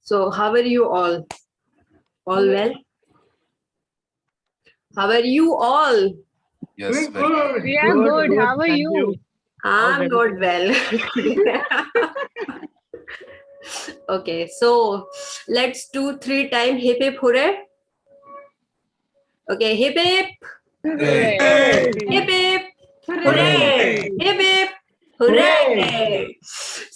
So how are you all? All well? How are you all? Yes, Doing very good. We are good. How are Thank you? I'm not well. Okay, so let's do 3 times hip hip hooray. Okay, hip hip, Hooray. hip hip, Hooray! hip hip, hooray!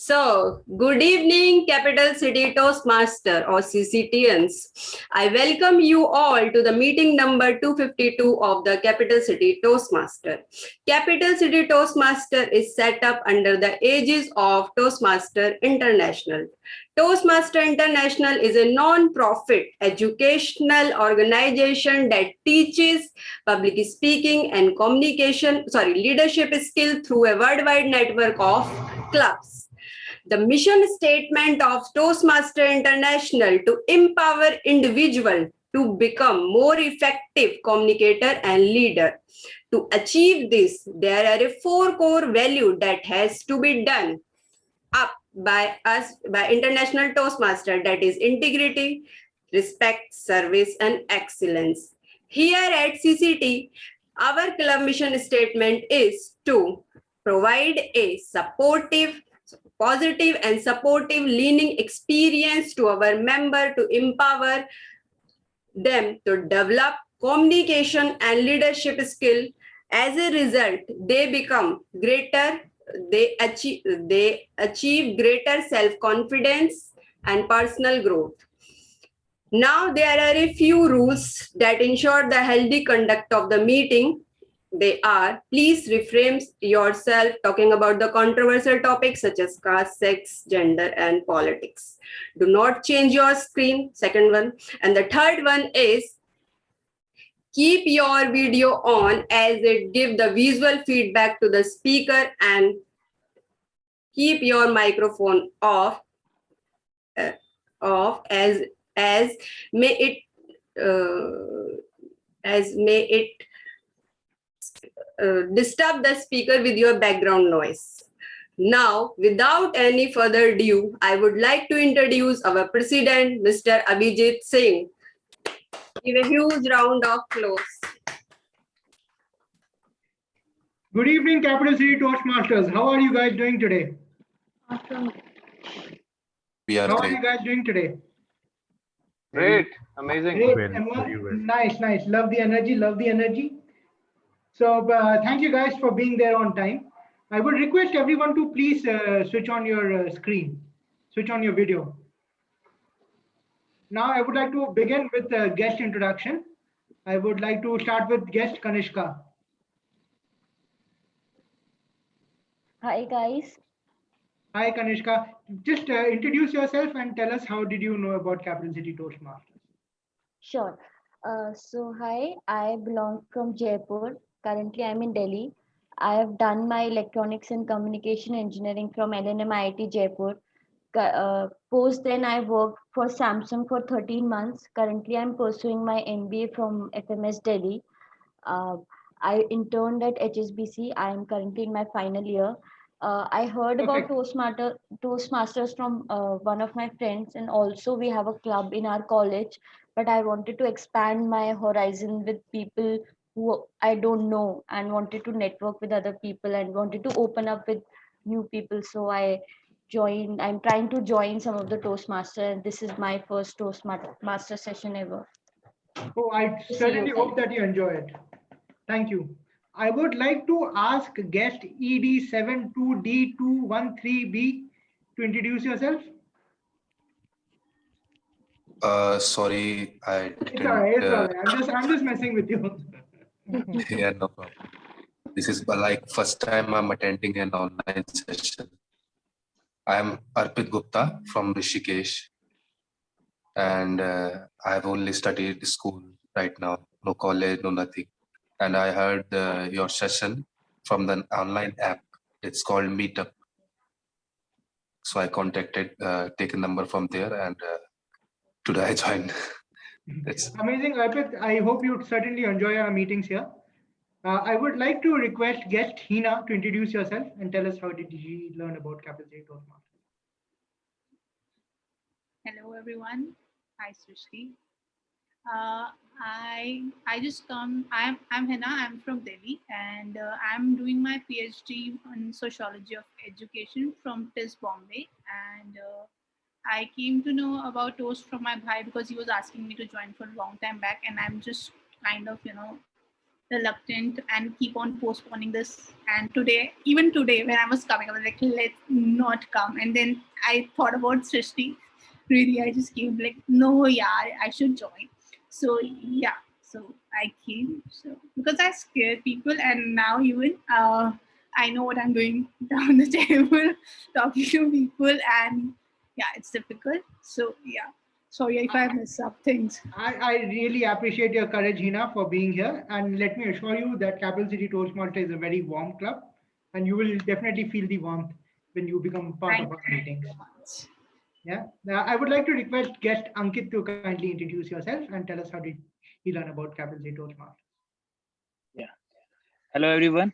So, good evening, Capital City Toastmaster or CCTNs. I welcome you all to the meeting number 252 of the Capital City Toastmaster. Capital City Toastmaster is set up under the aegis of Toastmaster International. Toastmaster International is a non-profit educational organization that teaches public speaking and leadership skill through a worldwide network of clubs. The mission statement of Toastmaster International to empower individual to become more effective communicator and leader. To achieve this, there are 4 core values that has to be done up by us by International Toastmaster, that is integrity, respect, service, and excellence. Here at CCT, our club mission statement is to provide a positive and supportive learning experience to our member to empower them to develop communication and leadership skill. As a result, they achieve greater self-confidence and personal growth. Now there are a few rules that ensure the healthy conduct of the meeting. They are: please refrain yourself talking about the controversial topics such as caste, sex, gender, and politics. Do not change your screen. Second one. And the third one is keep your video on as it gives the visual feedback to the speaker, and keep your microphone off as may it disturb the speaker with your background noise. Now, without any further ado, I would like to introduce our president, Mr. Abhijit Singh. Give a huge round of applause. Good evening, Capital City Toastmasters. How are you guys doing today? We are How are great. you guys doing today? Great. Amazing. Great. Nice. Love the energy. So thank you guys for being there on time. I would request everyone to please switch on your screen, switch on your video. Now I would like to begin with the guest introduction. I would like to start with guest Kanishka. Hi guys. Hi Kanishka. Just introduce yourself and tell us how did you know about Capital City Toastmasters? Sure. So hi, I belong from Jaipur. Currently I'm in Delhi. I have done my electronics and communication engineering from LNM Jaipur. Post then I worked for Samsung for 13 months. Currently I'm pursuing my MBA from FMS Delhi. I interned at HSBC. I am currently in my final year. I heard about Toastmasters from one of my friends, and also we have a club in our college. But I wanted to expand my horizon with people who I don't know, and wanted to network with other people, and wanted to open up with new people. So I joined. I'm trying to join some of the Toastmasters, and this is my first Toastmaster session ever. Oh, I certainly hope that you enjoy it. Thank you. I would like to ask guest ED72D213B to introduce yourself. Sorry, I It's didn't. all right. I'm just messing with you. Yeah, no problem. This is like first time I'm attending an online session. I am Arpit Gupta from Rishikesh, and I've only studied school right now, no college, no nothing. And I heard your session from the online app. It's called Meetup. So I contacted, take a number from there, and today I joined. It's amazing, Arpit. I hope you certainly enjoy our meetings here. I would like to request guest Hina to introduce yourself and tell us how did she learn about Capital City Toastmasters. Hello everyone. Hi Srishti. I just come. I'm Hena. I'm from Delhi, and I'm doing my PhD on sociology of education from TIS Bombay. And I came to know about Toast from my bhai because he was asking me to join for a long time back, and I'm just kind of reluctant and keep on postponing this. And today, even today, when I was coming, I was like, let's not come. And then I thought about Srishti. Really, I just came like, no, yeah, I should join. So yeah, so I came. So because I scare people, and now even I know what I'm doing down the table, talking to people, and yeah, it's difficult. So yeah, sorry if I mess up things. I really appreciate your courage, Hina, for being here. And let me assure you that Capital City Toastmaster is a very warm club, and you will definitely feel the warmth when you become part Thank of our you meetings. so much. Yeah. Now, I would like to request guest Ankit to kindly introduce yourself and tell us how did he learn about Capital City Toastmasters. Yeah. Hello, everyone.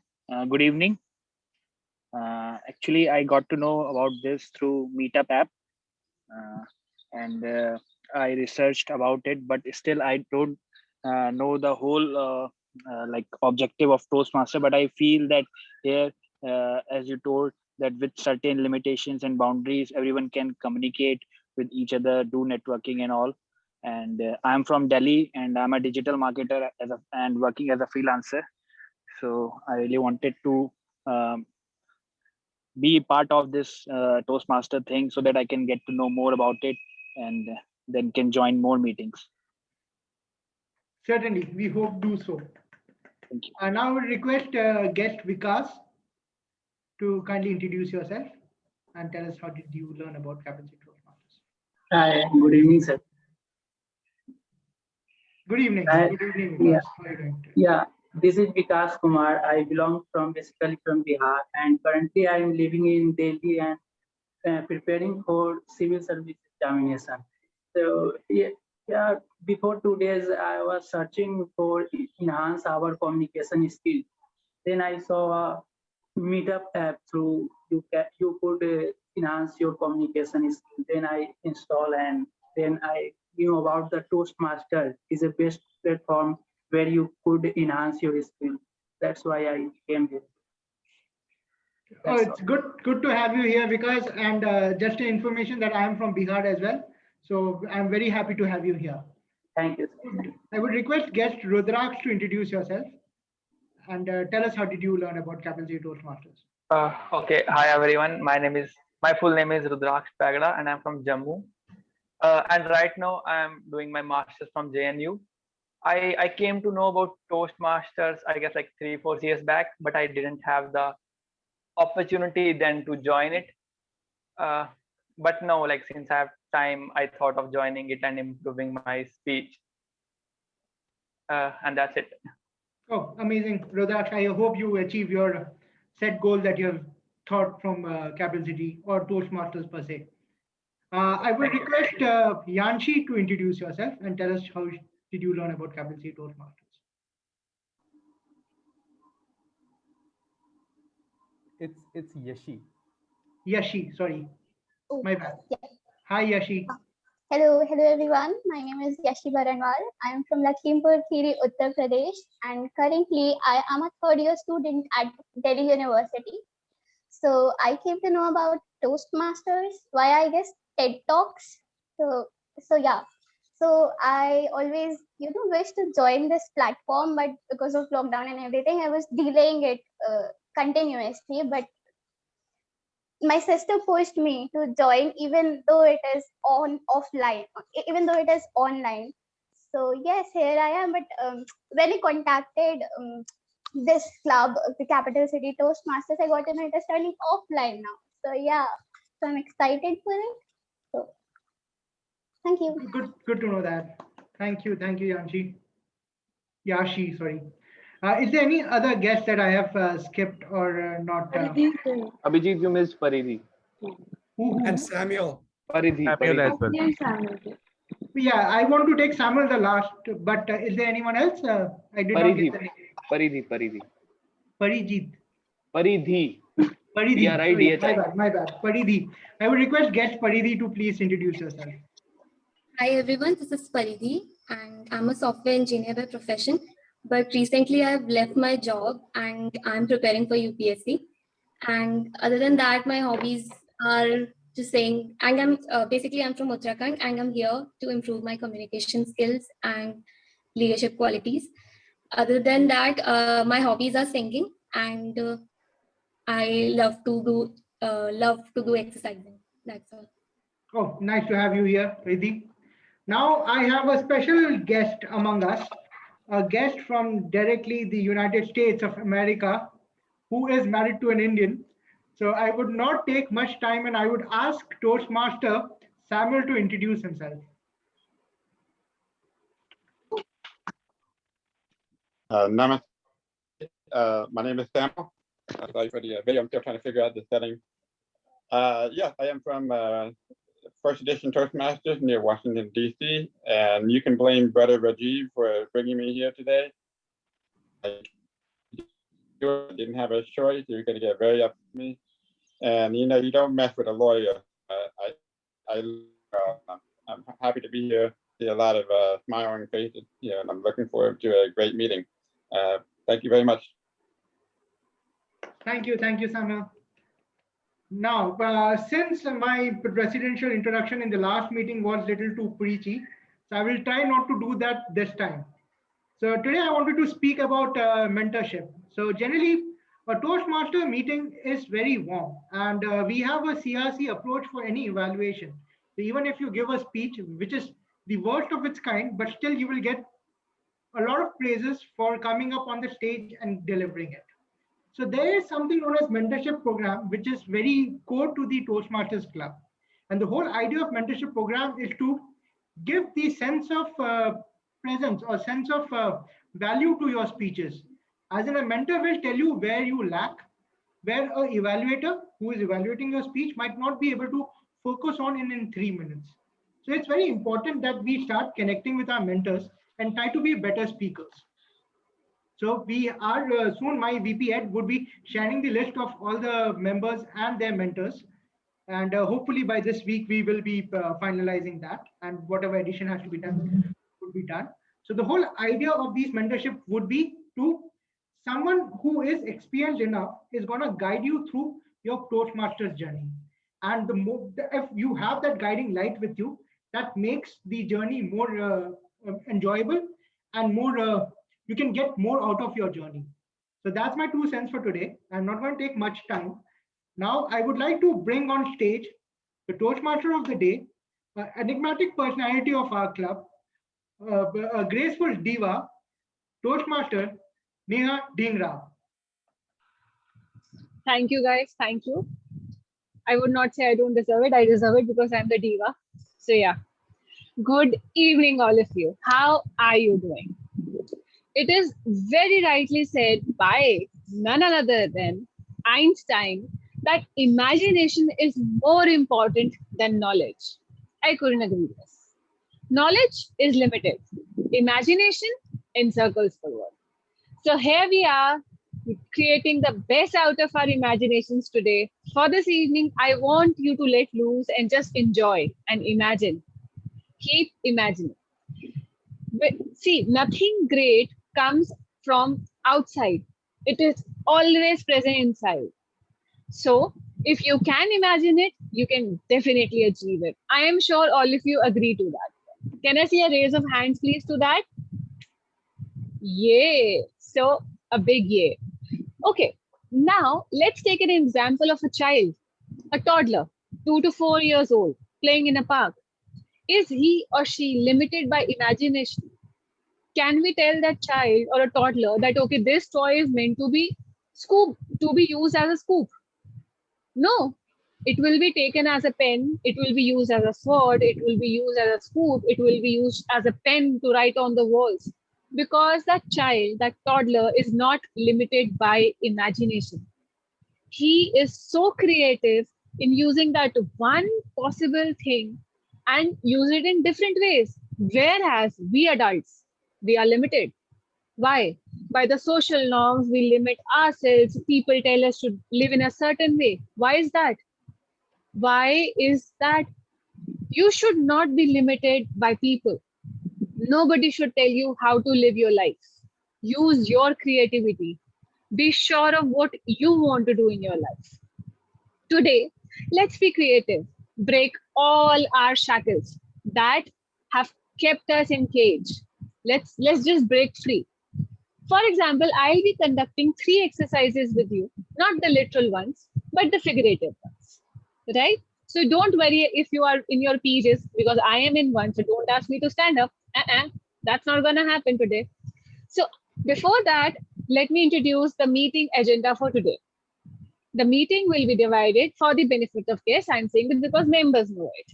Good evening. Actually, I got to know about this through Meetup app, and I researched about it, but still I don't know the whole like objective of Toastmaster. But I feel that here, as you told, that with certain limitations and boundaries, everyone can communicate with each other, do networking and all. And I'm from Delhi, and I'm a digital marketer and working as a freelancer. So I really wanted to um, be part of this Toastmaster thing so that I can get to know more about it and then can join more meetings. Certainly, we hope do so. Thank you. And now I would request guest Vikas to kindly introduce yourself and tell us how did you learn about Capital City Toastmasters. Hi, good evening, sir. Good evening. Hi. Good evening, Vikas. Yeah. How are you doing today? Yeah, this is Vikas Kumar. I belong basically from Bihar, and currently I am living in Delhi and preparing for civil service examination. So yeah, before 2 days I was searching for enhance our communication skill. Then I saw a Meetup app through you could enhance your communication skill. Then I install and then I knew about the Toastmaster is a best platform where you could enhance your skill. That's why I came here. Oh, That's it's all. good to have you here, Vikas. And just an information that I am from Bihar as well. So I'm very happy to have you here. Thank you. I would request guest Rudraksh to introduce yourself and tell us how did you learn about Capital City Toastmasters. Okay, hi everyone. My full name is Rudraksh Pagada and I'm from Jammu. And right now I'm doing my masters from JNU. I came to know about Toastmasters, I guess like 3-4 years back, but I didn't have the opportunity then to join it. But now, like since I have time, I thought of joining it and improving my speech. And that's it. Oh, amazing, Rudraksh. I hope you achieve your set goal that you have thought from Capital City or Toastmasters per se. I would request Yanshi to introduce yourself and tell us how did you learn about Capital City Toastmasters. It's Yashi. Yashi, sorry. Oh, My bad. yeah. Hi, Yashi. Hello everyone. My name is Yashi Baranwal. I am from Lakhimpur Kheri, Uttar Pradesh, and currently I am a third year student at Delhi University. So I came to know about Toastmasters via, I guess, TED Talks. So yeah. So I always, wish to join this platform, but because of lockdown and everything, I was delaying it continuously. But my sister pushed me to join even though it is even though it is online. So yes, here I am. But when I contacted this club, the Capital City Toastmasters, I got to know it is turning offline now. So yeah, so I'm excited for it. So thank you. Good to know that. Thank you, Yanshi. Yashi, sorry. Is there any other guest that I have skipped or not? Abhijit, you missed Paridhi. And Samuel. Paridhi. Samuel as well. Yeah, I want to take Samuel the last, but is there anyone else? I did not get the name. Paridhi. Parijit. Paridhi. Paridhi. Yeah, right. Sorry, my bad. Paridhi. I would request guest Paridhi to please introduce yourself. Hi everyone, this is Paridhi and I'm a software engineer by profession. But recently I've left my job and I'm preparing for UPSC. And other than that, my hobbies are just saying, and I'm from Uttarakhand and I'm here to improve my communication skills and leadership qualities. Other than that, my hobbies are singing and I love to do exercising. That's all. Oh, nice to have you here, Riddhi. Now I have a special guest among us, a guest from directly the United States of America, who is married to an Indian. So I would not take much time and I would ask Toastmaster Samuel to introduce himself. Namaste. My name is Samuel. Sorry for the video. I'm still trying to figure out the setting. Yes, I am from first edition Toastmasters near Washington, D.C. And you can blame Brother Rajiv for bringing me here today. I didn't have a choice. You're going to get very upset with me. And, you know, you don't mess with a lawyer. I'm happy to be here. See a lot of smiling faces, you know, and I'm looking forward to a great meeting. Thank you very much. Thank you, Samuel. Now, since my presidential introduction in the last meeting was little too preachy, so I will try not to do that this time. So today I wanted to speak about mentorship. So generally, a Toastmaster meeting is very warm and we have a CRC approach for any evaluation. So even if you give a speech, which is the worst of its kind, but still you will get a lot of praises for coming up on the stage and delivering it. So there is something known as mentorship program, which is very core to the Toastmasters Club. And the whole idea of mentorship program is to give the sense of presence or sense of value to your speeches. As in, a mentor will tell you where you lack, where an evaluator who is evaluating your speech might not be able to focus on in 3 minutes. So it's very important that we start connecting with our mentors and try to be better speakers. So we are soon, my VP Ed would be sharing the list of all the members and their mentors. And hopefully by this week, we will be finalizing that, and whatever addition has to be done would be done. So the whole idea of these mentorship would be to someone who is experienced enough is going to guide you through your Toastmasters journey. And if you have that guiding light with you, that makes the journey more enjoyable and more, you can get more out of your journey. So that's my 2 cents for today. I'm not going to take much time. Now, I would like to bring on stage the Toastmaster of the day, enigmatic personality of our club, a graceful diva, Toastmaster Neha Dhingra. Thank you, guys. Thank you. I would not say I don't deserve it. I deserve it because I'm the diva. So yeah. Good evening, all of you. How are you doing? It is very rightly said by none other than Einstein that imagination is more important than knowledge. I couldn't agree with this. Knowledge is limited. Imagination encircles the world. So here we are creating the best out of our imaginations today. For this evening, I want you to let loose and just enjoy and imagine. Keep imagining. But see, nothing great comes from outside. It is always present inside. So if you can imagine it, you can definitely achieve it. I am sure all of you agree to that. Can I see a raise of hands, please, to that? Yay. So a big yay. Okay. Now let's take an example of a child, a toddler, 2 to 4 years old, playing in a park. Is he or she limited by imagination? Can we tell that child or a toddler that, okay, this toy is meant to be used as a scoop? No, it will be taken as a pen. It will be used as a sword. It will be used as a scoop. It will be used as a pen to write on the walls, because that child, that toddler is not limited by imagination. He is so creative in using that one possible thing and use it in different ways. Whereas we adults, we are limited. Why? By the social norms, we limit ourselves. People tell us to live in a certain way. Why is that? Why is that? You should not be limited by people. Nobody should tell you how to live your life. Use your creativity. Be sure of what you want to do in your life. Today, let's be creative. Break all our shackles that have kept us in cage. Let's just break free. For example, I'll be conducting 3 exercises with you, not the literal ones, but the figurative ones, right? So don't worry if you are in your PJs, because I am in one, so don't ask me to stand up. That's not gonna happen today. So before that, let me introduce the meeting agenda for today. The meeting will be divided for the benefit of guests. I'm saying this because members know it.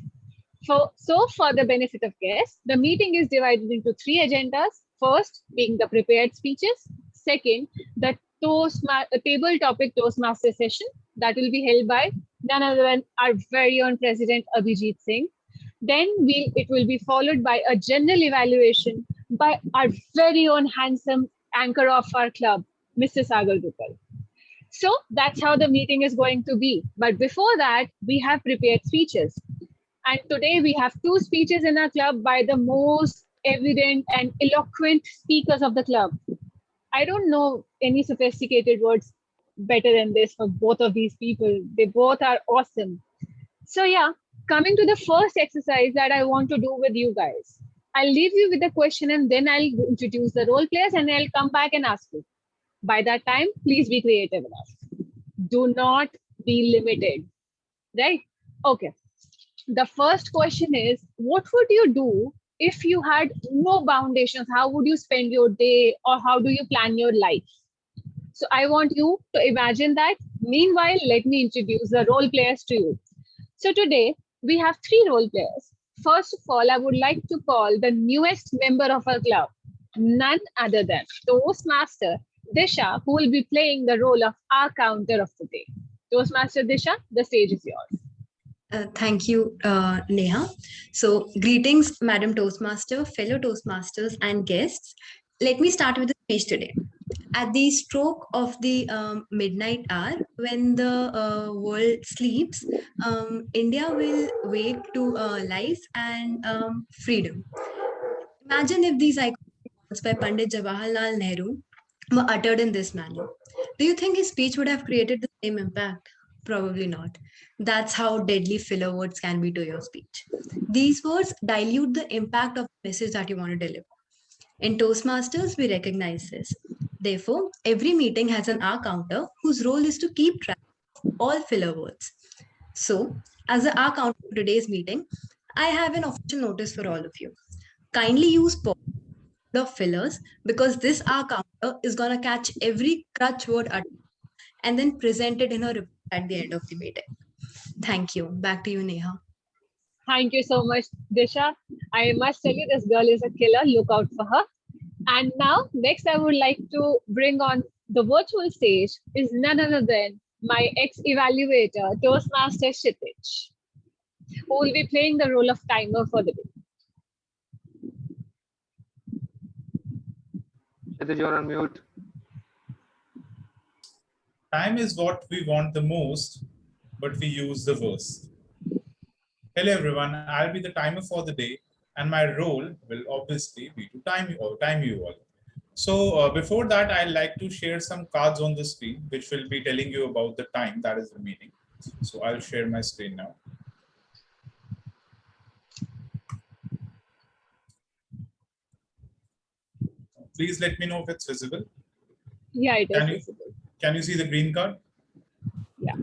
So for the benefit of guests, the meeting is divided into 3 agendas. First being the prepared speeches. Second, the table topic Toastmaster session that will be held by none other than our very own President Abhijit Singh. Then it will be followed by a general evaluation by our very own handsome anchor of our club, Mr. Sagar Gupal. So that's how the meeting is going to be. But before that, we have prepared speeches. And today we have 2 speeches in our club by the most evident and eloquent speakers of the club. I don't know any sophisticated words better than this for both of these people. They both are awesome. So yeah, coming to the first exercise that I want to do with you guys. I'll leave you with a question and then I'll introduce the role players and I'll come back and ask you. By that time, please be creative enough. Do not be limited, right? Okay. The first question is, what would you do if you had no foundations? How would you spend your day, or how do you plan your life? So I want you to imagine that. Meanwhile, let me introduce the role players to you. So today we have 3 role players. First of all, I would like to call the newest member of our club, none other than Toastmaster Disha, who will be playing the role of our counter of the day. Toastmaster Disha, the stage is yours. Thank you, Neha. So, greetings, Madam Toastmaster, fellow Toastmasters, and guests. Let me start with the speech today. At the stroke of the midnight hour, when the world sleeps, India will wake to life and freedom. Imagine if these iconic words by Pandit Jawaharlal Nehru were uttered in this manner. Do you think his speech would have created the same impact? Probably not. That's how deadly filler words can be to your speech. These words dilute the impact of the message that you want to deliver. In Toastmasters, we recognize this. Therefore, every meeting has an R counter whose role is to keep track of all filler words. So, as the R counter for today's meeting, I have an official notice for all of you. Kindly use pause of fillers, because this R counter is going to catch every crutch word and then present it in a report at the end of the meeting. Thank you. Back to you, Neha. Thank you so much, Disha. I must tell you, this girl is a killer. Look out for her. And now, next, I would like to bring on the virtual stage is none other than my ex-evaluator, Toastmaster Kshitij, who will be playing the role of timer for the day. Kshitij, you're on mute. Time is what we want the most, but we use the worst. Hello everyone, I'll be the timer for the day, and my role will obviously be to time you all. So before that, I'd like to share some cards on the screen, which will be telling you about the time that is remaining. So I'll share my screen now. Please let me know if it's visible. Yeah, it is visible. Can you see the green card? Yeah.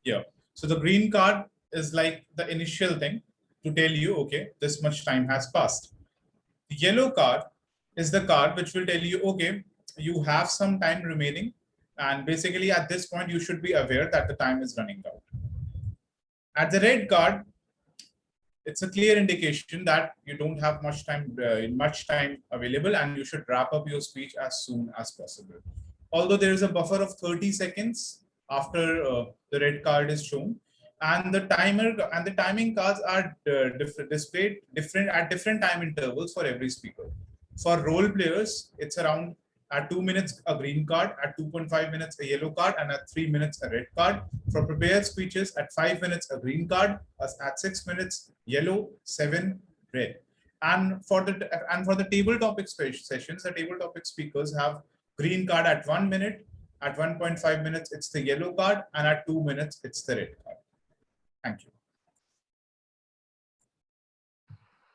Yeah. So the green card is like the initial thing to tell you, okay, this much time has passed. The yellow card is the card which will tell you, okay, you have some time remaining. And basically at this point, you should be aware that the time is running out. At the red card, it's a clear indication that you don't have much time available and you should wrap up your speech as soon as possible. Although there is a buffer of 30 seconds after the red card is shown, and the timer and the timing cards are displayed at different time intervals for every speaker. For role players, it's around At 2 minutes, a green card. At 2.5 minutes, a yellow card. And at 3 minutes, a red card. For prepared speeches, at 5 minutes, a green card. At 6 minutes, yellow, 7, red. And for the table topic sessions, the table topic speakers have green card at 1 minute. At 1.5 minutes, it's the yellow card. And at 2 minutes, it's the red card. Thank you.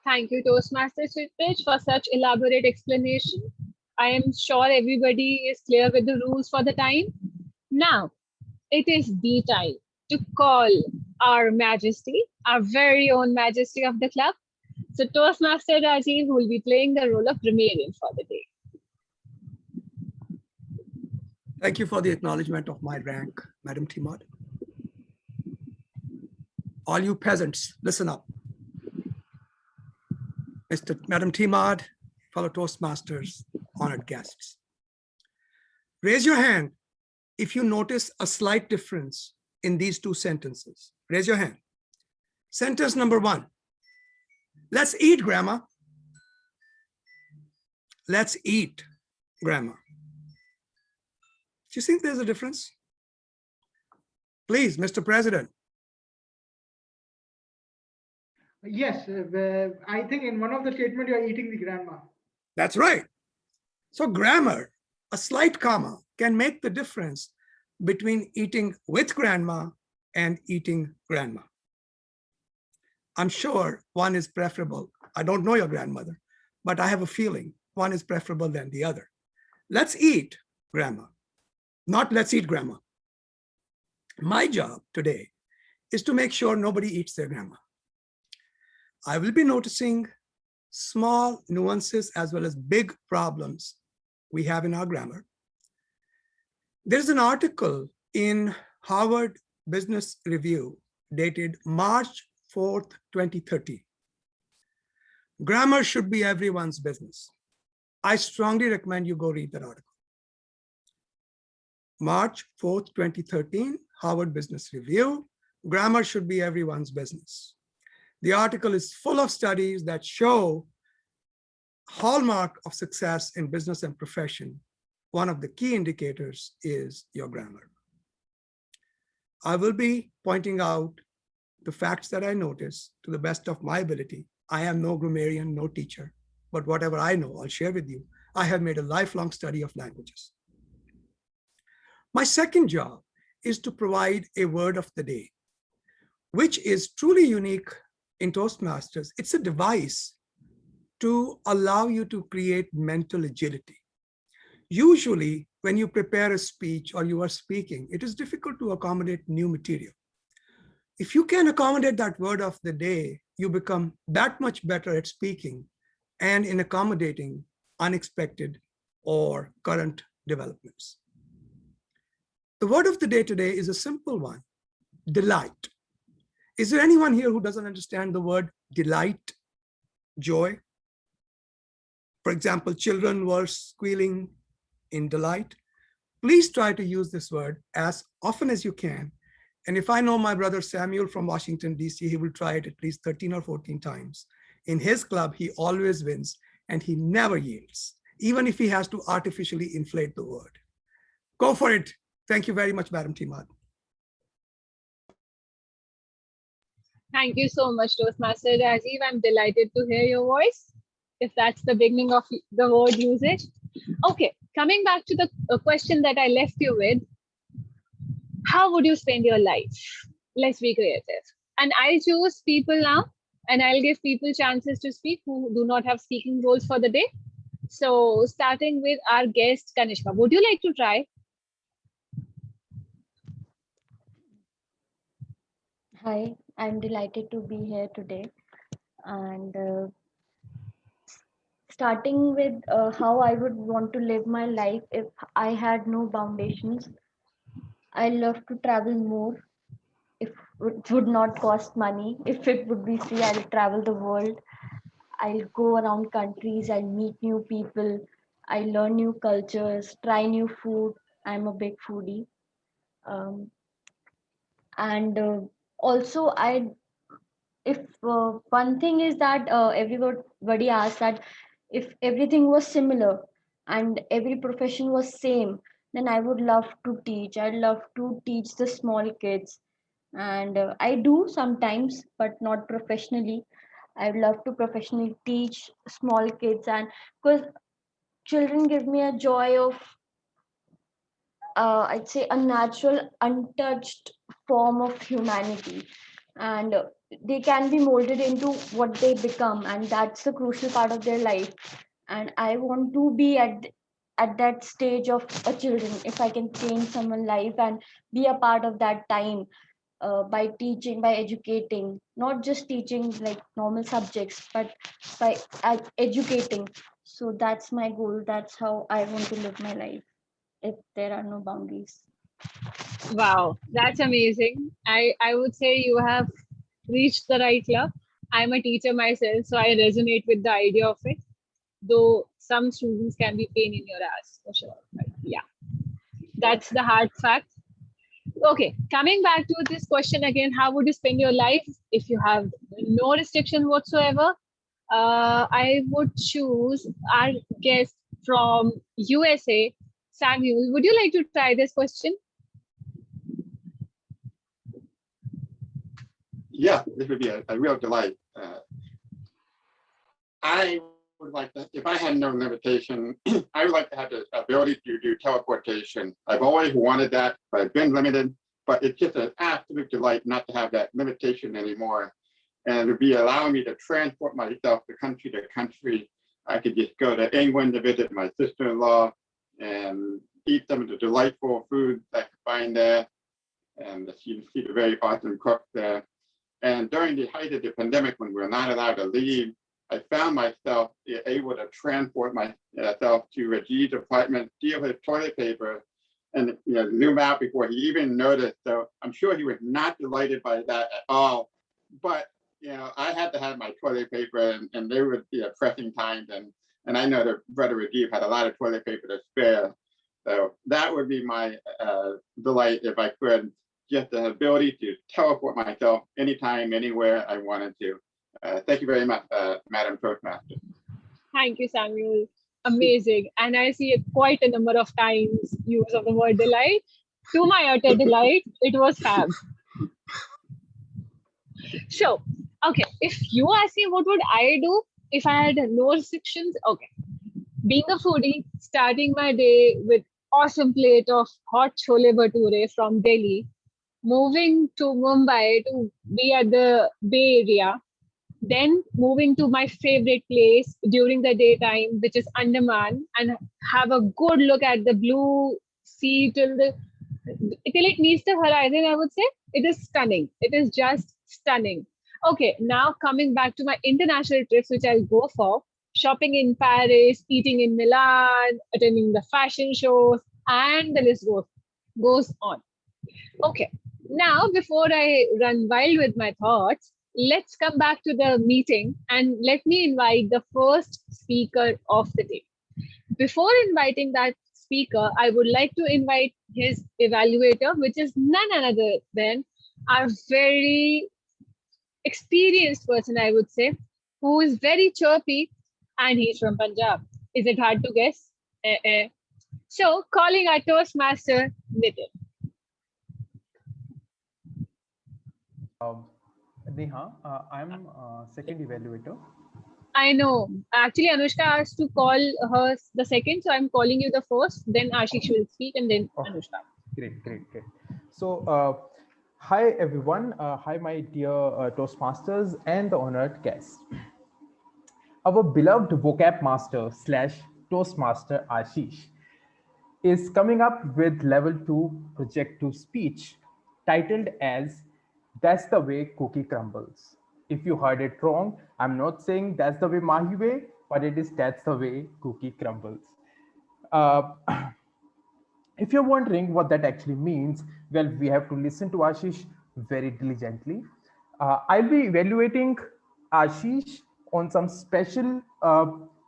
Thank you, Toastmaster Sweetpage, for such elaborate explanation. I am sure everybody is clear with the rules for the time. Now, it is the time to call our Majesty, our very own Majesty of the club. So Toastmaster Rajiv will be playing the role of grammarian for the day. Thank you for the acknowledgement of my rank, Madam Timad. All you peasants, listen up. Madam Timad, fellow Toastmasters, honored guests. Raise your hand if you notice a slight difference in these two sentences. Raise your hand. Sentence number 1. Let's eat, Grandma. Let's eat, Grandma. Do you think there's a difference? Please, Mr. President. Yes, I think in one of the statements you are eating the grandma. That's right. So grammar, a slight comma can make the difference between eating with grandma and eating grandma. I'm sure one is preferable. I don't know your grandmother, but I have a feeling one is preferable than the other. Let's eat, grandma, not let's eat, grandma. My job today is to make sure nobody eats their grandma. I will be noticing small nuances as well as big problems we have in our grammar. There's an article in Harvard Business Review dated March 4th, 2013. Grammar should be everyone's business. I strongly recommend you go read that article. March 4th, 2013, Harvard Business Review, grammar should be everyone's business. The article is full of studies that show hallmark of success in business and profession. One of the key indicators is your grammar. I will be pointing out the facts that I notice to the best of my ability. I am no grammarian, no teacher, but whatever I know, I'll share with you. I have made a lifelong study of languages. My second job is to provide a word of the day, which is truly unique in Toastmasters. It's a device to allow you to create mental agility. Usually, when you prepare a speech or you are speaking, it is difficult to accommodate new material. If you can accommodate that word of the day, you become that much better at speaking and in accommodating unexpected or current developments. The word of the day today is a simple one, delight. Is there anyone here who doesn't understand the word delight, joy? For example, children were squealing in delight. Please try to use this word as often as you can. And if I know my brother Samuel from Washington, DC, he will try it at least 13 or 14 times. In his club, he always wins and he never yields, even if he has to artificially inflate the word. Go for it. Thank you very much, Madam Timad. Thank you so much, Toastmaster Rajiv. I'm delighted to hear your voice, if that's the beginning of the word usage. Okay, coming back to the question that I left you with, how would you spend your life? Let's be creative. And I'll choose people now, and I'll give people chances to speak who do not have speaking roles for the day. So starting with our guest, Kanishka, would you like to try? Hi, I'm delighted to be here today. And starting with how I would want to live my life if I had no foundations. I love to travel more. If it would not cost money, if it would be free, I'll travel the world. I'll go around countries, I'll meet new people, I learn new cultures, try new food. I'm a big foodie. And also, if one thing is that everybody asks that if everything was similar, and every profession was same, then I would love to teach. I love to teach the small kids, and I do sometimes, but not professionally. I would love to professionally teach small kids, and because children give me a joy of, I'd say, a natural, untouched form of humanity, and they can be molded into what they become, and that's the crucial part of their life. And I want to be at that stage of a children, if I can change someone's life and be a part of that time, by teaching, by educating, not just teaching like normal subjects, but by educating. So that's my goal. That's how I want to live my life, if there are no boundaries. Wow, that's amazing. I would say you have reached the right club. I'm a teacher myself, so I resonate with the idea of it. Though some students can be pain in your ass for sure. But yeah, that's the hard fact. Okay, coming back to this question again, how would you spend your life if you have no restriction whatsoever? I would choose our guest from USA, Samuel. Would you like to try this question? Yeah, this would be a real delight. I would like to, if I had no limitation, I would like to have the ability to do teleportation. I've always wanted that, but I've been limited. But it's just an absolute delight not to have that limitation anymore. And it would be allowing me to transport myself to country. I could just go to England to visit my sister-in-law and eat some of the delightful food I could find there. And she's a very awesome cook there. And during the height of the pandemic, when we were not allowed to leave, I found myself able to transport myself to Rajiv's apartment, steal his toilet paper, and zoom out before he even noticed. So I'm sure he was not delighted by that at all. But I had to have my toilet paper, and there would be pressing times, and I know that Brother Rajiv had a lot of toilet paper to spare. So that would be my delight if I could, just the ability to teleport myself anytime, anywhere I wanted to. Thank you very much, Madam Toastmaster. Thank you, Samuel. Amazing. And I see quite a number of times use of the word delight. To my utter delight, it was fab. So, okay, if you ask me what would I do if I had no restrictions, okay. Being a foodie, starting my day with awesome plate of hot chole bhature from Delhi, moving to Mumbai to be at the Bay Area, then moving to my favorite place during the daytime, which is Andaman, and have a good look at the blue sea till it meets the horizon. I would say it is stunning. It is just stunning. Okay, now coming back to my international trips, which I'll go for: shopping in Paris, eating in Milan, attending the fashion shows, and the list goes on. Okay, now before I run wild with my thoughts, let's come back to the meeting and let me invite the first speaker of the day. Before inviting that speaker, I would like to invite his evaluator, which is none other than our very experienced person, I would say, who is very chirpy, and he's from Punjab. Is it hard to guess? So, calling our Toastmaster, Nitin. Neha, I'm second evaluator. I know. Actually, Anushka asked to call her the second, so I'm calling you the first. Then Ashish will speak, and then Anushka. Great. So, hi everyone. Hi, my dear Toastmasters and the honored guests. Our beloved vocab master / Toastmaster Ashish is coming up with level 2 project to speech titled as "That's the way cookie crumbles." If you heard it wrong, I'm not saying that's the way Mahi way, but it is that's the way cookie crumbles. Uh, if you're wondering what that actually means, well, we have to listen to Ashish very diligently. I'll be evaluating Ashish on some special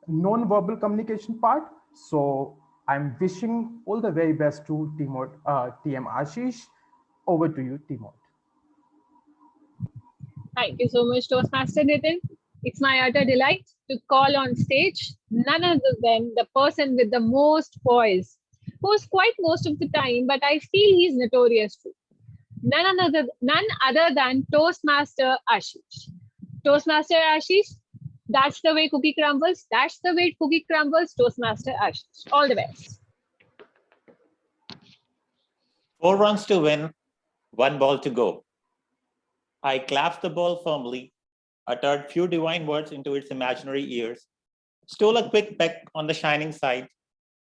non-verbal communication part. So I'm wishing all the very best to TM Ashish. Over to you, Timot. Thank you so much, Toastmaster Nitin. It's my utter delight to call on stage none other than the person with the most poise, who's quiet most of the time, but I feel he's notorious too. None other than Toastmaster Ashish. Toastmaster Ashish, that's the way cookie crumbles. That's the way cookie crumbles. Toastmaster Ashish. All the best. 4 runs to win, 1 ball to go. I clasped the ball firmly, uttered few divine words into its imaginary ears, stole a quick peck on the shining side,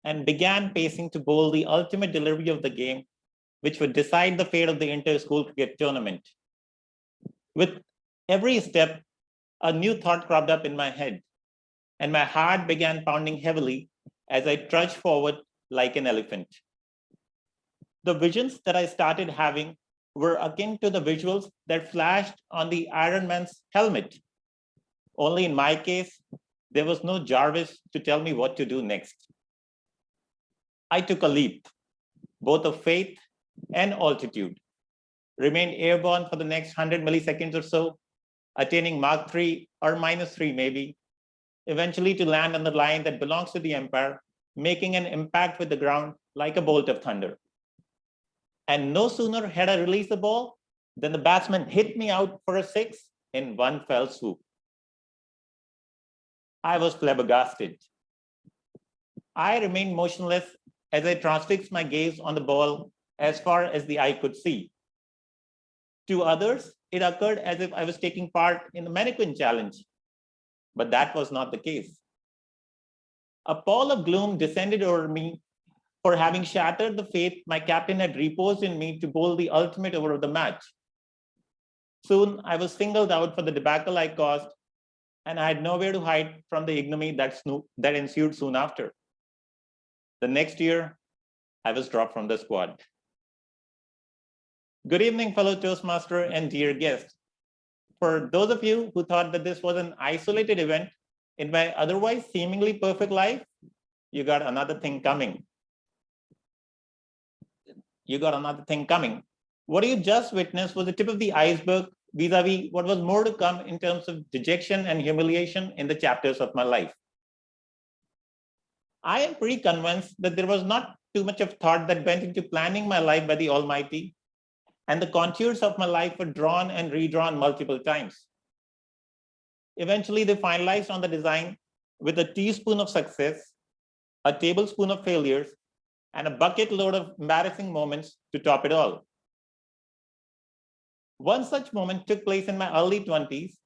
and began pacing to bowl the ultimate delivery of the game, which would decide the fate of the inter-school cricket tournament. With every step, a new thought cropped up in my head, and my heart began pounding heavily as I trudged forward like an elephant. The visions that I started having were akin to the visuals that flashed on the Iron Man's helmet. Only in my case, there was no Jarvis to tell me what to do next. I took a leap, both of faith and altitude, remained airborne for the next 100 milliseconds or so, attaining Mach 3 or -3 maybe, eventually to land on the line that belongs to the umpire, making an impact with the ground like a bolt of thunder. And no sooner had I released the ball than the batsman hit me out for a 6 in one fell swoop. I was flabbergasted. I remained motionless as I transfixed my gaze on the ball as far as the eye could see. To others, it occurred as if I was taking part in the mannequin challenge, but that was not the case. A pall of gloom descended over me for having shattered the faith my captain had reposed in me to bowl the ultimate over of the match. Soon, I was singled out for the debacle I caused, and I had nowhere to hide from the ignominy that ensued soon after. The next year, I was dropped from the squad. Good evening, fellow Toastmaster and dear guests. For those of you who thought that this was an isolated event in my otherwise seemingly perfect life, you got another thing coming. What you just witnessed was the tip of the iceberg vis-a-vis what was more to come in terms of dejection and humiliation in the chapters of my life. I am pretty convinced that there was not too much of thought that went into planning my life by the Almighty, and the contours of my life were drawn and redrawn multiple times. Eventually, they finalized on the design with a teaspoon of success, a tablespoon of failures, and a bucket load of embarrassing moments to top it all. One such moment took place in my early 20s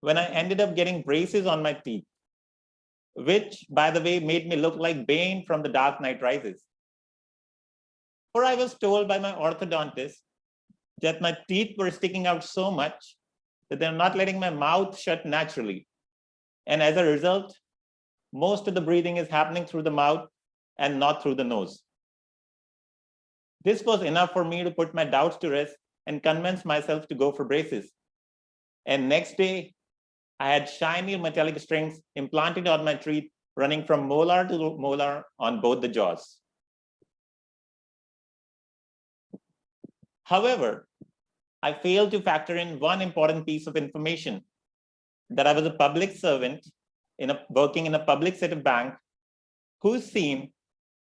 when I ended up getting braces on my teeth, which, by the way, made me look like Bane from The Dark Knight Rises. For I was told by my orthodontist that my teeth were sticking out so much that they're not letting my mouth shut naturally. And as a result, most of the breathing is happening through the mouth and not through the nose. This was enough for me to put my doubts to rest and convince myself to go for braces. And next day, I had shiny metallic strings implanted on my teeth, running from molar to molar on both the jaws. However, I failed to factor in one important piece of information, that I was a public servant working in a public sector bank who's seen,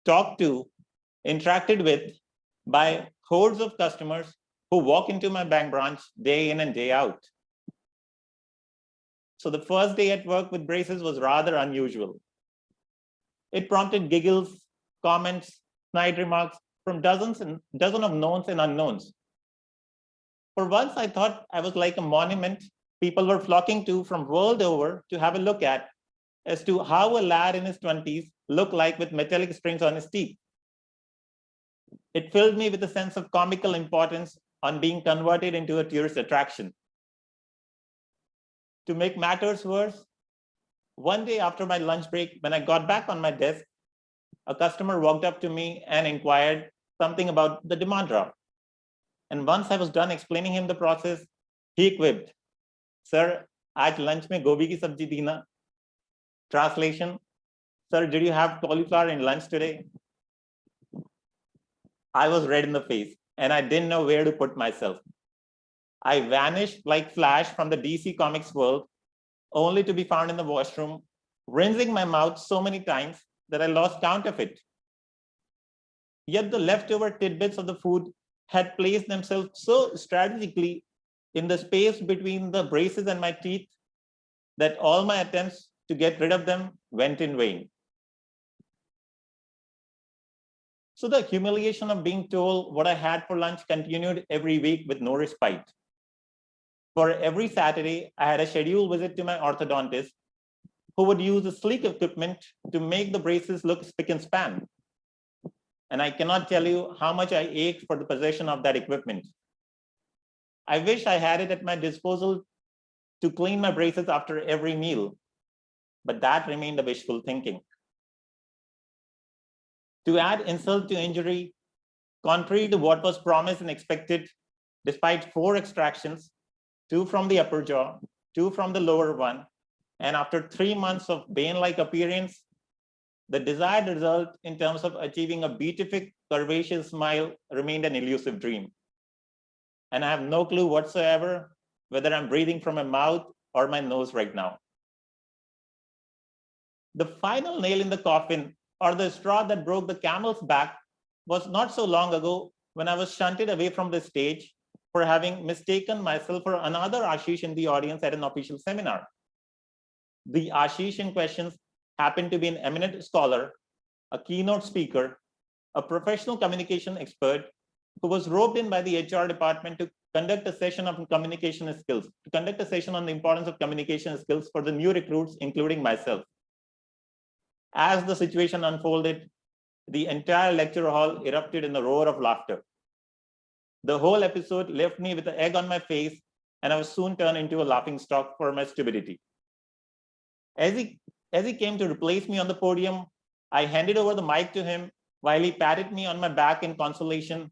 talked to, interacted with by hordes of customers who walk into my bank branch day in and day out. So the first day at work with braces was rather unusual. It prompted giggles, comments, snide remarks from dozen of knowns and unknowns. For once, I thought I was like a monument people were flocking to from world over to have a look at as to how a lad in his 20s looked like with metallic strings on his teeth. It filled me with a sense of comical importance on being converted into a tourist attraction. To make matters worse, one day after my lunch break, when I got back on my desk, a customer walked up to me and inquired something about the demand draft. And once I was done explaining him the process, he quipped, "Sir, aaj lunch mein gobi ki sabji thi na?" Translation, "Sir, did you have cauliflower in lunch today?" I was red in the face and I didn't know where to put myself. I vanished like Flash from the DC Comics world only to be found in the washroom, rinsing my mouth so many times that I lost count of it. Yet the leftover tidbits of the food had placed themselves so strategically in the space between the braces and my teeth that all my attempts to get rid of them went in vain. So the humiliation of being told what I had for lunch continued every week with no respite. For every Saturday, I had a scheduled visit to my orthodontist, who would use the sleek equipment to make the braces look spick and span. And I cannot tell you how much I ached for the possession of that equipment. I wish I had it at my disposal to clean my braces after every meal, but that remained a wishful thinking. To add insult to injury, contrary to what was promised and expected, despite 4 extractions, 2 from the upper jaw, 2 from the lower one, and after 3 months of bane-like appearance, the desired result in terms of achieving a beatific, curvaceous smile remained an elusive dream. And I have no clue whatsoever whether I'm breathing from my mouth or my nose right now. The final nail in the coffin, or the straw that broke the camel's back, was not so long ago when I was shunted away from the stage for having mistaken myself for another Ashish in the audience at an official seminar. The Ashish in question happened to be an eminent scholar, a keynote speaker, a professional communication expert who was roped in by the HR department to conduct a session on communication skills, to conduct a session on the importance of communication skills for the new recruits, including myself. As the situation unfolded, the entire lecture hall erupted in a roar of laughter. The whole episode left me with an egg on my face, and I was soon turned into a laughing stock for my stupidity. As he came to replace me on the podium, I handed over the mic to him while he patted me on my back in consolation.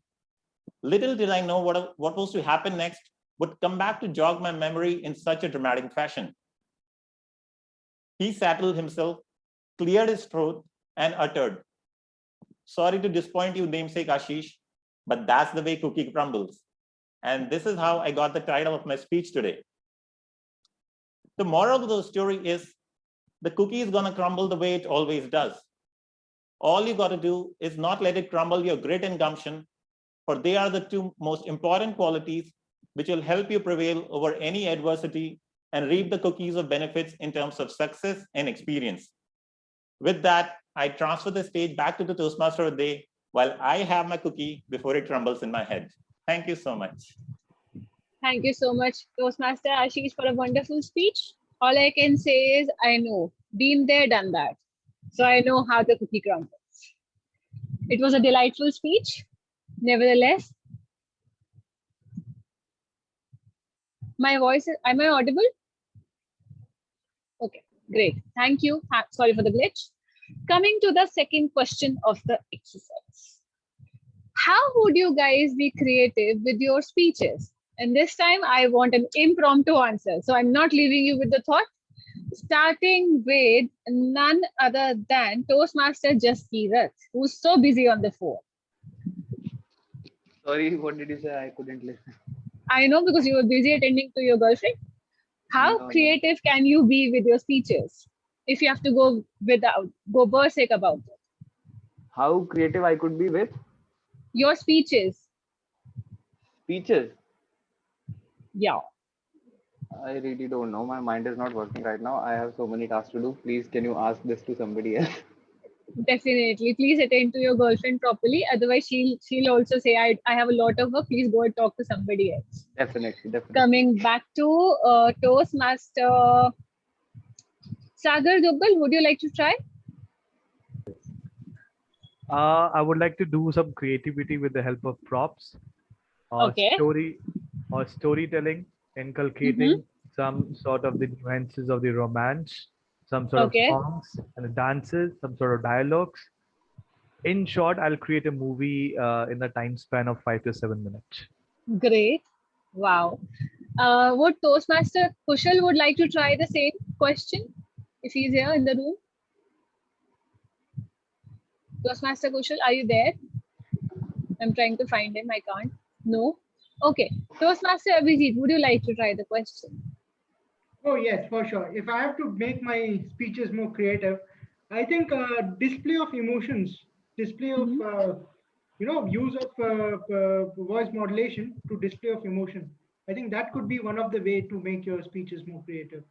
Little did I know what was to happen next would come back to jog my memory in such a dramatic fashion. He settled himself, cleared his throat, and uttered, "Sorry to disappoint you, namesake Ashish, but that's the way cookie crumbles." And this is how I got the title of my speech today. The moral of the story is the cookie is gonna crumble the way it always does. All you gotta do is not let it crumble your grit and gumption, for they are the 2 most important qualities which will help you prevail over any adversity and reap the cookies of benefits in terms of success and experience. With that, I transfer the stage back to the Toastmaster of the day while I have my cookie before it crumbles in my head. Thank you so much. Thank you so much, Toastmaster Ashish, for a wonderful speech. All I can say is I know, been there, done that. So I know how the cookie crumbles. It was a delightful speech. Nevertheless, my voice, am I audible? Okay, great. Thank you. Sorry for the glitch. Coming to the second question of the exercise. How would you guys be creative with your speeches? And this time I want an impromptu answer. So I'm not leaving you with the thought. Starting with none other than Toastmaster Jaskirat, who's so busy on the phone. Sorry, what did you say? I couldn't listen. I know, because you were busy attending to your girlfriend. How creative can you be with your speeches if you have to go berserk about it? How creative I could be with your speeches? Speeches? Yeah. I really don't know. My mind is not working right now. I have so many tasks to do. Please, can you ask this to somebody else? Definitely. Please attend to your girlfriend properly. Otherwise, she'll also say, I have a lot of work. Please go and talk to somebody else. Definitely. Coming back to Toastmaster Sagar Duggal, would you like to try? I would like to do some creativity with the help of props, Okay. storytelling, inculcating some sort of the nuances of the romance, some sort of songs and dances, some sort of dialogues. In short, I'll create a movie in a time span of 5 to 7 minutes. Great. Wow. Would Toastmaster Kushal would like to try the same question if he's here in the room? Toastmaster Kushal, are you there? I'm trying to find him. I can't. No. Okay. Toastmaster Abhijit, would you like to try the question? Oh yes, for sure. If I have to make my speeches more creative, I think display of emotions, display of use of voice modulation to display of emotion. I think that could be one of the way to make your speeches more creative,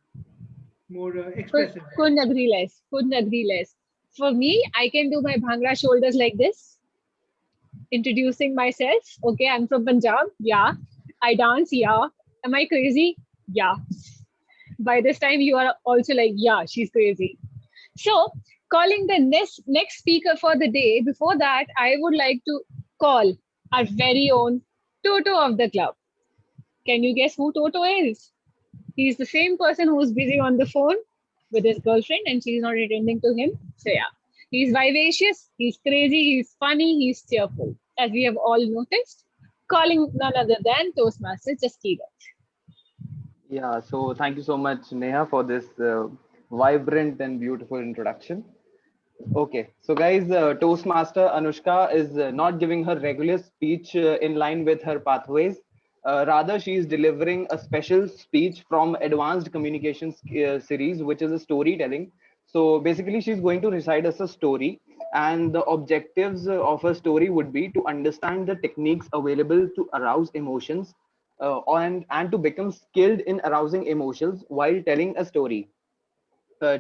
more expressive. Couldn't agree less. Couldn't agree less. For me, I can do my bhangra shoulders like this, introducing myself. Okay, I'm from Punjab. Yeah. I dance. Yeah. Am I crazy? Yeah. By this time, you are also like, yeah, she's crazy. So, calling the next speaker for the day. Before that, I would like to call our very own Toto of the club. Can you guess who Toto is? He's the same person who's busy on the phone with his girlfriend and she's not attending to him. So yeah, he's vivacious, he's crazy, he's funny, he's cheerful, as we have all noticed. Calling none other than Toastmasters just Yeah, so thank you so much, Neha, for this vibrant and beautiful introduction. Okay, so guys, Toastmaster Anushka is not giving her regular speech in line with her pathways. Rather, she is delivering a special speech from Advanced Communications series, which is a storytelling. So basically, she's going to recite us a story, and the objectives of her story would be to understand the techniques available to arouse emotions, and to become skilled in arousing emotions while telling a story.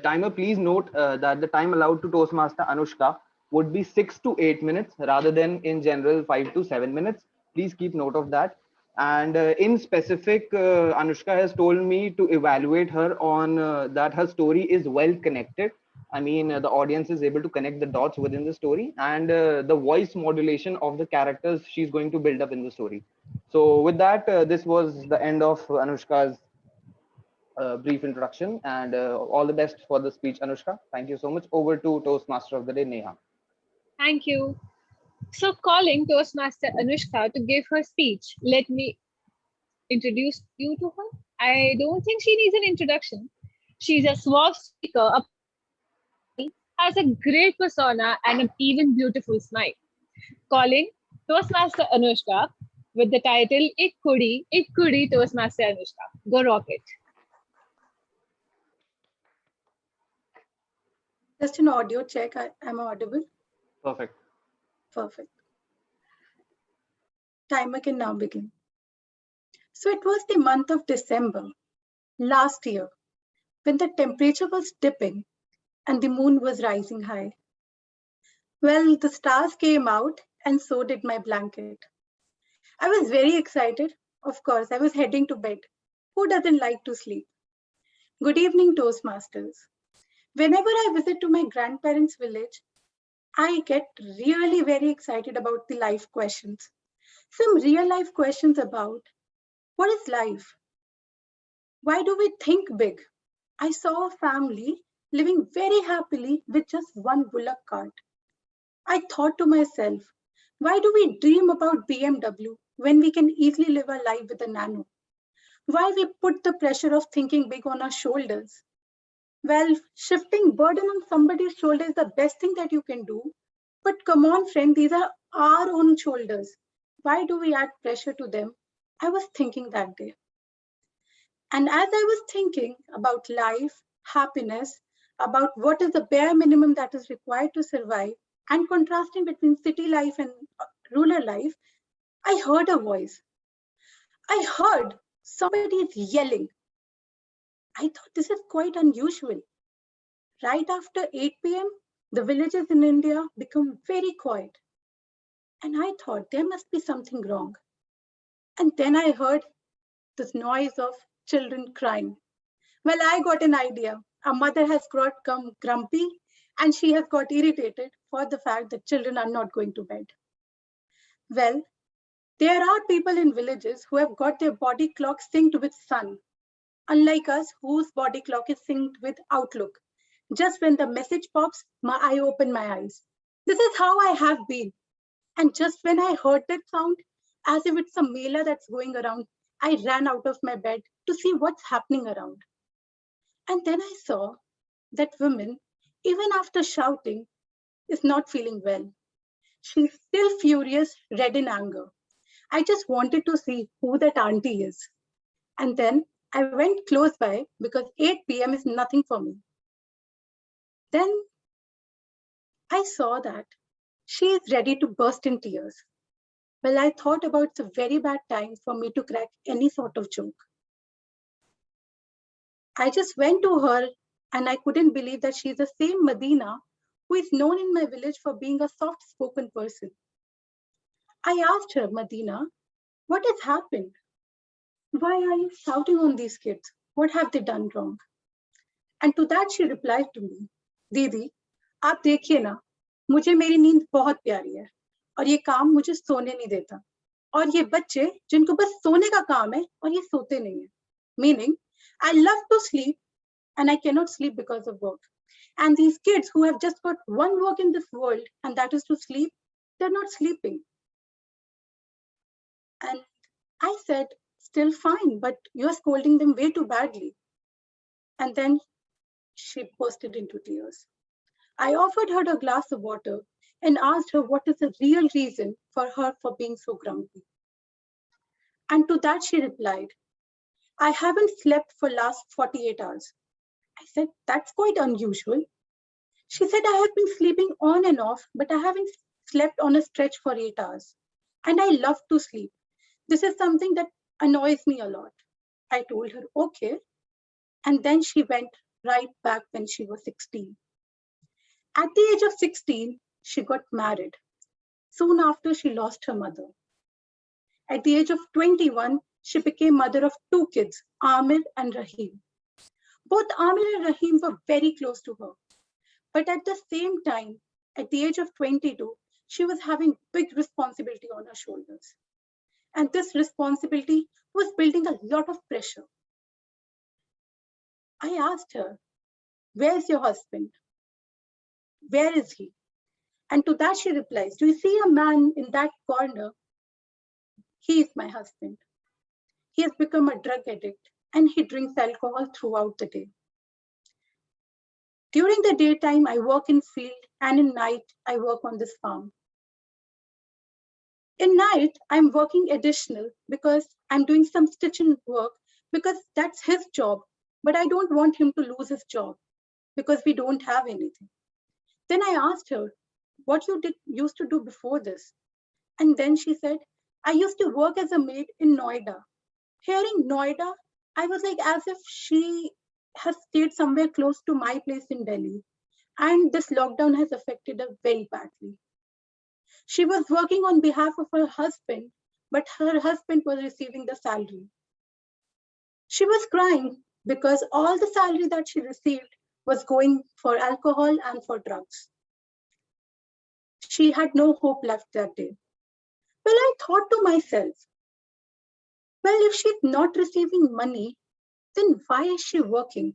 Timer, please note that the time allowed to Toastmaster Anushka would be 6 to 8 minutes rather than in general 5 to 7 minutes. Please keep note of that. And in specific, Anushka has told me to evaluate her on that her story is well connected. I mean, the audience is able to connect the dots within the story, and the voice modulation of the characters she's going to build up in the story. So, with that, this was the end of Anushka's brief introduction, and all the best for the speech, Anushka. Thank you so much. Over to Toastmaster of the day, Neha. Thank you. So calling Toastmaster Anushka to give her speech. Let me introduce you to her. I don't think she needs an introduction. She's a suave speaker, has a great persona and an even beautiful smile. Calling Toastmaster Anushka with the title Ik Kudi Toastmaster Anushka. Go rocket. Just an audio check. Am I audible? Perfect. Perfect. Timer can now begin. So it was the month of December last year when the temperature was dipping and the moon was rising high. Well, the stars came out and so did my blanket. I was very excited. Of course, I was heading to bed. Who doesn't like to sleep? Good evening, Toastmasters. Whenever I visit to my grandparents' village, I get really very excited about the life questions. Some real life questions about what is life? Why do we think big? I saw a family living very happily with just one bullock cart. I thought to myself, why do we dream about BMW when we can easily live our life with a nano? Why we put the pressure of thinking big on our shoulders? Well, shifting burden on somebody's shoulder is the best thing that you can do. But come on, friend, these are our own shoulders. Why do we add pressure to them? I was thinking that day. And as I was thinking about life, happiness, about what is the bare minimum that is required to survive, and contrasting between city life and rural life, I heard a voice. I heard somebody is yelling. I thought this is quite unusual. Right after 8 p.m., the villages in India become very quiet. And I thought there must be something wrong. And then I heard this noise of children crying. Well, I got an idea. A mother has got grumpy and she has got irritated for the fact that children are not going to bed. Well, there are people in villages who have got their body clock synced with sun, unlike us whose body clock is synced with Outlook. Just when the message pops, I open my eyes. This is how I have been. And just when I heard that sound, as if it's a mela that's going around, I ran out of my bed to see what's happening around. And then I saw that woman, even after shouting, is not feeling well. She's still furious, red in anger. I just wanted to see who that auntie is. And then I went close by because 8 p.m. is nothing for me. Then I saw that she is ready to burst in tears. Well, I thought about it's a very bad time for me to crack any sort of joke. I just went to her and I couldn't believe that she's the same Medina who is known in my village for being a soft-spoken person. I asked her, Medina, what has happened? Why are you shouting on these kids? What have they done wrong? And to that she replied to me, दीदी, आप देखिए ना, मुझे मेरी नींद बहुत प्यारी है और ये काम मुझे सोने नहीं देता. और ये बच्चे जिनको बस सोने का काम है और ये सोते नहीं है. Meaning, I love to sleep and I cannot sleep because of work. And these kids who have just got one work in this world, and that is to sleep, they're not sleeping. And I said, still fine, but you're scolding them way too badly. And then she bursted into tears. I offered her a glass of water and asked her what is the real reason for her for being so grumpy. And to that she replied, I haven't slept for last 48 hours. I said, that's quite unusual. She said, I have been sleeping on and off, but I haven't slept on a stretch for 8 hours. And I love to sleep. This is something that annoys me a lot. I told her, okay. And then she went right back when she was 16. At the age of 16, she got married. Soon after, she lost her mother. At the age of 21, she became mother of 2 kids, Amir and Rahim. Both Amir and Rahim were very close to her. But at the same time, at the age of 22, she was having big responsibility on her shoulders. And this responsibility was building a lot of pressure. I asked her, where's your husband? Where is he? And to that she replies, do you see a man in that corner? He is my husband. He has become a drug addict and he drinks alcohol throughout the day. During the daytime, I work in field, and in night, I work on this farm. In night, I'm working additional because I'm doing some stitching work because that's his job, but I don't want him to lose his job because we don't have anything. Then I asked her what you used to do before this. And then she said, I used to work as a maid in Noida. Hearing Noida, I was like as if she has stayed somewhere close to my place in Delhi. And this lockdown has affected her very badly. She was working on behalf of her husband, but her husband was receiving the salary. She was crying because all the salary that she received was going for alcohol and for drugs. She had no hope left that day. Well, I thought to myself, well, if she's not receiving money, then why is she working?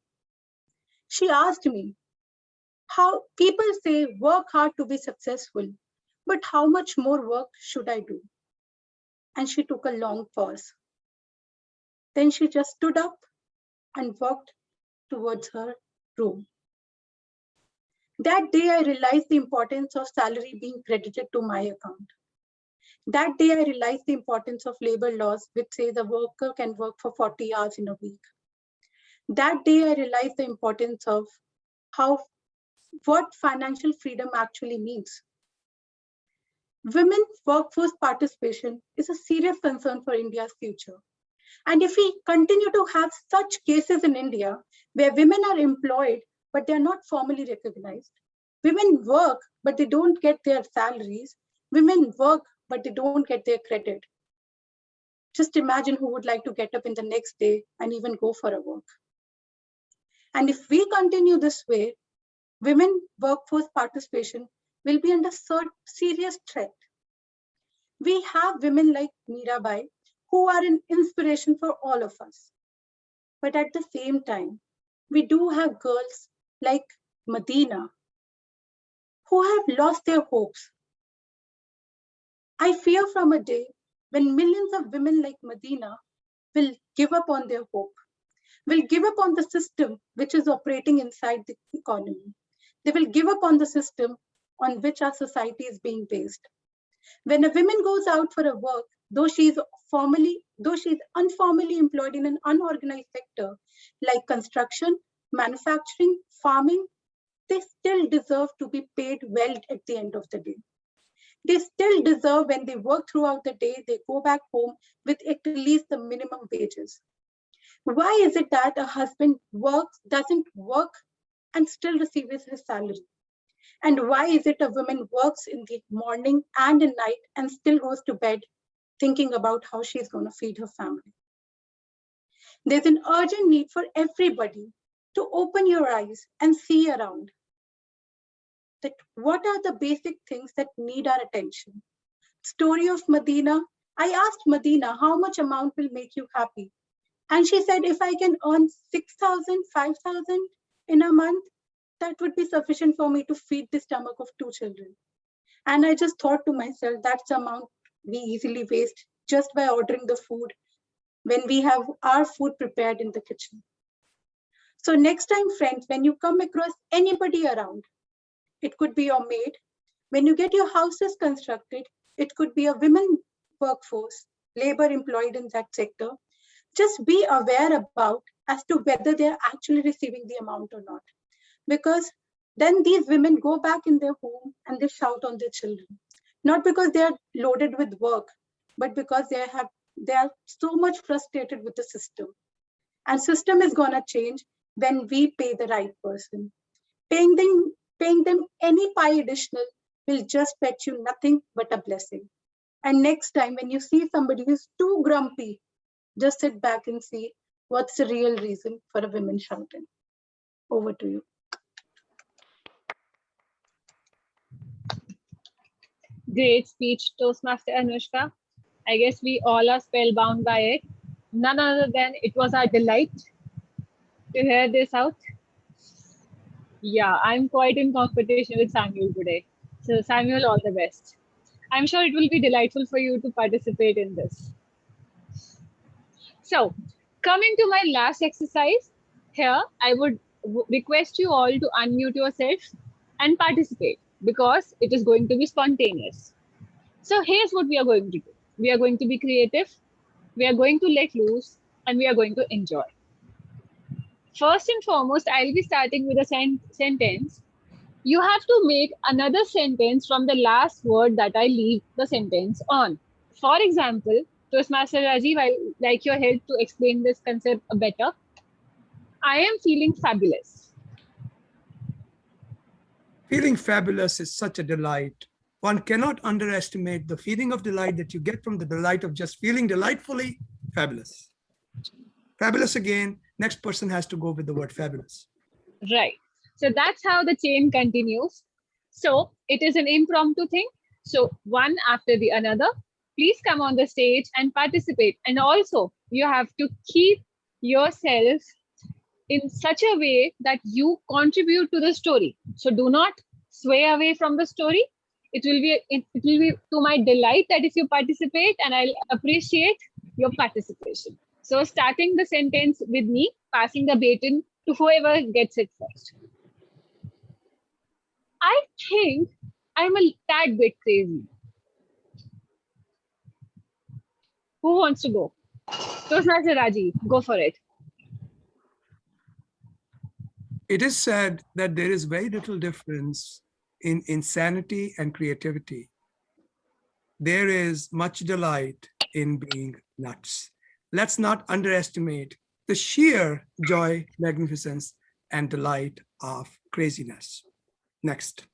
She asked me, how people say work hard to be successful, but how much more work should I do? And she took a long pause. Then she just stood up and walked towards her room. That day, I realized the importance of salary being credited to my account. That day, I realized the importance of labor laws, which says a worker can work for 40 hours in a week. That day, I realized the importance of what financial freedom actually means. Women's workforce participation is a serious concern for India's future. And if we continue to have such cases in India, where women are employed, but they're not formally recognized, women work, but they don't get their salaries, women work, but they don't get their credit. Just imagine who would like to get up in the next day and even go for a work. And if we continue this way, women workforce participation will be under serious threat. We have women like Mirabai, who are an inspiration for all of us. But at the same time, we do have girls like Medina, who have lost their hopes. I fear from a day when millions of women like Medina will give up on their hope, will give up on the system which is operating inside the economy. They will give up on the system on which our society is being based. When a woman goes out for a work, though she's informally employed in an unorganized sector like construction, manufacturing, farming, they still deserve to be paid well at the end of the day. They still deserve, when they work throughout the day, they go back home with at least the minimum wages. Why is it that a husband doesn't work and still receives his salary? And why is it a woman works in the morning and at night and still goes to bed thinking about how she's going to feed her family? There's an urgent need for everybody to open your eyes and see around that what are the basic things that need our attention. Story of Medina. I asked Medina how much amount will make you happy. And she said, if I can earn 6,000, 5,000 in a month, that would be sufficient for me to feed the stomach of 2 children. And I just thought to myself, that's the amount we easily waste just by ordering the food when we have our food prepared in the kitchen. So next time, friends, when you come across anybody around, it could be your maid. When you get your houses constructed, it could be a women workforce, labor employed in that sector. Just be aware about as to whether they're actually receiving the amount or not. Because then these women go back in their home and they shout on their children. Not because they are loaded with work, but because they are so much frustrated with the system. And system is gonna change when we pay the right person. Paying them any pie additional will just fetch you nothing but a blessing. And next time when you see somebody who's too grumpy, just sit back and see what's the real reason for a woman shouting. Over to you. Great speech, Toastmaster Anushka. I guess we all are spellbound by it. None other than it was our delight to hear this out. Yeah, I'm quite in competition with Samuel today. So Samuel, all the best. I'm sure it will be delightful for you to participate in this. So coming to my last exercise, here I would request you all to unmute yourselves and participate because it is going to be spontaneous. So here's what we are going to do. We are going to be creative, we are going to let loose, and we are going to enjoy. First and foremost, I'll be starting with a sentence. You have to make another sentence from the last word that I leave the sentence on. For example, Toastmaster Rajiv, I'd like your help to explain this concept better. I am feeling fabulous. Feeling fabulous is such a delight. One cannot underestimate the feeling of delight that you get from the delight of just feeling delightfully fabulous. Fabulous again, next person has to go with the word fabulous. Right. So that's how the chain continues. So it is an impromptu thing. So one after the another, please come on the stage and participate. And also you have to keep yourself in such a way that you contribute to the story. So do not sway away from the story. It will be to my delight that if you participate, and I'll appreciate your participation. So starting the sentence with me, passing the baton to whoever gets it first. I think I'm a tad bit crazy. Who wants to go? Toastmaster Rajiv, go for it. It is said that there is very little difference in insanity and creativity. There is much delight in being nuts. Let's not underestimate the sheer joy, magnificence, and delight of craziness. Next.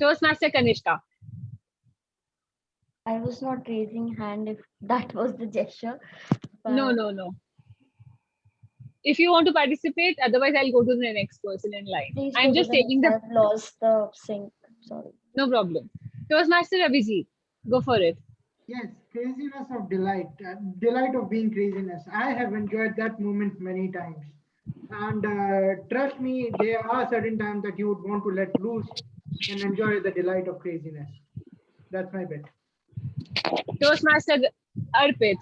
Toastmaster Kanishka. I was not raising hand if that was the gesture. No. If you want to participate, otherwise I'll go to the next person in line. Please I'm just taking the... I've lost the sync. Sorry. No problem. Toastmaster Abhijit, go for it. Yes, craziness of delight, delight of being craziness. I have enjoyed that moment many times. And trust me, there are certain times that you would want to let loose and enjoy the delight of craziness. That's my bet. Toastmaster Arpit.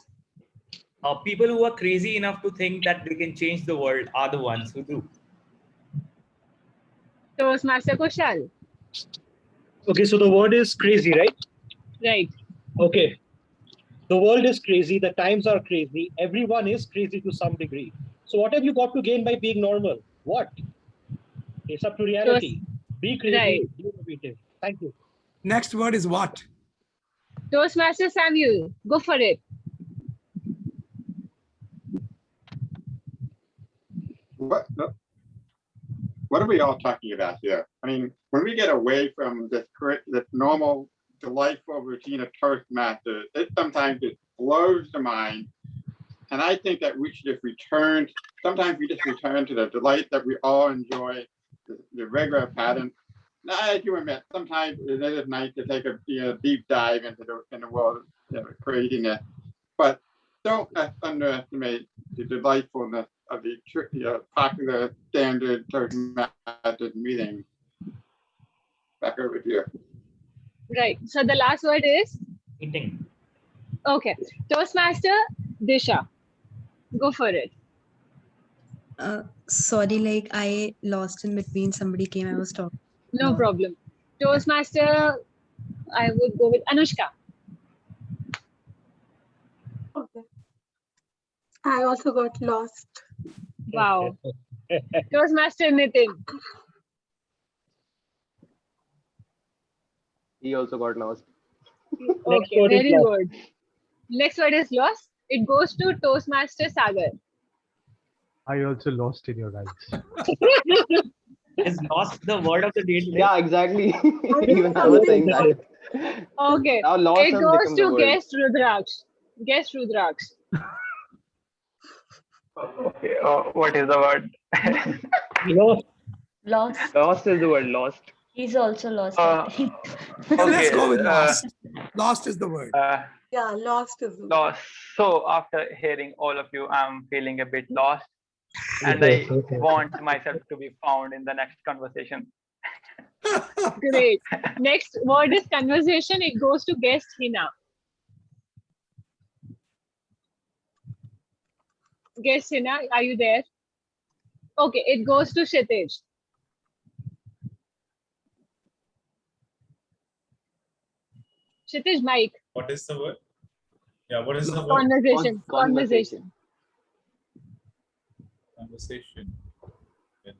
People who are crazy enough to think that they can change the world are the ones who do. Toastmaster Kushal. Okay, so the word is crazy, right? Right. Okay. The world is crazy. The times are crazy. Everyone is crazy to some degree. So what have you got to gain by being normal? What? It's up to reality. Be crazy, Right. be innovative. Thank you. Next word is what? Toastmaster Samuel, go for it. What are we all talking about here? I mean, when we get away from this normal, delightful routine of Toastmasters, it sometimes just blows the mind. And I think that we should just return, sometimes we just return to the delight that we all enjoy, the regular pattern. Now, as you admit, sometimes it is nice to take a deep dive into the world of craziness, but don't underestimate the delightfulness of the popular standard Toastmasters meeting. Back over to you. Right. So the last word is? Eating. Okay. Toastmaster Disha, go for it. Sorry, like I lost in between. Somebody came, I was talking. No problem. Toastmaster, I would go with Anushka. Okay. I also got lost. Wow. Toastmaster Nitin. He also got lost. Okay, very good. Next word is lost. It goes to Toastmaster Sagar. I also lost in your eyes. Is lost the word of the day today? Yeah, exactly. Even I was saying that. Okay. Now lost It has goes become the to word. guest Rudraksh. Guest Rudraksh. Okay, what is the word? Lost. Lost. Lost is the word, lost. He's also lost, I think. Let's go with Okay, lost. Lost is the word. Yeah, lost is Lost. So after hearing all of you, I'm feeling a bit lost, and I want myself to be found in the next conversation. Great. Next word is conversation. It goes to guest Hina. Guest Hina, are you there? Okay, it goes to Kshitij. Kshitij, Mike. What is the word? Yeah, what is the word? Conversation. Conversation. Conversation. Yeah.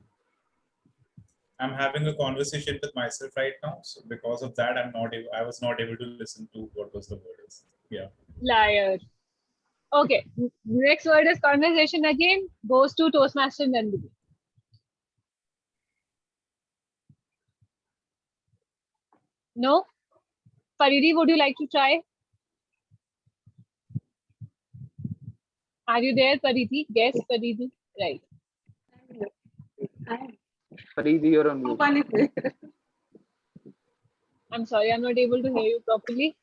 I'm having a conversation with myself right now, so because of that, I was not able to listen to what was the word is. Yeah. Liar. Okay, next word is conversation again. Goes to Toastmaster Nandini. No? Paridi, would you like to try? Are you there, Paridi? Yes, Paridi. Right. Paridi, you're on mute. I'm sorry, I'm not able to hear you properly.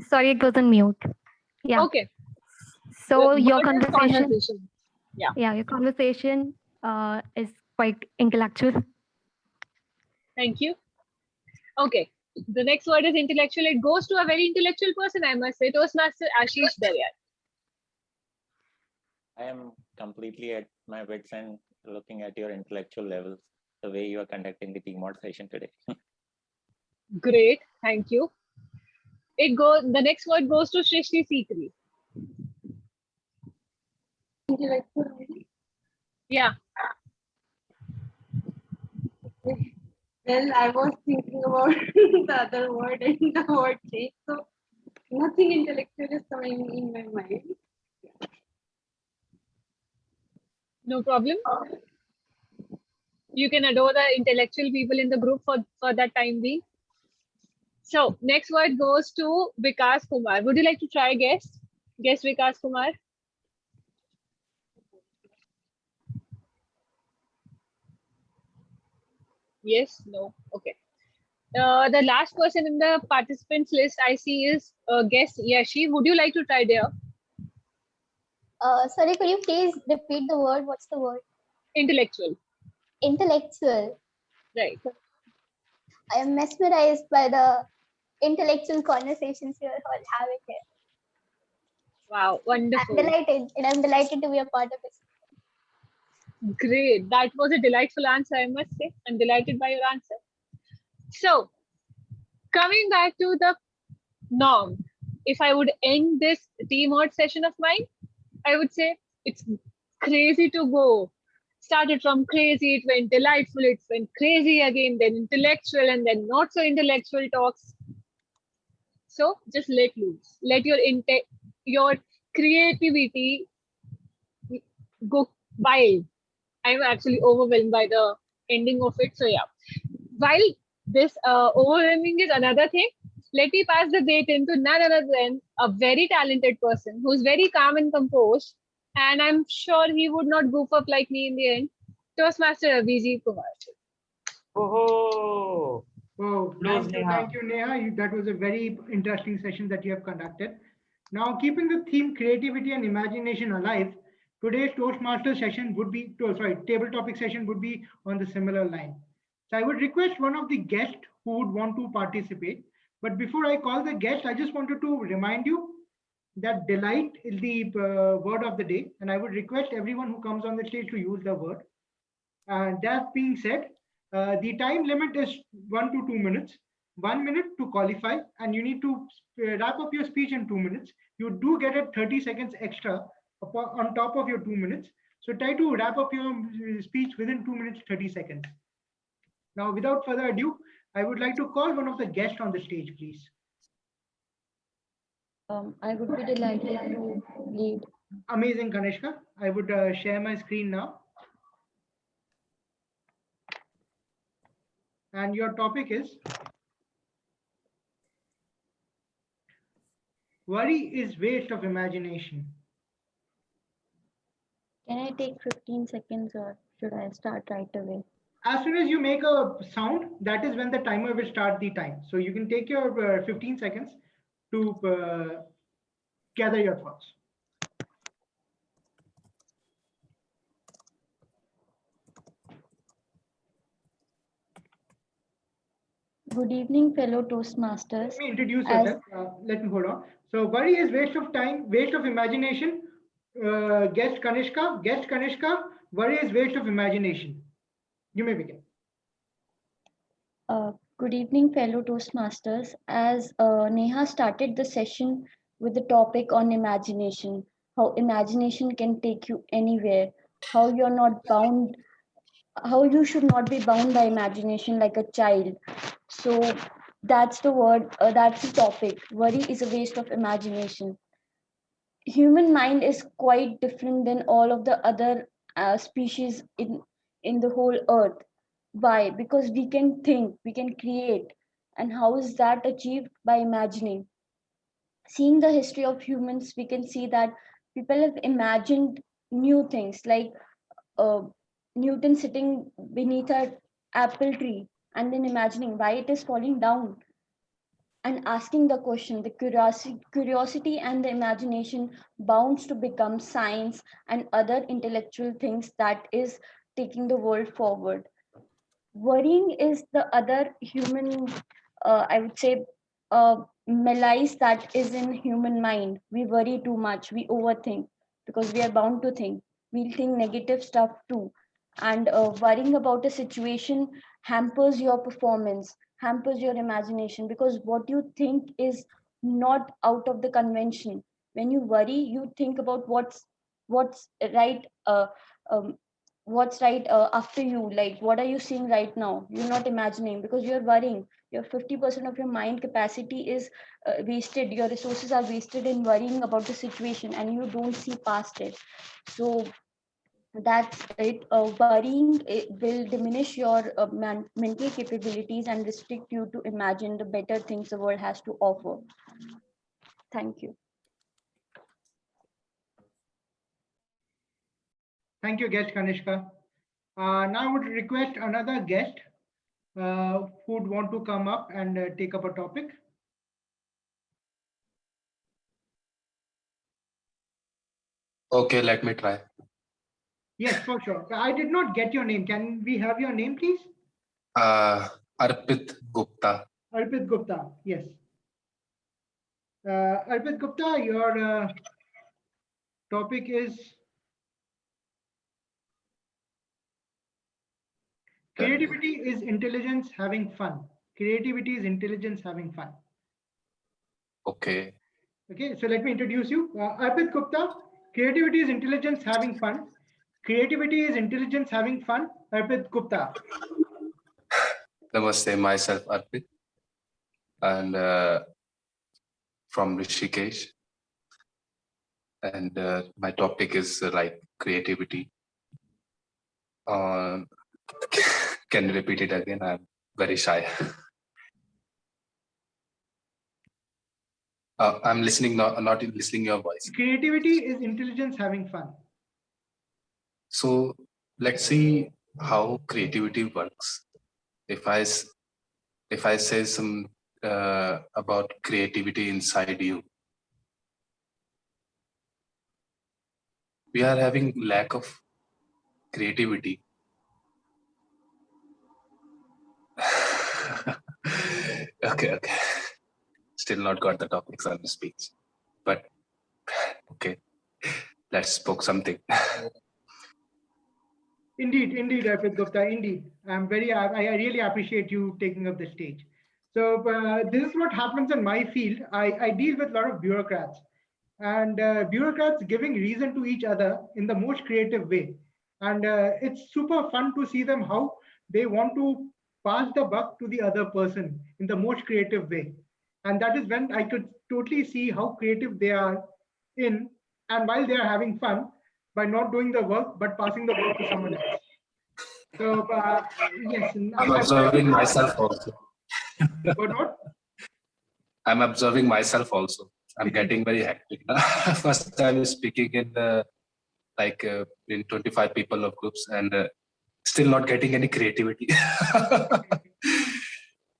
Sorry, it was on mute. Yeah. Okay. So The your word is conversation. Yeah. Yeah, your conversation is quite intellectual. Thank you. Okay. The next word is intellectual. It goes to a very intellectual person, I must say. Toastmaster Ashish Biryani. I am completely at my wits end looking at your intellectual levels, the way you are conducting the PMOD session today. Great. Thank you. The next word goes to Shrishti Sikri. Yeah. Well, I was thinking about the other word and the word changed, so nothing intellectual is coming in my mind. No problem. You can adore the intellectual people in the group for that time being. So next word goes to Vikas Kumar. Would you like to try guess? Guess Vikas Kumar. Yes, no, okay. The last person in the participants list I see is guest Yashi. Would you like to try there? Sorry, could you please repeat the word? What's the word? Intellectual. Intellectual. Right. I am mesmerized by the intellectual conversations you are all having here. Wow, wonderful. I'm delighted to be a part of it. Great. That was a delightful answer, I must say. I'm delighted by your answer. So, coming back to the norm, if I would end this T-Mod session of mine, I would say it's crazy to go. Started from crazy, it went delightful, it went crazy again, then intellectual, and then not so intellectual talks. So just let loose. Let your creativity go wild. I'm actually overwhelmed by the ending of it. So yeah, while this overwhelming is another thing, let me pass the bait into none other than a very talented person who's very calm and composed, and I'm sure he would not goof up like me in the end. Toastmaster Rajiv Kumar. Oh, Oh, close, Neha. thank you, Neha. That was a very interesting session that you have conducted. Now, keeping the theme creativity and imagination alive, today's Toastmaster session would be, table topic session would be on the similar line. So I would request one of the guests who would want to participate. But before I call the guest, I just wanted to remind you that delight is the word of the day. And I would request everyone who comes on the stage to use the word. That being said, the time limit is 1 to 2 minutes. 1 minute to qualify, and you need to wrap up your speech in 2 minutes. You do get a 30 seconds extra on top of your 2 minutes. So try to wrap up your speech within 2 minutes, 30 seconds. Now, without further ado, I would like to call one of the guests on the stage, please. I would be delighted to lead. Amazing, Kanishka. I would share my screen now. And your topic is worry is waste of imagination. Can I take 15 seconds or should I start right away? As soon as you make a sound, that is when the timer will start the time. So you can take your 15 seconds to gather your thoughts. Good evening, fellow Toastmasters. Let me introduce yourself. Let me hold on. So worry is waste of time, waste of imagination. Guest Kanishka, worry is waste of imagination. You may begin. Good evening, fellow Toastmasters. As Neha started the session with the topic on imagination, how imagination can take you anywhere, how you're not bound, how you should not be bound by imagination like a child. So that's the word, that's the topic. Worry is a waste of imagination. Human mind is quite different than all of the other species in the whole earth. Why? Because we can think, we can create. And how is that achieved? By imagining. Seeing the history of humans, we can see that people have imagined new things, like uh, Newton sitting beneath an apple tree and then imagining why it is falling down, and asking the question. The curiosity and the imagination bounds to become science and other intellectual things that is taking the world forward. Worrying is the other human, I would say, malaise that is in human mind. We worry too much, we overthink because we are bound to think. We'll think negative stuff too. And worrying about a situation hampers your performance, hampers your imagination, because what you think is not out of the convention. When you worry, you think about what's right. Um, what's right after you, like what are you seeing right now. You're not imagining because you're worrying. Your 50% of your mind capacity is wasted. Your resources are wasted in worrying about the situation and you don't see past it. So that's it. Worrying, it will diminish your mental capabilities and restrict you to imagine the better things the world has to offer. Thank you. Thank you, guest Kanishka. Now I would request another guest who would want to come up and take up a topic. Okay, let me try. Yes, for sure. I did not get your name. Can we have your name, please? Arpit Gupta. Arpit Gupta, yes. Arpit Gupta, your topic is creativity is intelligence having fun. Creativity is intelligence having fun. Okay. Okay, so let me introduce you. Arpit Gupta, creativity is intelligence having fun. Creativity is intelligence having fun. Arpit Gupta. Namaste, myself Arpit, and from Rishikesh. And my topic is like creativity. Can you repeat it again? I'm very shy. I'm listening, not listening your voice. Creativity is intelligence having fun. So let's see how creativity works. If I say some about creativity inside you, we are having lack of creativity. Okay. Still not got the topics on the speech, but okay, let's spoke something. Indeed, Arpit Gupta, indeed. I really appreciate you taking up the stage. So this is what happens in my field. I deal with a lot of bureaucrats, and bureaucrats giving reason to each other in the most creative way. And it's super fun to see them how they want to pass the buck to the other person in the most creative way. And that is when I could totally see how creative they are in, and while they are having fun by not doing the work, but passing the work to someone else. So yes, I'm observing myself also. What? I'm observing myself also. I'm getting very hectic. First time speaking in in 25 people of groups, and still not getting any creativity.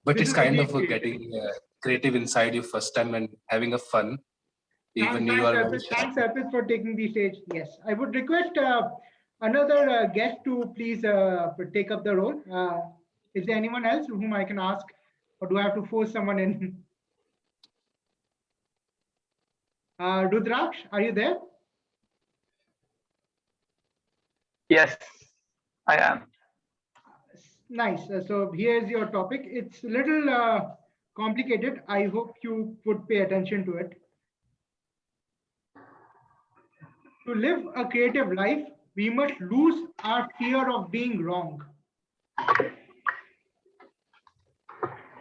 But it's kind of getting creative inside you first time and having a fun. Even you are. Thanks, Arpit, for taking the stage. Yes, I would request another guest to please take up the role. Is there anyone else whom I can ask, or do I have to force someone in? Rudraksh, are you there? Yes, I am. Nice. So here's your topic. It's a little complicated. I hope you would pay attention to it. To live a creative life, we must lose our fear of being wrong.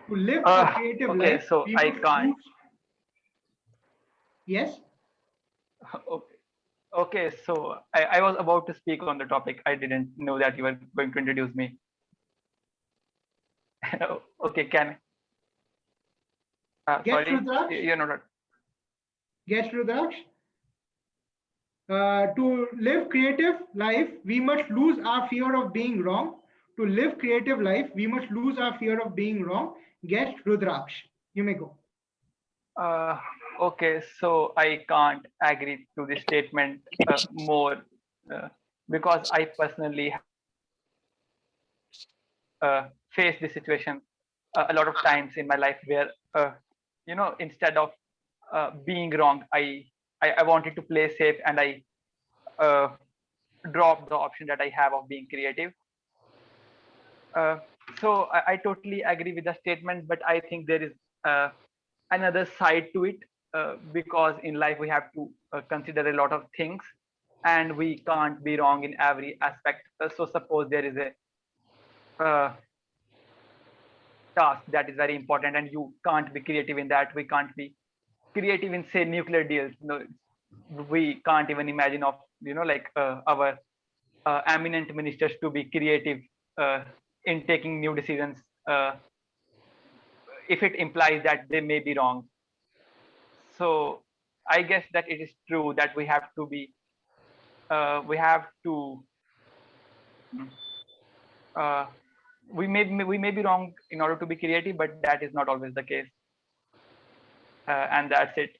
To live a creative life, so I can't. Yes. Okay, so I was about to speak on the topic. I didn't know that you were going to introduce me. Okay, can Get sorry, Rudraksh? you're not. Get Rudraksh? To live creative life, we must lose our fear of being wrong. To live creative life, we must lose our fear of being wrong. Get Rudraksh. You may go. Okay, so I can't agree to this statement more because I personally face this situation a lot of times in my life where instead of being wrong, I wanted to play safe, and I dropped the option that I have of being creative. So I totally agree with the statement, but I think there is another side to it because in life we have to consider a lot of things, and we can't be wrong in every aspect. So suppose there is a task that is very important and you can't be creative in that. We can't be creative in, say, nuclear deals. No, we can't even imagine of our eminent ministers to be creative in taking new decisions if it implies that they may be wrong. So I guess that it is true that we have to be we may be wrong in order to be creative, but that is not always the case. And that's it.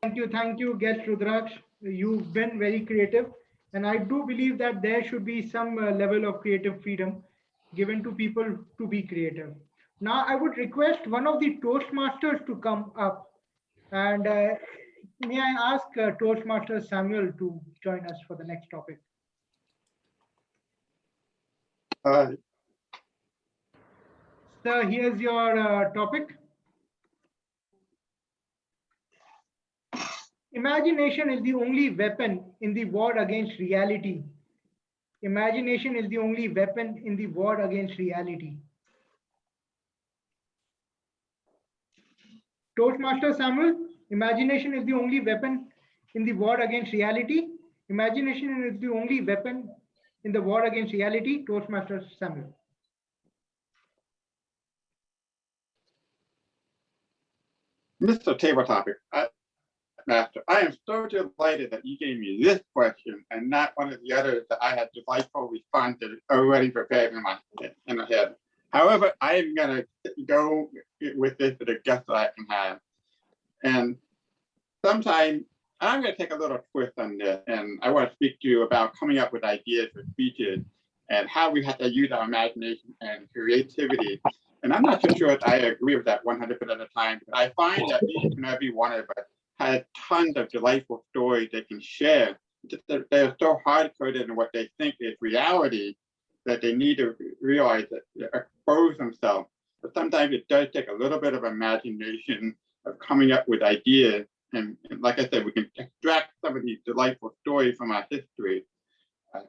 Thank you, guest Rudraksh. You've been very creative, and I do believe that there should be some level of creative freedom given to people to be creative. Now, I would request one of the Toastmasters to come up, and may I ask Toastmaster Samuel to join us for the next topic? So here's your topic. Imagination is the only weapon in the war against reality. Imagination is the only weapon in the war against reality. Toastmaster Samuel, imagination is the only weapon in the war against reality. Imagination is the only weapon in the war against reality. Toastmaster Samuel. Mr. Table Topic, Master, I am so delighted that you gave me this question and not one of the others that I had delightful responses already prepared in my head. However, I'm going to go with this to the guest that I can have. And sometime I'm going to take a little twist on this, and I want to speak to you about coming up with ideas for speeches and how we have to use our imagination and creativity. And I'm not so sure that I agree with that 100% of the time, but I find that each and every one of us has tons of delightful stories they can share. They're so hard-coded in what they think is reality that they need to realize that expose themselves. But sometimes it does take a little bit of imagination of coming up with ideas. And like I said, we can extract some of these delightful stories from our history.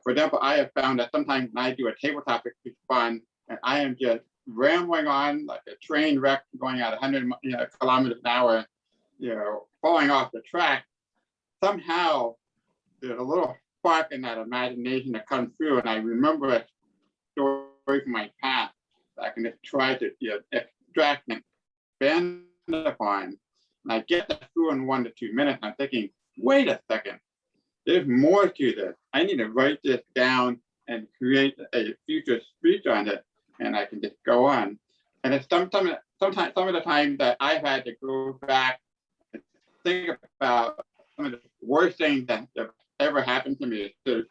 For example, I have found that sometimes when I do a table topic response, and I am just rambling on like a train wreck going at 100 kilometers an hour, falling off the track, somehow there's a little spark in that imagination that comes through, and I remember a story from my past that I can just try to extract and expand upon. And I get that through in 1 to 2 minutes. I'm thinking, wait a second, there's more to this. I need to write this down and create a future speech on it, and I can just go on. And it's some of the time that I've had to go back and think about some of the worst things that have ever happened to me. So,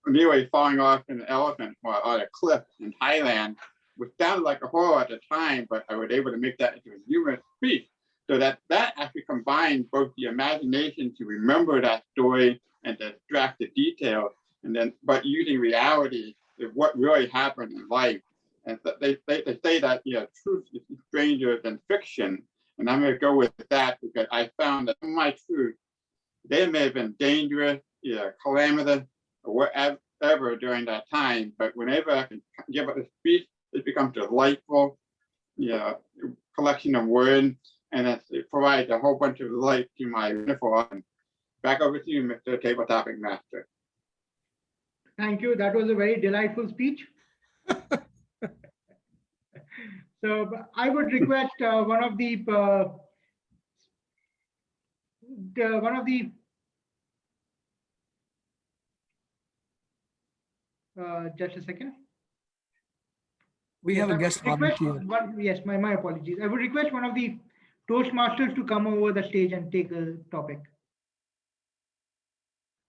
nearly falling off an elephant or on a cliff in Thailand, which sounded like a horror at the time, but I was able to make that into a humorous speech. So that actually combined both the imagination to remember that story and to extract the details, and then but using reality of what really happened in life. And they say that truth is stranger than fiction, and I'm going to go with that because I found that my truth, they may have been dangerous, calamitous, or whatever during that time, but whenever I can give a speech, it becomes delightful, collection of words. And it provides a whole bunch of light to my wonderful audience. Back over to you, Mr. Table Topic Master. Thank you. That was a very delightful speech. So I would request one of the just a second. We have a guest volunteer. Yes, my apologies. I would request one of the Toastmasters to come over the stage and take a topic.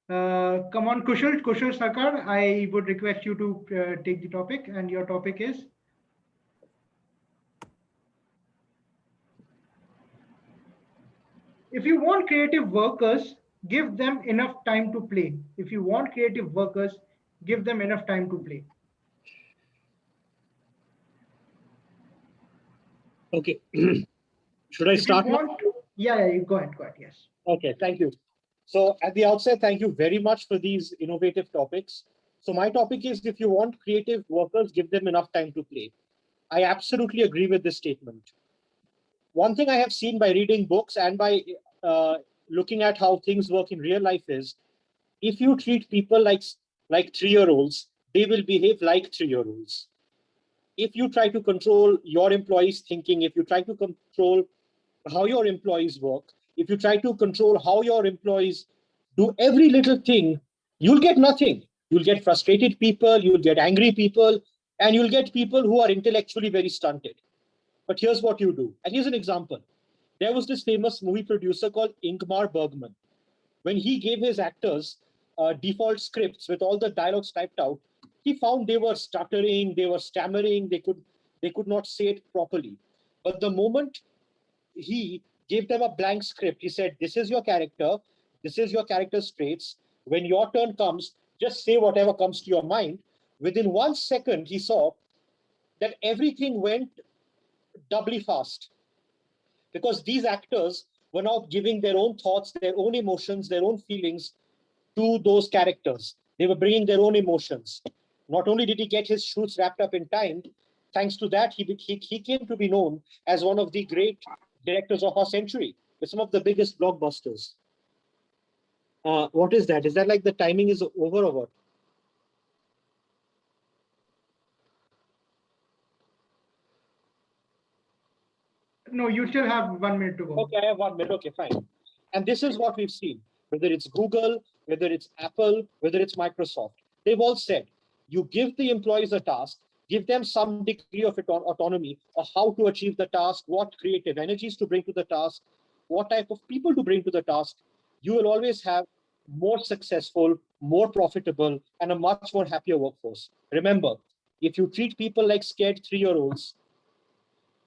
Come on, Kushal Sarkar, I would request you to take the topic, and your topic is? If you want creative workers, give them enough time to play. If you want creative workers, give them enough time to play. Okay. Should I start now? Yeah, go ahead, yes. Okay, thank you. So at the outset, thank you very much for these innovative topics. So my topic is, if you want creative workers, give them enough time to play. I absolutely agree with this statement. One thing I have seen by reading books and by looking at how things work in real life is, if you treat people like 3-year-olds, they will behave like 3-year-olds. If you try to control your employees' thinking, if you try to control how your employees work, if you try to control how your employees do every little thing, you'll get nothing. You'll get frustrated people, you'll get angry people, and you'll get people who are intellectually very stunted. But here's what you do. And here's an example. There was this famous movie producer called Ingmar Bergman. When he gave his actors default scripts with all the dialogues typed out, he found they were stuttering, they were stammering, they could not say it properly. But the moment he gave them a blank script, he said, this is your character, this is your character's traits. When your turn comes, just say whatever comes to your mind. Within 1 second, he saw that everything went doubly fast, because these actors were now giving their own thoughts, their own emotions, their own feelings to those characters. They were bringing their own emotions. Not only did he get his shoots wrapped up in time, thanks to that, he came to be known as one of the great directors of our century, with some of the biggest blockbusters. What is that? Is that like the timing is over or what? No, you still have 1 minute to go. Okay, I have 1 minute. Okay, fine. And this is what we've seen, whether it's Google, whether it's Apple, whether it's Microsoft. They've all said, you give the employees a task, give them some degree of autonomy of how to achieve the task, what creative energies to bring to the task, what type of people to bring to the task. You will always have more successful, more profitable, and a much more happier workforce. Remember, if you treat people like scared 3-year-olds,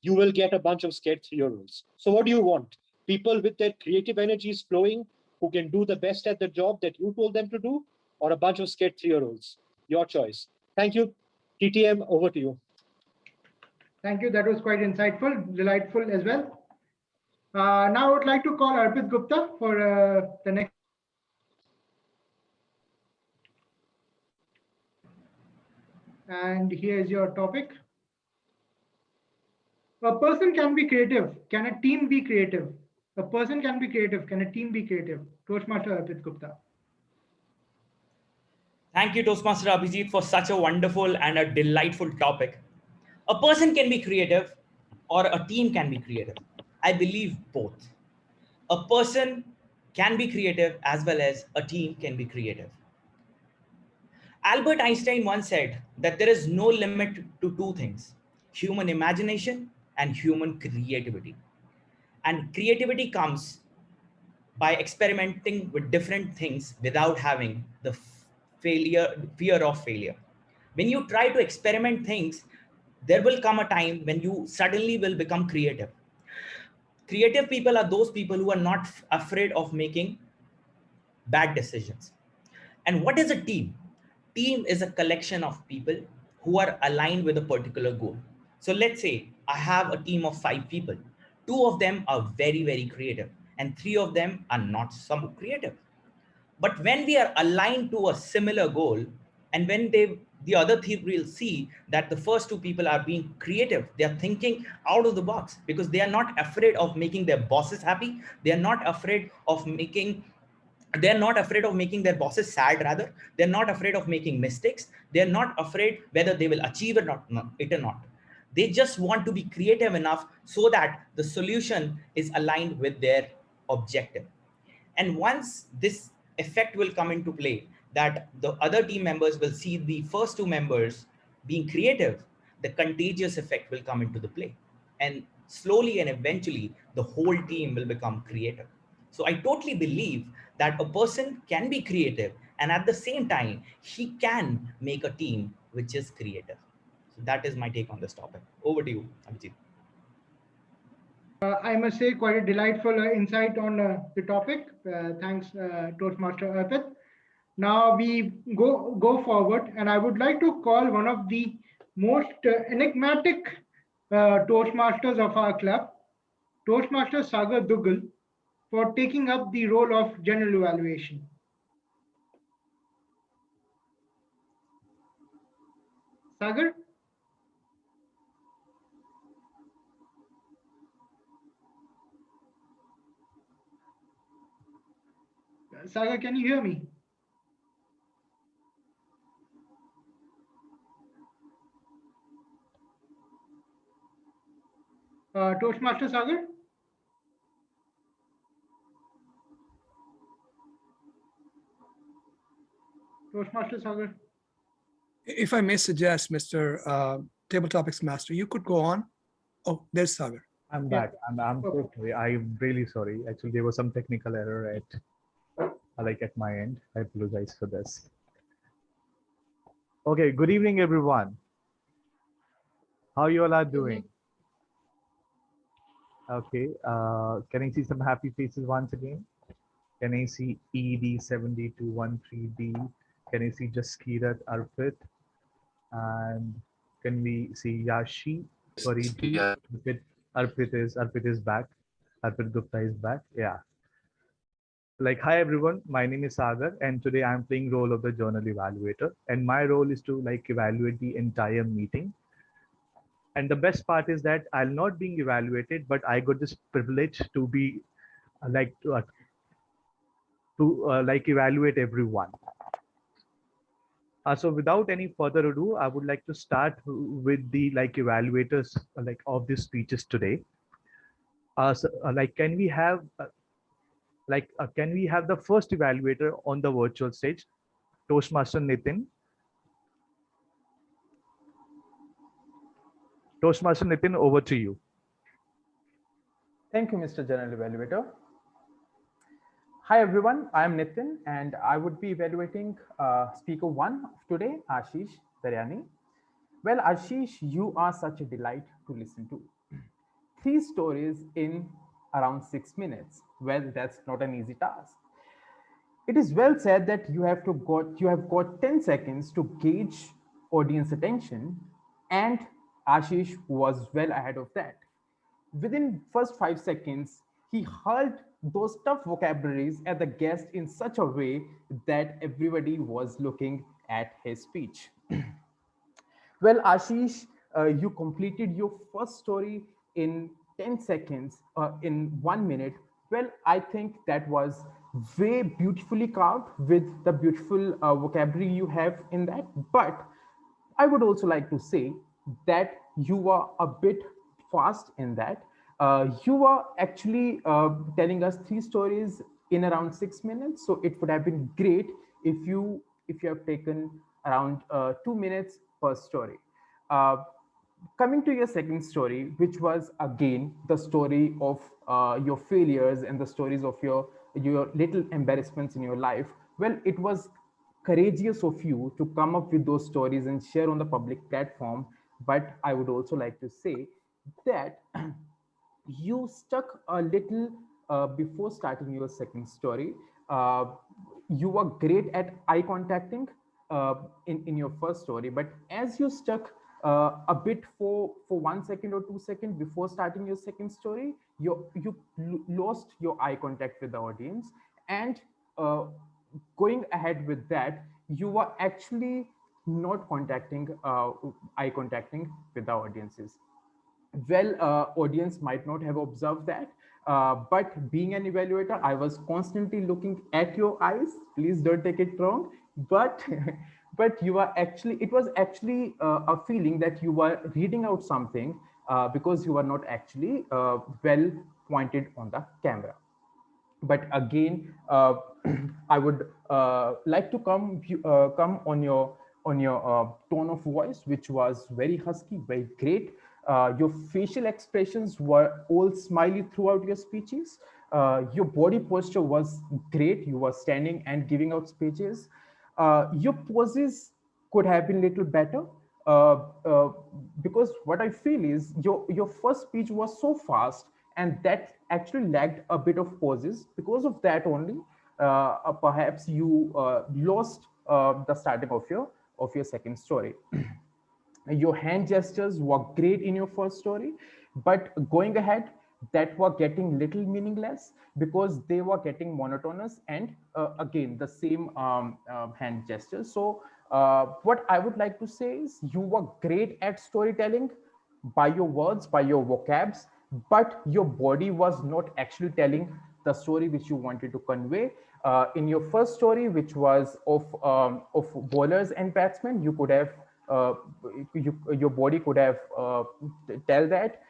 you will get a bunch of scared 3-year-olds. So what do you want? People with their creative energies flowing, who can do the best at the job that you told them to do, or a bunch of scared 3-year-olds? Your choice. Thank you. TTM, over to you. Thank you. That was quite insightful, delightful as well. Now I would like to call Arpit Gupta for the next. And here is your topic. A person can be creative. Can a team be creative? A person can be creative. Can a team be creative? Toastmaster Arpit Gupta. Thank you, Toastmaster Abhijit, for such a wonderful and a delightful topic. A person can be creative or a team can be creative. I believe both. A person can be creative as well as a team can be creative. Albert Einstein once said that there is no limit to two things: human imagination and human creativity. And creativity comes by experimenting with different things without having the fear of failure. When you try to experiment things, there will come a time when you suddenly will become creative. Creative people are those people who are not afraid of making bad decisions. And what is a team? Team is a collection of people who are aligned with a particular goal. So let's say I have a team of 5 people. 2 of them are very, very creative, and 3 of them are not so creative. But when we are aligned to a similar goal, and when the other 3 will see that the first 2 people are being creative, they are thinking out of the box because they are not afraid of making their bosses happy. They are not afraid of making their bosses sad. Rather, they're not afraid of making mistakes. They're not afraid whether they will achieve it or not. They just want to be creative enough so that the solution is aligned with their objective. And once this effect will come into play, that the other team members will see the first 2 members being creative, the contagious effect will come into the play. And slowly and eventually, the whole team will become creative. So I totally believe that a person can be creative, and at the same time, he can make a team which is creative. So that is my take on this topic. Over to you, Abhijit. I must say, quite a delightful insight on the topic. Thanks, Toastmaster Arpit. Now we go forward, and I would like to call one of the most enigmatic Toastmasters of our club, Toastmaster Sagar Dugal, for taking up the role of general evaluation. Sagar? Sagar, can you hear me? Toastmaster Sagar? Toastmaster Sagar? If I may suggest, Mr. Table Topics Master, you could go on. Oh, there's Sagar. I'm back. I'm so sorry. I'm really sorry. Actually, there was some technical error at my end. I apologize for this. Okay, good evening, everyone. How you all are doing? Okay, can I see some happy faces once again? Can I see ED7213D? Can I see Jaskirat Arpit? And Can we see Yashi, Faridi, Yeah. Arpit is back. Arpit Gupta is back. Yeah. Like, hi everyone, my name is Sagar, and today I'm playing role of the journal evaluator, and my role is to like evaluate the entire meeting. And the best part is that I'll not being evaluated, but I got this privilege to be like to like evaluate everyone. So without any further ado, I would like to start with the like evaluators like of these speeches today. Like, can we have the first evaluator on the virtual stage, Toastmaster Nitin? Toastmaster Nitin, over to you. Thank you, Mr. General Evaluator. Hi, everyone. I'm Nitin, and I would be evaluating speaker one of today, Ashish Biryani. Well, Ashish, you are such a delight to listen to. 3 stories in around 6 minutes. Well, that's not an easy task. It is well said that you have got 10 seconds to gauge audience attention, and Ashish was well ahead of that. Within first 5 seconds, he hurled those tough vocabularies at the guest in such a way that everybody was looking at his speech. Well, Ashish, you completed your first story in 10 seconds, in 1 minute. Well, I think that was way beautifully carved with the beautiful vocabulary you have in that. But I would also like to say that you are a bit fast in that. You are actually telling us 3 stories in around 6 minutes. So it would have been great if you have taken around 2 minutes per story. Uh, Coming to your second story, which was again the story of your failures and the stories of your little embarrassments in your life. Well, it was courageous of you to come up with those stories and share on the public platform. But I would also like to say that you stuck a little before starting your second story. Uh, you were great at eye contacting in your first story, but as you stuck a bit for 1 second or 2 seconds before starting your second story, you lost your eye contact with the audience, and uh, going ahead with that, you were actually not eye contacting with the audiences. Well, audience might not have observed that, but being an evaluator, I was constantly looking at your eyes. Please don't take it wrong, but but you are actually, it was actually a feeling that you were reading out something because you were not actually well pointed on the camera. But again, I would like to come on your tone of voice, which was very husky, very great. Your facial expressions were all smiley throughout your speeches. Your body posture was great. You were standing and giving out speeches. Your poses could have been a little better, uh, uh, because what I feel is your first speech was so fast, and that actually lacked a bit of pauses. Because of that only, perhaps you lost the starting of your second story. Your hand gestures were great in your first story, but going ahead, that were getting little meaningless because they were getting monotonous, and again the same hand gestures. So what I would like to say is you were great at storytelling by your words, by your vocabs, but your body was not actually telling the story which you wanted to convey. In your first story, which was of bowlers and batsmen, you could have uh, your body could have tell that.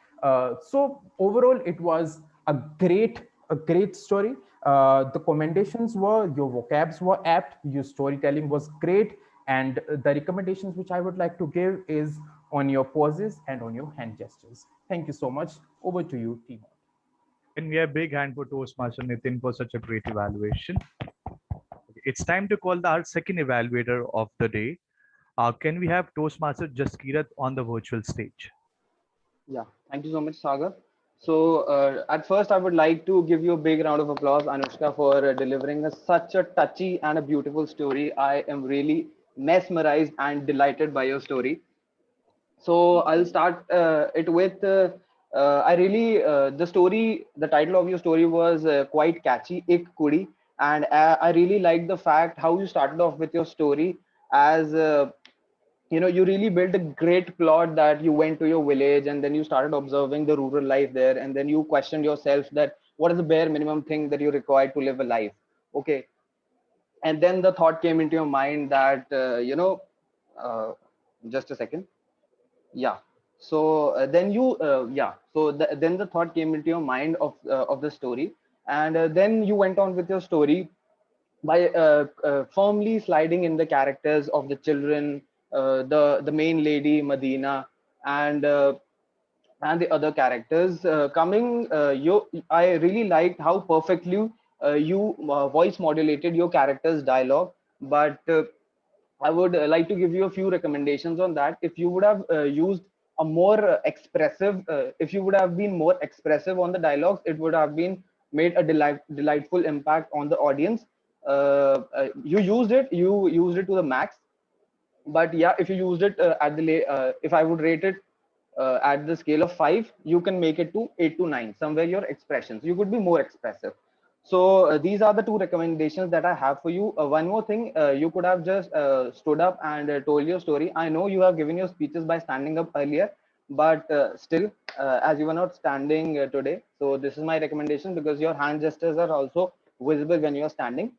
So overall, it was a great story. The commendations were your vocabs were apt, your storytelling was great, and the recommendations which I would like to give is on your pauses and on your hand gestures. Thank you so much. Over to you, Timo. And we have a big hand for Toastmaster Nitin for such a great evaluation. It's time to call our second evaluator of the day. Can we have Toastmaster Jaskirat on the virtual stage? Yeah, thank you so much, Sagar. So at first, I would like to give you a big round of applause, Anushka, for delivering such a touchy and a beautiful story. I am really mesmerized and delighted by your story. So I'll start it with I really the title of your story was quite catchy, Ik Kudi, and I really like the fact how you started off with your story as you really built a great plot that you went to your village and then you started observing the rural life there, and then you questioned yourself that what is the bare minimum thing that you require to live a life. Okay, and then the thought came into your mind that uh, just a second. Yeah, so then you then the thought came into your mind of the story, and then you went on with your story by firmly sliding in the characters of the children, the main lady Medina, and and the other characters coming. I really liked how perfectly you voice modulated your characters dialogue, but I would like to give you a few recommendations on that. If you would have used a more expressive, if you would have been more expressive on the dialogues, it would have been made a delightful impact on the audience. You used it to the max. But yeah, if you used it if I would rate it at the scale of 5, you can make it to 8 to 9. Somewhere your expressions, you could be more expressive. So these are the two recommendations that I have for you. One more thing, you could have just stood up and told your story. I know you have given your speeches by standing up earlier, but still, as you were not standing today, so this is my recommendation, because your hand gestures are also visible when you are standing.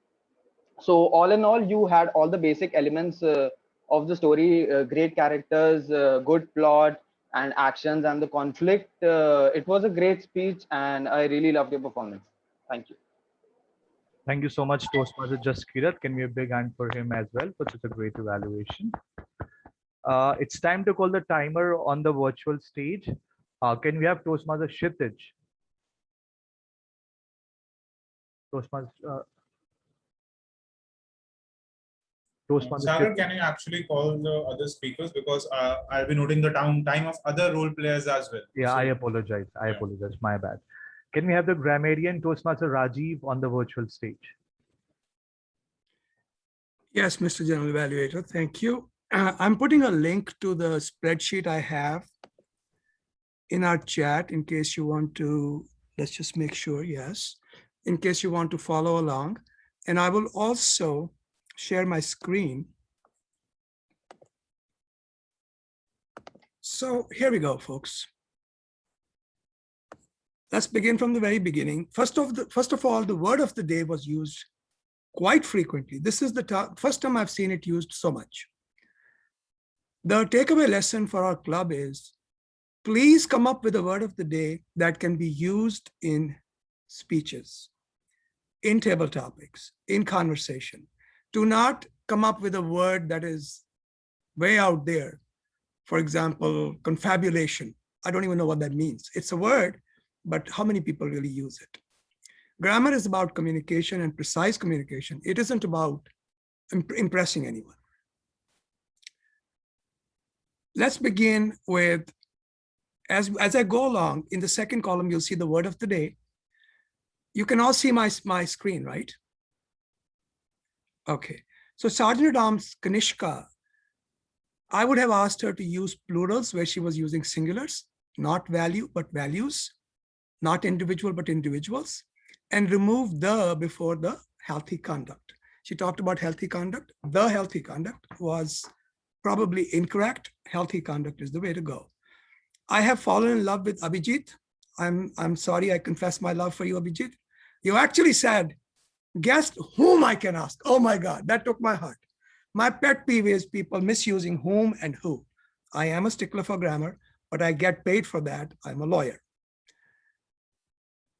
So all in all, you had all the basic elements of the story: great characters, good plot, and actions, and the conflict. It was a great speech, and I really loved your performance. Thank you. Thank you so much, Toastmaster Jaskirat. Can we have a big hand for him as well for such a great evaluation? It's time to call the timer on the virtual stage. Can we have Toastmaster Kshitij? Sagar, can you actually call the other speakers, because I'll be noting the time of other role players as well. Yeah, So, I apologize. I apologize. My bad. Can we have the grammarian Toastmaster Rajiv on the virtual stage? Yes, Mr. General Evaluator, thank you. I'm putting a link to the spreadsheet I have in our chat in case you want to, let's just make sure, yes, in case you want to follow along. And I will also share my screen. So here we go, folks. Let's begin from the very beginning. First of all, the word of the day was used quite frequently. This is the first time I've seen it used so much. The takeaway lesson for our club is, please come up with a word of the day that can be used in speeches, in table topics, in conversation. Do not come up with a word that is way out there. For example, confabulation. I don't even know what that means. It's a word, but how many people really use it? Grammar is about communication and precise communication. It isn't about impressing anyone. Let's begin with, as I go along, in the second column, you'll see the word of the day. You can all see my screen, right? Okay. So Sergeant at Arms Kanishka, I would have asked her to use plurals where she was using singulars, not value, but values, not individual, but individuals, and remove the before the healthy conduct. She talked about healthy conduct. The healthy conduct was probably incorrect. Healthy conduct is the way to go. I have fallen in love with Abhijit. I'm sorry, I confess my love for you, Abhijit. You actually said, guess whom I can ask. Oh my God, that took my heart. My pet peeve is people misusing whom and who. I am a stickler for grammar, but I get paid for that. I'm a lawyer.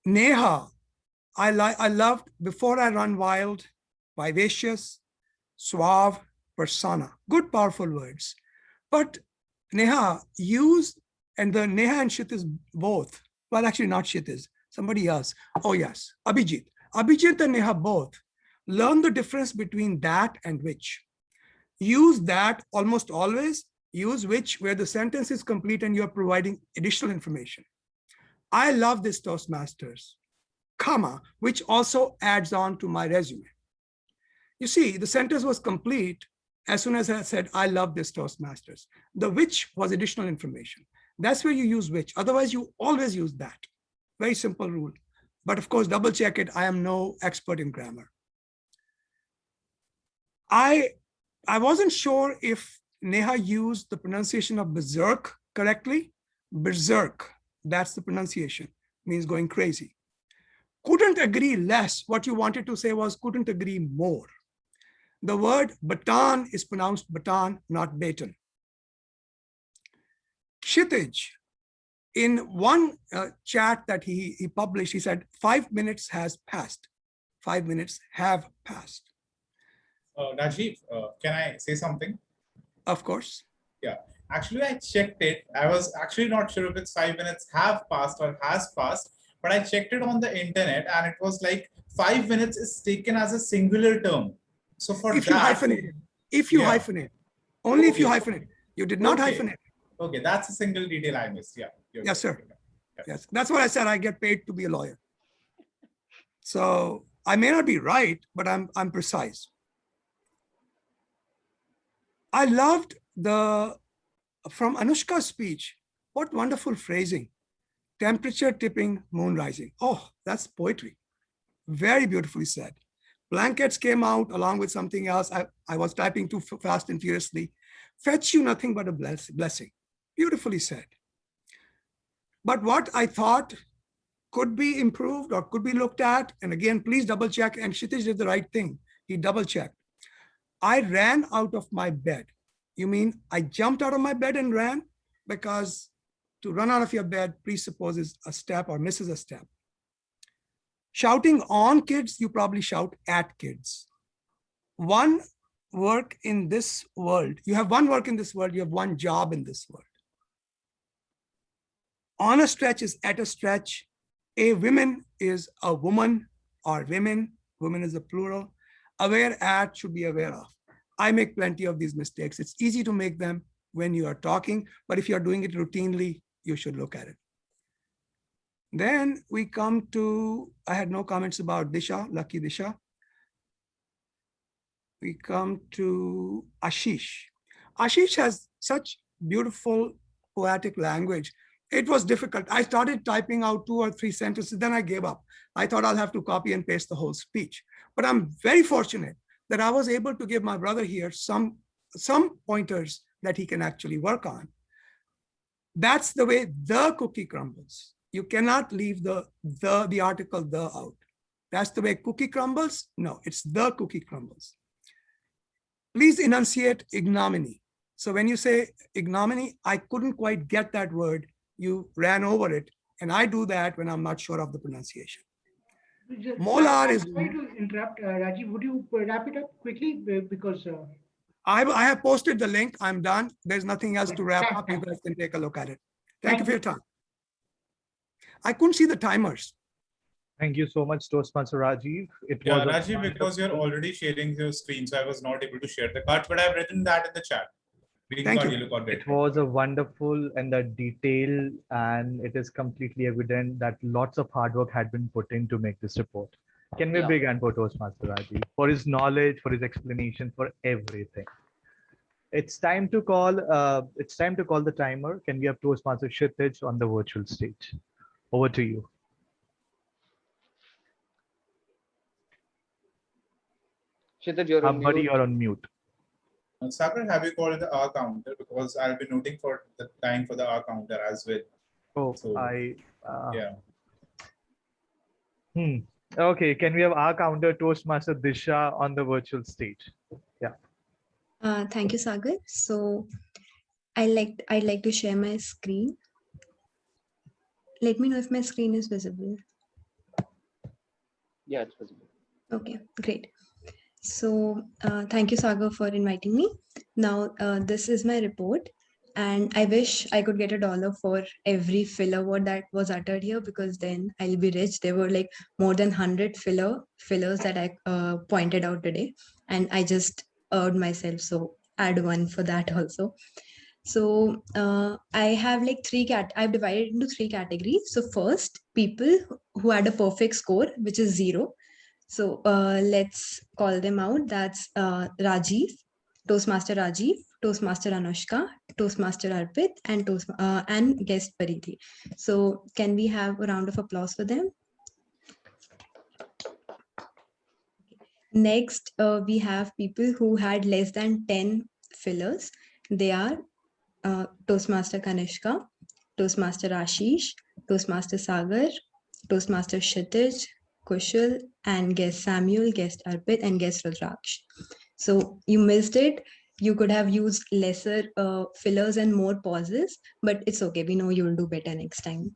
Neha, I loved Before I Run Wild, vivacious, suave, persona. Good, powerful words. But Neha, use, and the Neha and Kshitij both, well, actually not Kshitij, somebody else. Oh yes, Abhijit. Abhijit and Neha both learn the difference between that and which. Use that almost always. Use which where the sentence is complete and you're providing additional information. I love this Toastmasters, comma, which also adds on to my resume. You see, the sentence was complete, as soon as I said, I love this Toastmasters. The which was additional information. That's where you use which. Otherwise, you always use that. Very simple rule. But of course, double check it. I am no expert in grammar. I wasn't sure if Neha used the pronunciation of berserk correctly. Berserk, that's the pronunciation, means going crazy. Couldn't agree less. What you wanted to say was couldn't agree more. The word baton is pronounced baton, not baton. Kshitij, in one chat that he published, he said, 5 minutes has passed. 5 minutes have passed. Rajiv, can I say something? Of course. Yeah, actually I checked it. I was actually not sure if it's 5 minutes have passed or has passed, but I checked it on the internet and it was like 5 minutes is taken as a singular term. So for if that, you hyphenate it, if you hyphenate, only if you hyphenate, you did not hyphenate. Okay, that's a single detail I missed. Yeah. Yes, sir. Yes, that's what I said. I get paid to be a lawyer. So I may not be right, but I'm precise. I loved from Anushka's speech, what wonderful phrasing. Temperature tipping, moon rising. Oh, that's poetry. Very beautifully said. Blankets came out along with something else. I was typing too fast and furiously. Fetch you nothing but a blessing. Beautifully said. But what I thought could be improved or could be looked at, and again, please double check, and Kshitij did the right thing. He double checked. I ran out of my bed. You mean I jumped out of my bed and ran? Because to run out of your bed presupposes a step or misses a step. Shouting on kids, you probably shout at kids. One work in this world, you have one work in this world, you have one job in this world. On a stretch is at a stretch. A women is a woman or women. Women is a plural. Aware at should be aware of. I make plenty of these mistakes. It's easy to make them when you are talking, but if you're doing it routinely, you should look at it. Then we come to, I had no comments about Disha, Lucky Disha. We come to Ashish. Ashish has such beautiful poetic language. It was difficult. I started typing out 2 or 3 sentences, then I gave up. I thought I'll have to copy and paste the whole speech. But I'm very fortunate that I was able to give my brother here some pointers that he can actually work on. That's the way the cookie crumbles. You cannot leave the article the out. That's the way cookie crumbles. No, it's the cookie crumbles. Please enunciate ignominy. So when you say ignominy, I couldn't quite get that word. You ran over it. And I do that when I'm not sure of the pronunciation. Molar is... Sorry to interrupt, Rajiv, would you wrap it up quickly? Because... I have posted the link. I'm done. There's nothing else to wrap up. You guys can take a look at it. Thank you for your time. I couldn't see the timers. Thank you so much, Toastmaster Rajiv. Rajiv, because you're already sharing your screen, so I was not able to share the cards, but I've written that in the chat. Thank you. It was a wonderful and the detail, and it is completely evident that lots of hard work had been put in to make this report. Can we begin for Toastmaster Rajiv for his knowledge, for his explanation, for everything? It's time to call. The timer. Can we have Toastmaster Kshitij on the virtual stage? Over to you. Kshitij, you're on buddy, mute. you're on mute. Sagar, have you called the R counter? Because I'll be noting for the time for the R counter as well. Oh, so, yeah. Okay, can we have our counter Toastmaster Disha on the virtual stage? Yeah. Thank you, Sagar. So I'd like to share my screen. Let me know if my screen is visible. Yeah, it's visible. Okay, great. So thank you, Sagar, for inviting me. Now, this is my report. And I wish I could get $1 for every filler word that was uttered here, because then I'll be rich. There were like more than 100 fillers that I pointed out today, and I just earned myself. So add 1 for that also. So I have like I've divided into 3 categories. So first, people who had a perfect score, which is 0. So let's call them out. That's Rajiv, Toastmaster Rajiv, Toastmaster Anushka, Toastmaster Arpit, and guest Paridhi. So can we have a round of applause for them? Next, we have people who had less than 10 fillers. They are Toastmaster Kanishka, Toastmaster Ashish, Toastmaster Sagar, Toastmaster Kshitij, Kushal, and guest Samuel, guest Arpit, and guest Rudraksh. So you missed it. You could have used lesser fillers and more pauses, but it's okay. We know you'll do better next time.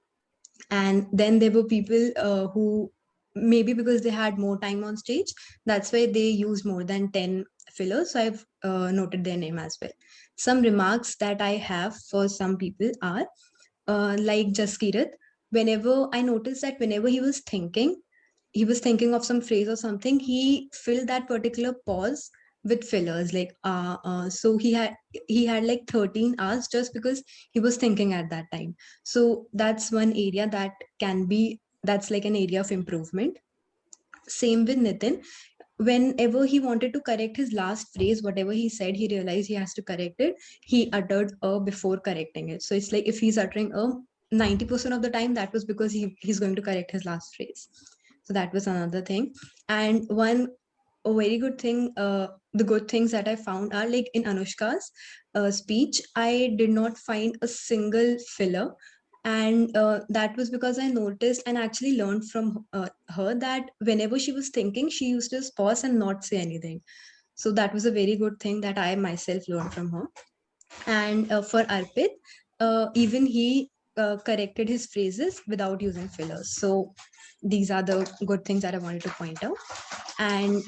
And then there were people who maybe because they had more time on stage, that's why they used more than 10 fillers. So I've noted their name as well. Some remarks that I have for some people are like Jaskirat, whenever I noticed that whenever he was thinking of some phrase or something, he filled that particular pause with fillers like so he had like 13 hours just because he was thinking at that time. So that's one area that's like an area of improvement. Same with Nitin. Whenever he wanted to correct his last phrase, whatever he said, he realized he has to correct it, he uttered a before correcting it. So it's like if he's uttering a 90% of the time, that was because he's going to correct his last phrase. So that was another thing. And a very good thing, the good things that I found are like in Anushka's speech, I did not find a single filler. And that was because I noticed and actually learned from her that whenever she was thinking, she used to just pause and not say anything. So that was a very good thing that I myself learned from her. And for Arpit, even he corrected his phrases without using fillers. So these are the good things that I wanted to point out. And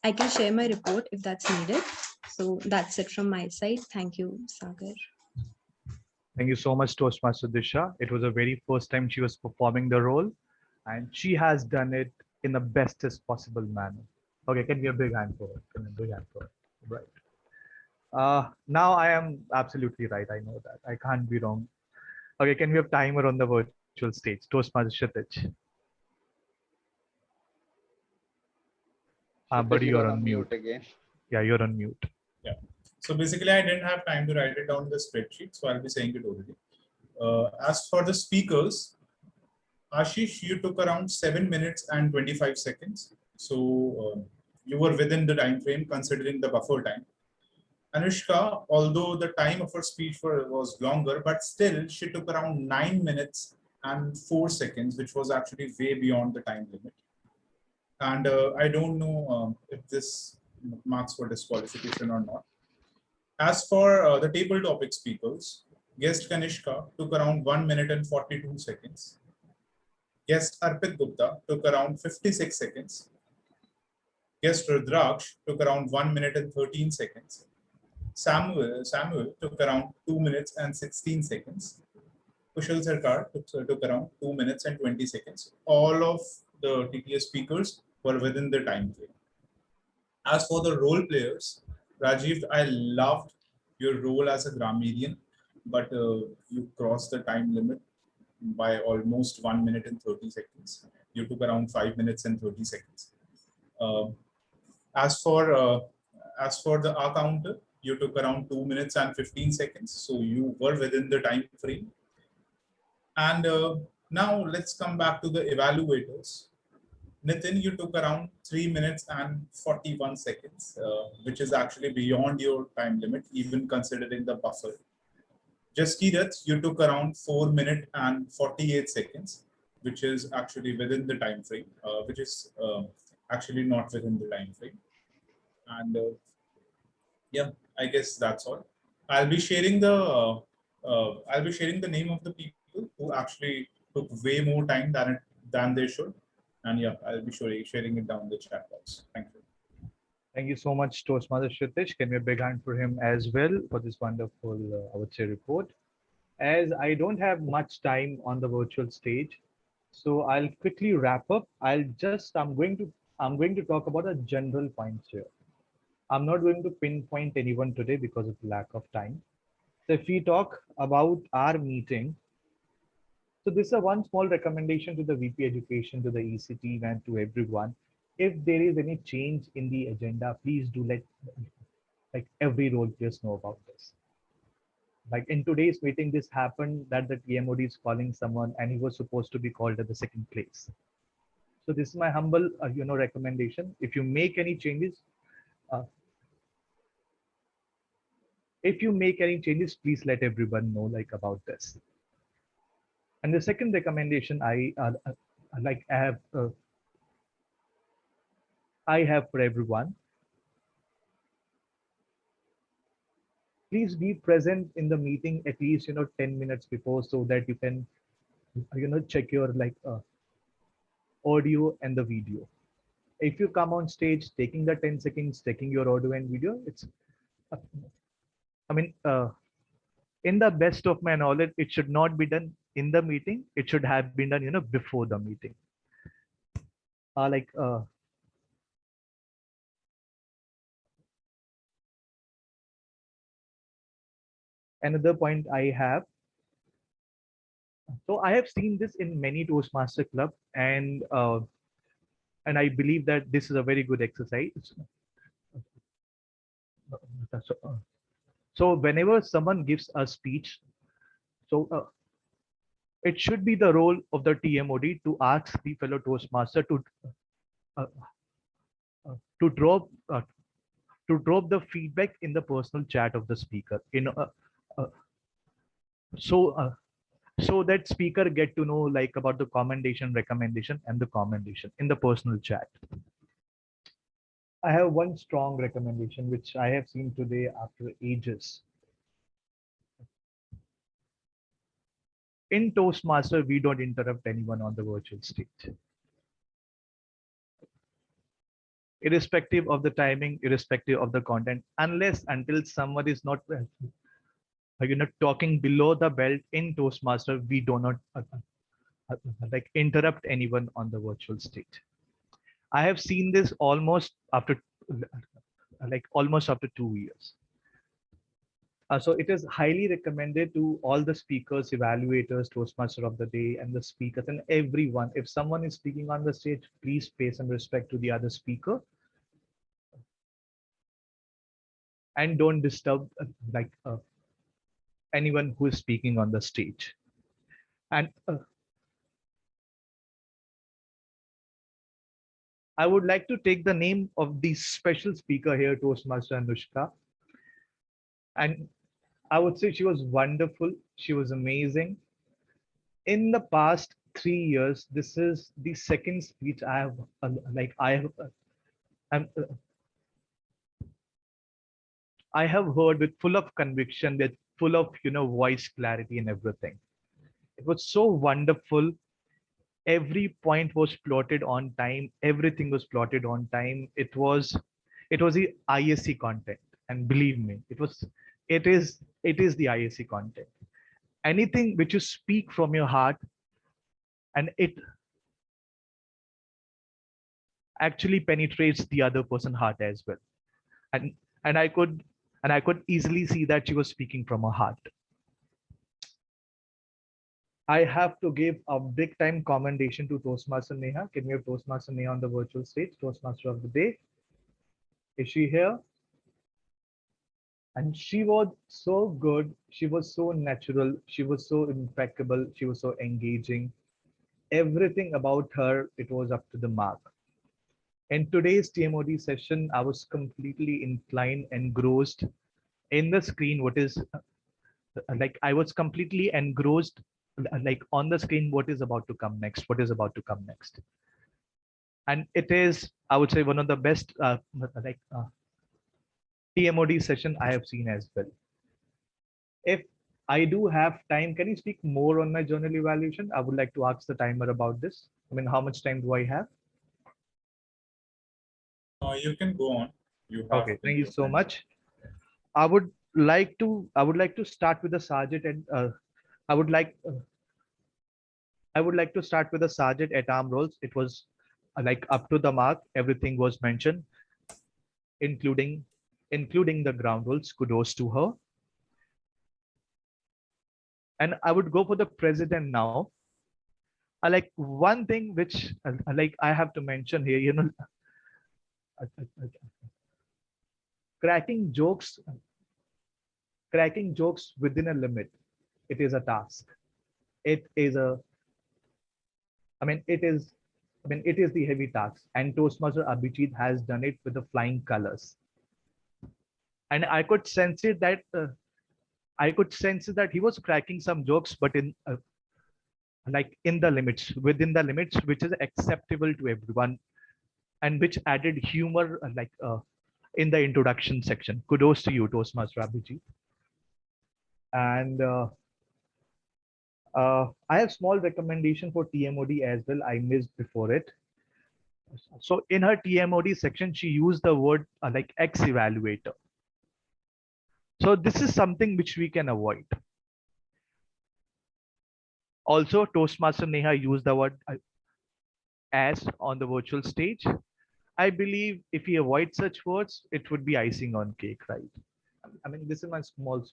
I can share my report if that's needed. So that's it from my side. Thank you, Sagar. Thank you so much, Toastmaster Disha. It was the very first time she was performing the role, and she has done it in the bestest possible manner. Okay, can we have a big hand for it? Can we have a big hand for it? Right. Now I am absolutely right. I know that. I can't be wrong. Okay, can we have timer on the virtual stage? Toastmaster Kshitij. But you're on mute again. Yeah, you're on mute. Yeah. So basically, I didn't have time to write it down in the spreadsheet, so I'll be saying it already. As for the speakers, Ashish, you took around 7 minutes and 25 seconds. So you were within the time frame considering the buffer time. Anushka, although the time of her speech was longer, but still she took around 9 minutes and 4 seconds, which was actually way beyond the time limit. And I don't know if this marks for disqualification or not. As for the table topic speakers, guest Kanishka took around 1 minute and 42 seconds. Guest Arpit Gupta took around 56 seconds. Guest Rudraksh took around 1 minute and 13 seconds. Samuel took around 2 minutes and 16 seconds. Kushal Sarkar took around 2 minutes and 20 seconds. All of the TTS speakers were within the time frame. As for the role players, Rajiv, I loved your role as a grammarian, but you crossed the time limit by almost 1 minute and 30 seconds. You took around 5 minutes and 30 seconds. As for the R counter, you took around 2 minutes and 15 seconds. So you were within the time frame. And now let's come back to the evaluators. Nitin, you took around 3 minutes and 41 seconds, which is actually beyond your time limit, even considering the buffer. Jaskirat, you took around 4 minutes and 48 seconds, which is actually within the time frame, which is actually not within the time frame. And yeah, I guess that's all. I'll be sharing the name of the people who actually took way more time than they should. And yeah, I'll be sharing it down the chat box. Thank you. Thank you so much, Toastmaster Kshitij. Can we have a big hand for him as well for this wonderful, I would say, report. As I don't have much time on the virtual stage, so I'll quickly wrap up. I'm going to talk about the general points here. I'm not going to pinpoint anyone today because of lack of time. So if we talk about our meeting, so this is a one small recommendation to the VP Education, to the EC team, and to everyone. If there is any change in the agenda, please do let like every role players know about this. Like in today's meeting, this happened that the TMOD is calling someone and he was supposed to be called at the second place. So this is my humble, recommendation. If you make any changes, please let everyone know like about this. And the second recommendation I have for everyone, please be present in the meeting at least 10 minutes before, so that you can check your audio and the video. If you come on stage taking the 10 seconds, taking your audio and video, it's in the best of my knowledge, it should not be done in the meeting. It should have been done before the meeting. Another point I have, so I have seen this in many Toastmaster Club, and I believe that this is a very good exercise. So whenever someone gives a speech, so it should be the role of the TMOD to ask the fellow Toastmaster to drop the feedback in the personal chat of the speaker. So that speaker get to know like about the commendation, recommendation, and the commendation in the personal chat. I have one strong recommendation which I have seen today after ages. In Toastmaster, we don't interrupt anyone on the virtual stage. Irrespective of the timing, irrespective of the content, until someone is not talking below the belt in Toastmaster, we do not like interrupt anyone on the virtual stage. I have seen this almost after 2 years. So it is highly recommended to all the speakers, evaluators, Toastmaster of the day, and the speakers, and everyone. If someone is speaking on the stage, please pay some respect to the other speaker. And don't disturb anyone who is speaking on the stage. And I would like to take the name of the special speaker here, Toastmaster Anushka. And I would say she was wonderful. She was amazing. In the past 3 years, this is the second speech I have I have heard with full of conviction, with full of voice clarity and everything. It was so wonderful. Every point was plotted on time. Everything was plotted on time. It was the ISC content, and believe me, it is the ISC content. Anything which you speak from your heart, and it actually penetrates the other person's heart as well. And I could easily see that she was speaking from her heart. I have to give a big time commendation to Toastmaster Neha. Can we have Toastmaster Neha on the virtual stage? Toastmaster of the day. Is she here? And she was so good. She was so natural. She was so impeccable. She was so engaging. Everything about her, it was up to the mark. In today's TMOD session, I was completely inclined, engrossed in the screen. I was completely engrossed on the screen, what is about to come next, and it is, I would say, one of the best TMOD session I have seen as well. If I do have time, can you speak more on my journal evaluation? I would like to ask the timer about this. How much time do I have? You can go on. Okay, thank you so much. I would like to start with the sergeant, and I would like to start with the sergeant at arm roles. It was up to the mark. Everything was mentioned, including the ground rules. Kudos to her. And I would go for the president now. One thing which I have to mention here, cracking jokes within a limit. It is a task. It is a, it is the heavy task, and Toastmaster Abhijit has done it with the flying colors. And I could sense it that he was cracking some jokes, but in like in the limits, within the limits, which is acceptable to everyone, and which added humor, in the introduction section. Kudos to you, Toastmaster Abhijit. And I have small recommendation for TMOD as well. I missed before it. So in her TMOD section, she used the word like X evaluator. So this is something which we can avoid. Also, Toastmaster Neha used the word as on the virtual stage. I believe if he avoids such words, it would be icing on cake, right? I mean, this is my small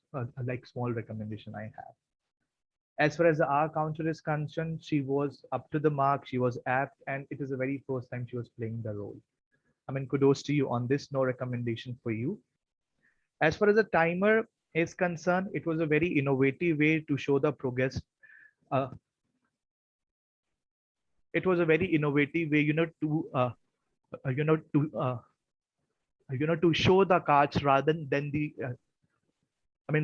recommendation I have. As far as the R counter is concerned, she was up to the mark, she was apt, and it is the very first time she was playing the role. I mean, kudos to you on this, no recommendation for you. As far as the timer is concerned, it was a very innovative way to show the progress. It was a very innovative way, to show the cards rather than the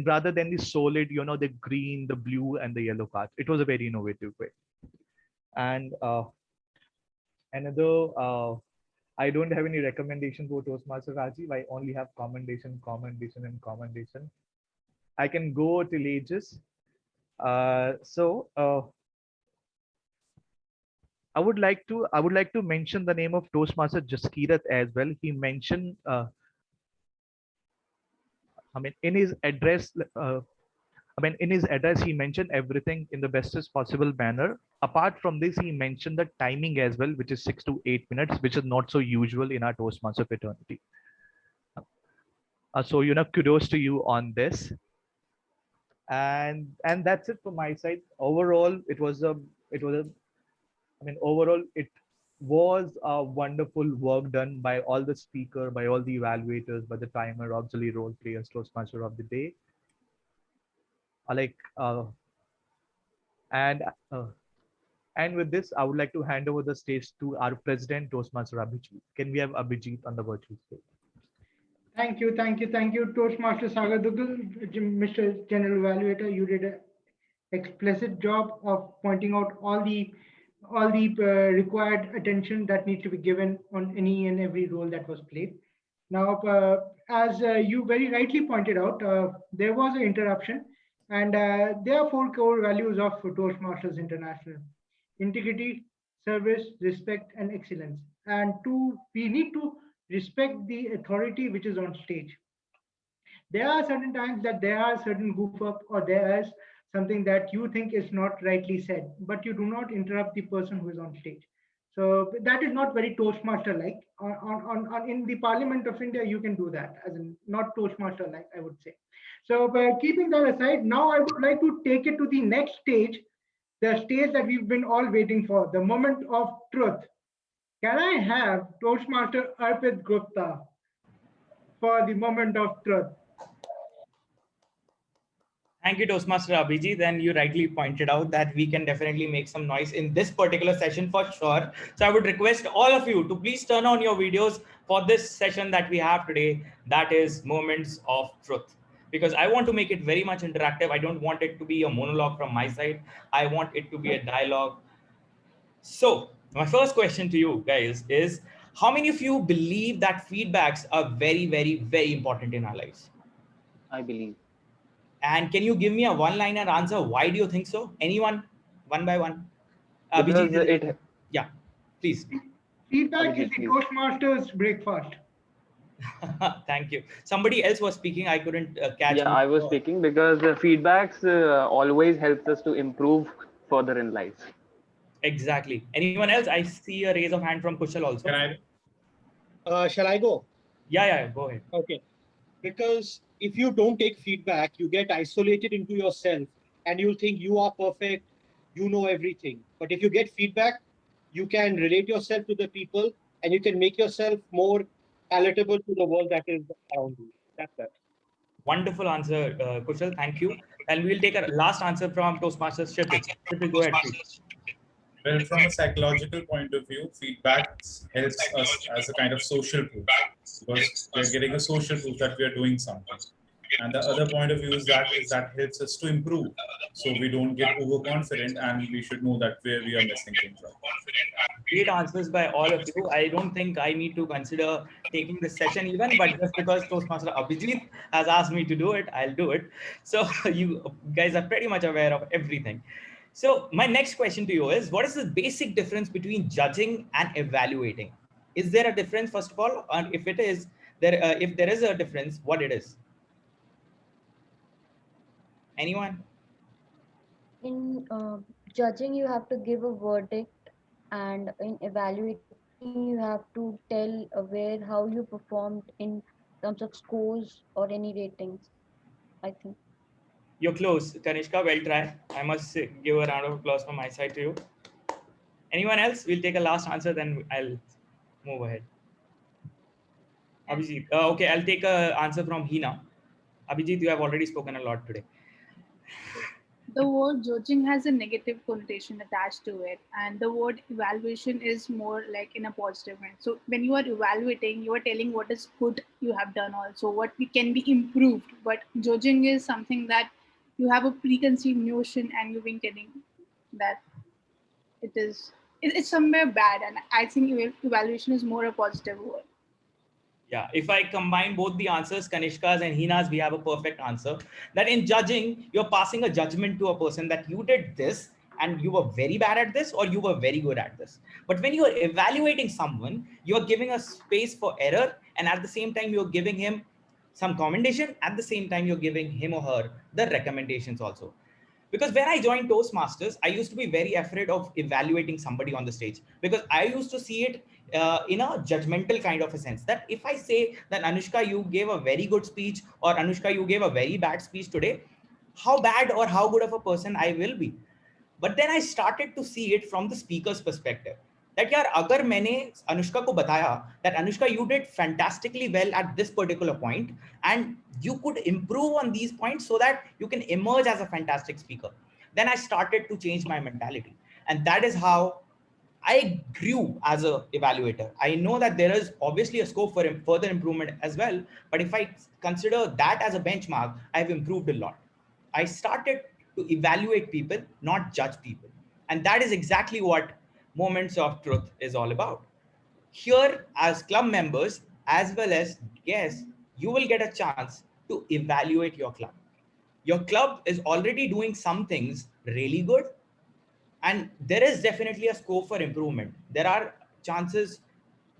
rather than the solid, the green, the blue, and the yellow cards. It was a very innovative way. And another, I don't have any recommendation for Toastmaster Rajiv. I only have commendation, and commendation. I can go till ages. I would like to mention the name of Toastmaster Jaskirat as well. He mentioned, in his address, he mentioned everything in the bestest possible manner. Apart from this, he mentioned the timing as well, which is 6 to 8 minutes, which is not so usual in our Toastmaster fraternity. So, kudos to you on this. And that's it from my side. Overall, it was a wonderful work done by all the speaker, by all the evaluators, by the timer, auxiliary role players, Toastmaster of the day. And with this, I would like to hand over the stage to our president, Toastmaster Abhijit. Can we have Abhijit on the virtual stage? Thank you, Toastmaster Sagar Dugal, Mr. General Evaluator. You did an explicit job of pointing out all the required attention that needs to be given on any and every role that was played. Now, as you very rightly pointed out, there was an interruption, and there are 4 core values of Toastmasters International: integrity, service, respect, and excellence. And we need to respect the authority which is on stage. There are certain times that there are certain goof up, or there is something that you think is not rightly said, but you do not interrupt the person who is on stage. So that is not very Toastmaster-like. In the Parliament of India, you can do that, as in not Toastmaster-like, I would say. So keeping that aside, now I would like to take it to the next stage, the stage that we've been all waiting for, the moment of truth. Can I have Toastmaster Arpit Gupta for the moment of truth? Thank you, Toastmaster Abhijit. Then you rightly pointed out that we can definitely make some noise in this particular session for sure. So I would request all of you to please turn on your videos for this session that we have today, that is Moments of Truth. Because I want to make it very much interactive. I don't want it to be a monologue from my side. I want it to be a dialogue. So my first question to you guys is, how many of you believe that feedbacks are very, very, very important in our lives? I believe. And can you give me a one-liner answer? Why do you think so? Anyone? One by one. Because yeah, please. Feedback is the Toastmasters breakfast. Thank you. Somebody else was speaking. I couldn't catch. Yeah, I was speaking because feedbacks always helps us to improve further in life. Exactly. Anyone else? I see a raise of hand from Kushal also. Can I? Shall I go? Yeah, go ahead. Okay. Because if you don't take feedback, you get isolated into yourself and you think you are perfect, you know everything. But if you get feedback, you can relate yourself to the people and you can make yourself more palatable to the world that is around you. That's that. Wonderful answer, Kushal. Thank you. And we'll take a last answer from Toastmasters Shipit. Shipit, go ahead, please. Well, from a psychological point of view, feedback helps us as a kind of social proof because we are getting a social proof that we are doing something. And the other point of view is that helps us to improve. So we don't get overconfident and we should know that where we are messing things up. Great answers by all of you. I don't think I need to consider taking this session even, but just because Toastmaster Abhijit has asked me to do it, I'll do it. So you guys are pretty much aware of everything. So my next question to you is, what is the basic difference between judging and evaluating? Is there a difference, first of all? And if it is, if there is a difference, what it is? Anyone? In judging, you have to give a verdict, and in evaluating, you have to tell how you performed in terms of scores or any ratings, I think. You're close, Kanishka. Well try. I must give a round of applause from my side to you. Anyone else? We'll take a last answer, then I'll move ahead. Abhijit. Okay, I'll take an answer from Hina. Abhijit, you have already spoken a lot today. The word judging has a negative connotation attached to it, and the word evaluation is more like in a positive way. So when you are evaluating, you are telling what is good you have done, also what can be improved. But judging is something that you have a preconceived notion and you've been telling that it's somewhere bad, and I think evaluation is more a positive word. Yeah, if I combine both the answers, Kanishka's and Hina's, we have a perfect answer. That in judging, you're passing a judgment to a person that you did this and you were very bad at this, or you were very good at this. But when you're evaluating someone, you're giving a space for error, and at the same time, you're giving him some commendation. At the same time, you're giving him or her the recommendations also. Because when I joined Toastmasters, I used to be very afraid of evaluating somebody on the stage, because I used to see it in a judgmental kind of a sense, that if I say that Anushka, you gave a very good speech, or Anushka, you gave a very bad speech today, how bad or how good of a person I will be. But then I started to see it from the speaker's perspective. That yaar, agar maine Anushka ko bataya that Anushka, you did fantastically well at this particular point, and you could improve on these points so that you can emerge as a fantastic speaker. Then I started to change my mentality. And that is how I grew as an evaluator. I know that there is obviously a scope for further improvement as well. But if I consider that as a benchmark, I've improved a lot. I started to evaluate people, not judge people. And that is exactly what Moments of Truth is all about. Here, as club members, as well as guests, you will get a chance to evaluate your club. Your club is already doing some things really good, and there is definitely a scope for improvement. There are chances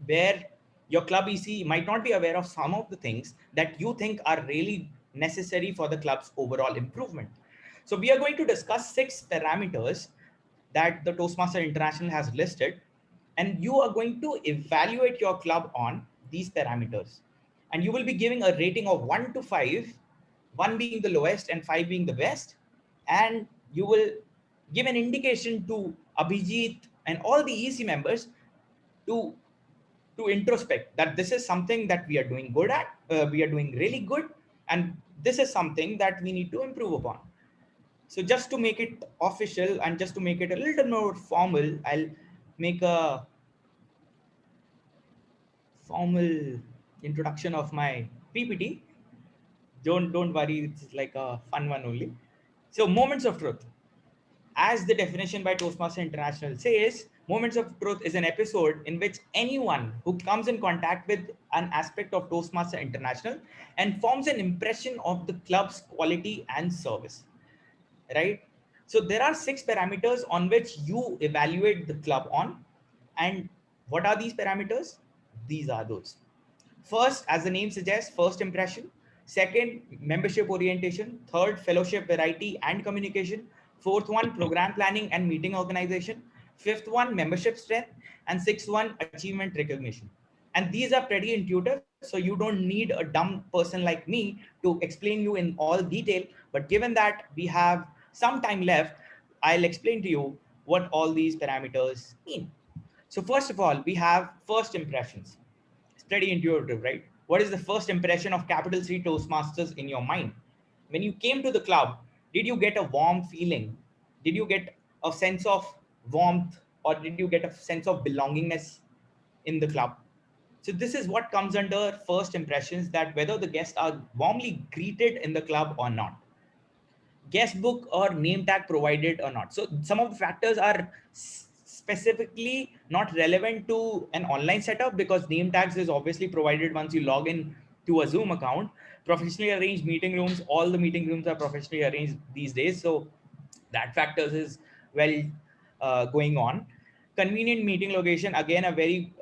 where your club EC might not be aware of some of the things that you think are really necessary for the club's overall improvement. So we are going to discuss 6 parameters that the Toastmaster International has listed, and you are going to evaluate your club on these parameters. And you will be giving a rating of 1 to 5, 1 being the lowest and 5 being the best. And you will give an indication to Abhijit and all the EC members to introspect that this is something that we are doing good at, we are doing really good, and this is something that we need to improve upon. So just to make it official and just to make it a little more formal, I'll make a formal introduction of my PPT. Don't worry, it's like a fun one only. So Moments of Truth. As the definition by Toastmaster International says, Moments of Truth is an episode in which anyone who comes in contact with an aspect of Toastmaster International and forms an impression of the club's quality and service, right? So there are 6 parameters on which you evaluate the club on. And what are these parameters? These are those. First, as the name suggests, first impression. Second, membership orientation. Third, fellowship variety and communication. Fourth one, program planning and meeting organization. Fifth one, membership strength. And sixth one, achievement recognition. And these are pretty intuitive, so you don't need a dumb person like me to explain you in all detail. But given that we have some time left, I'll explain to you what all these parameters mean. So first of all, we have first impressions. pretty intuitive, right? What is the first impression of capital C Toastmasters in your mind? When you came to the club, did you get a warm feeling? Did you get a sense of warmth, or did you get a sense of belongingness in the club? So this is what comes under first impressions, that whether the guests are warmly greeted in the club or not. Guest book or name tag provided or not. So some of the factors are specifically not relevant to an online setup, because name tags is obviously provided once you log in to a Zoom account. Professionally arranged meeting rooms, all the meeting rooms are professionally arranged these days, so that factors is well going on. Convenient meeting location, again a very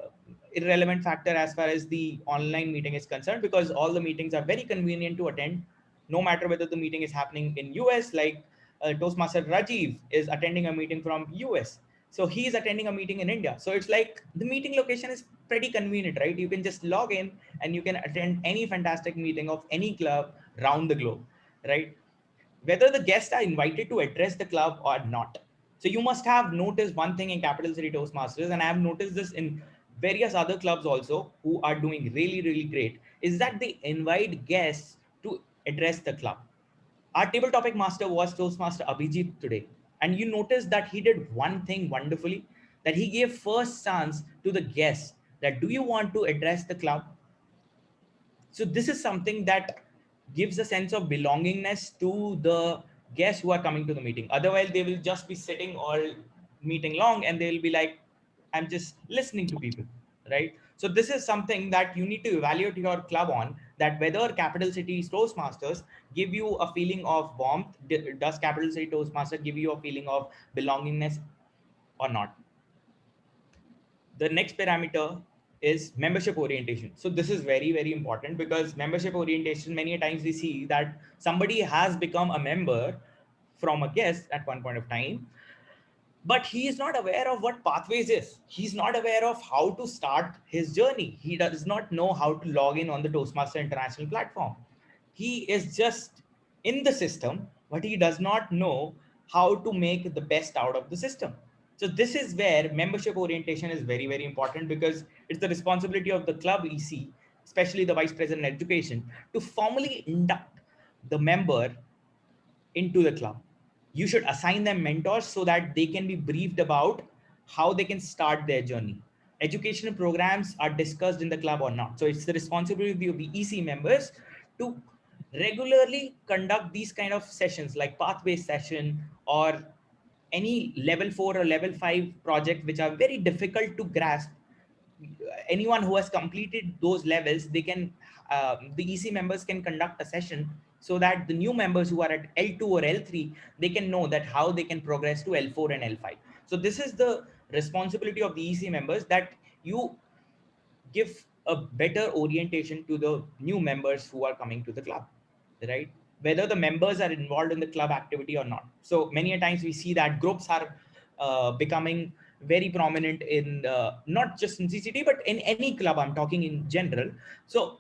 irrelevant factor as far as the online meeting is concerned, because all the meetings are very convenient to attend, no matter whether the meeting is happening in US, like Toastmaster Rajiv is attending a meeting from US. So he is attending a meeting in India. So it's like the meeting location is pretty convenient, right? You can just log in and you can attend any fantastic meeting of any club around the globe, right? Whether the guests are invited to address the club or not. So you must have noticed one thing in Capital City Toastmasters, and I have noticed this in various other clubs also who are doing really, really great, is that they invite guests to address the club. Our table topic master was Toastmaster Abhijit today. And you notice that he did one thing wonderfully, that he gave first chance to the guests that, do you want to address the club? So this is something that gives a sense of belongingness to the guests who are coming to the meeting. Otherwise, they will just be sitting all meeting long and they will be like, I'm just listening to people, right? So this is something that you need to evaluate your club on, that whether Capital City Toastmasters give you a feeling of warmth. Does Capital City Toastmaster give you a feeling of belongingness or not? The next parameter is membership orientation. So this is very, very important, because membership orientation, many times we see that somebody has become a member from a guest at one point of time, but he is not aware of what pathways is. He's not aware of how to start his journey. He does not know how to log in on the Toastmaster International platform. He is just in the system, but he does not know how to make the best out of the system. So this is where membership orientation is very, very important, because it's the responsibility of the club EC, especially the Vice President Education, to formally induct the member into the club. You should assign them mentors so that they can be briefed about how they can start their journey. Educational programs are discussed in the club or not. So it's the responsibility of the EC members to regularly conduct these kind of sessions, like pathway session or any level 4 or level 5 project, which are very difficult to grasp. Anyone who has completed those levels, they can the EC members can conduct a session, so that the new members who are at L2 or L3, they can know that how they can progress to L4 and L5. So this is the responsibility of the EC members, that you give a better orientation to the new members who are coming to the club, right? Whether the members are involved in the club activity or not. So many a times we see that groups are becoming very prominent in not just in CCT, but in any club, I'm talking in general. So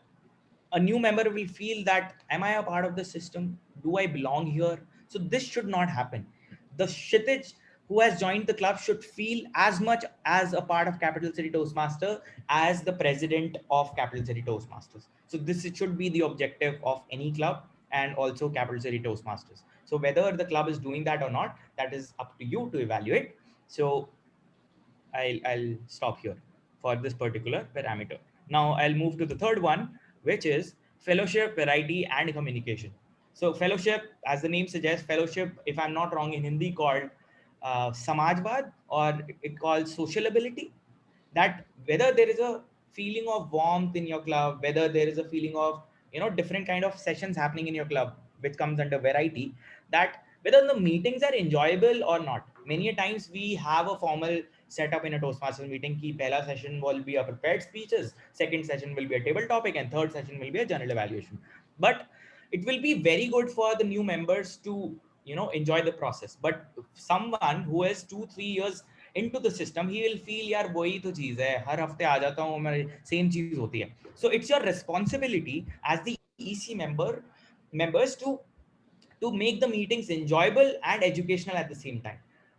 a new member will feel that, am I a part of the system? Do I belong here? So this should not happen. The Kshitij who has joined the club should feel as much as a part of Capital City Toastmaster as the president of Capital City Toastmasters. So this should be the objective of any club, and also Capital City Toastmasters. So whether the club is doing that or not, that is up to you to evaluate. So I'll stop here for this particular parameter. Now I'll move to the third one, which is fellowship, variety, and communication. So fellowship, as the name suggests, fellowship, if I'm not wrong, in Hindi called Samajvad, or it called social ability. That whether there is a feeling of warmth in your club, whether there is a feeling of, different kind of sessions happening in your club, which comes under variety, that whether the meetings are enjoyable or not. Many a times we have a formal setup in a Toastmasters meeting. Ki pehla session will be a prepared speeches, second session will be a table topic, and third session will be a general evaluation. But it will be very good for the new members to enjoy the process. But someone who is 2-3 years into the system, he will feel यार वही तो चीज है, हर हफ्ते आ जाता हूँ मैं, same चीज होती है. So it's your responsibility as the EC members to make the meetings enjoyable and educational at the same time.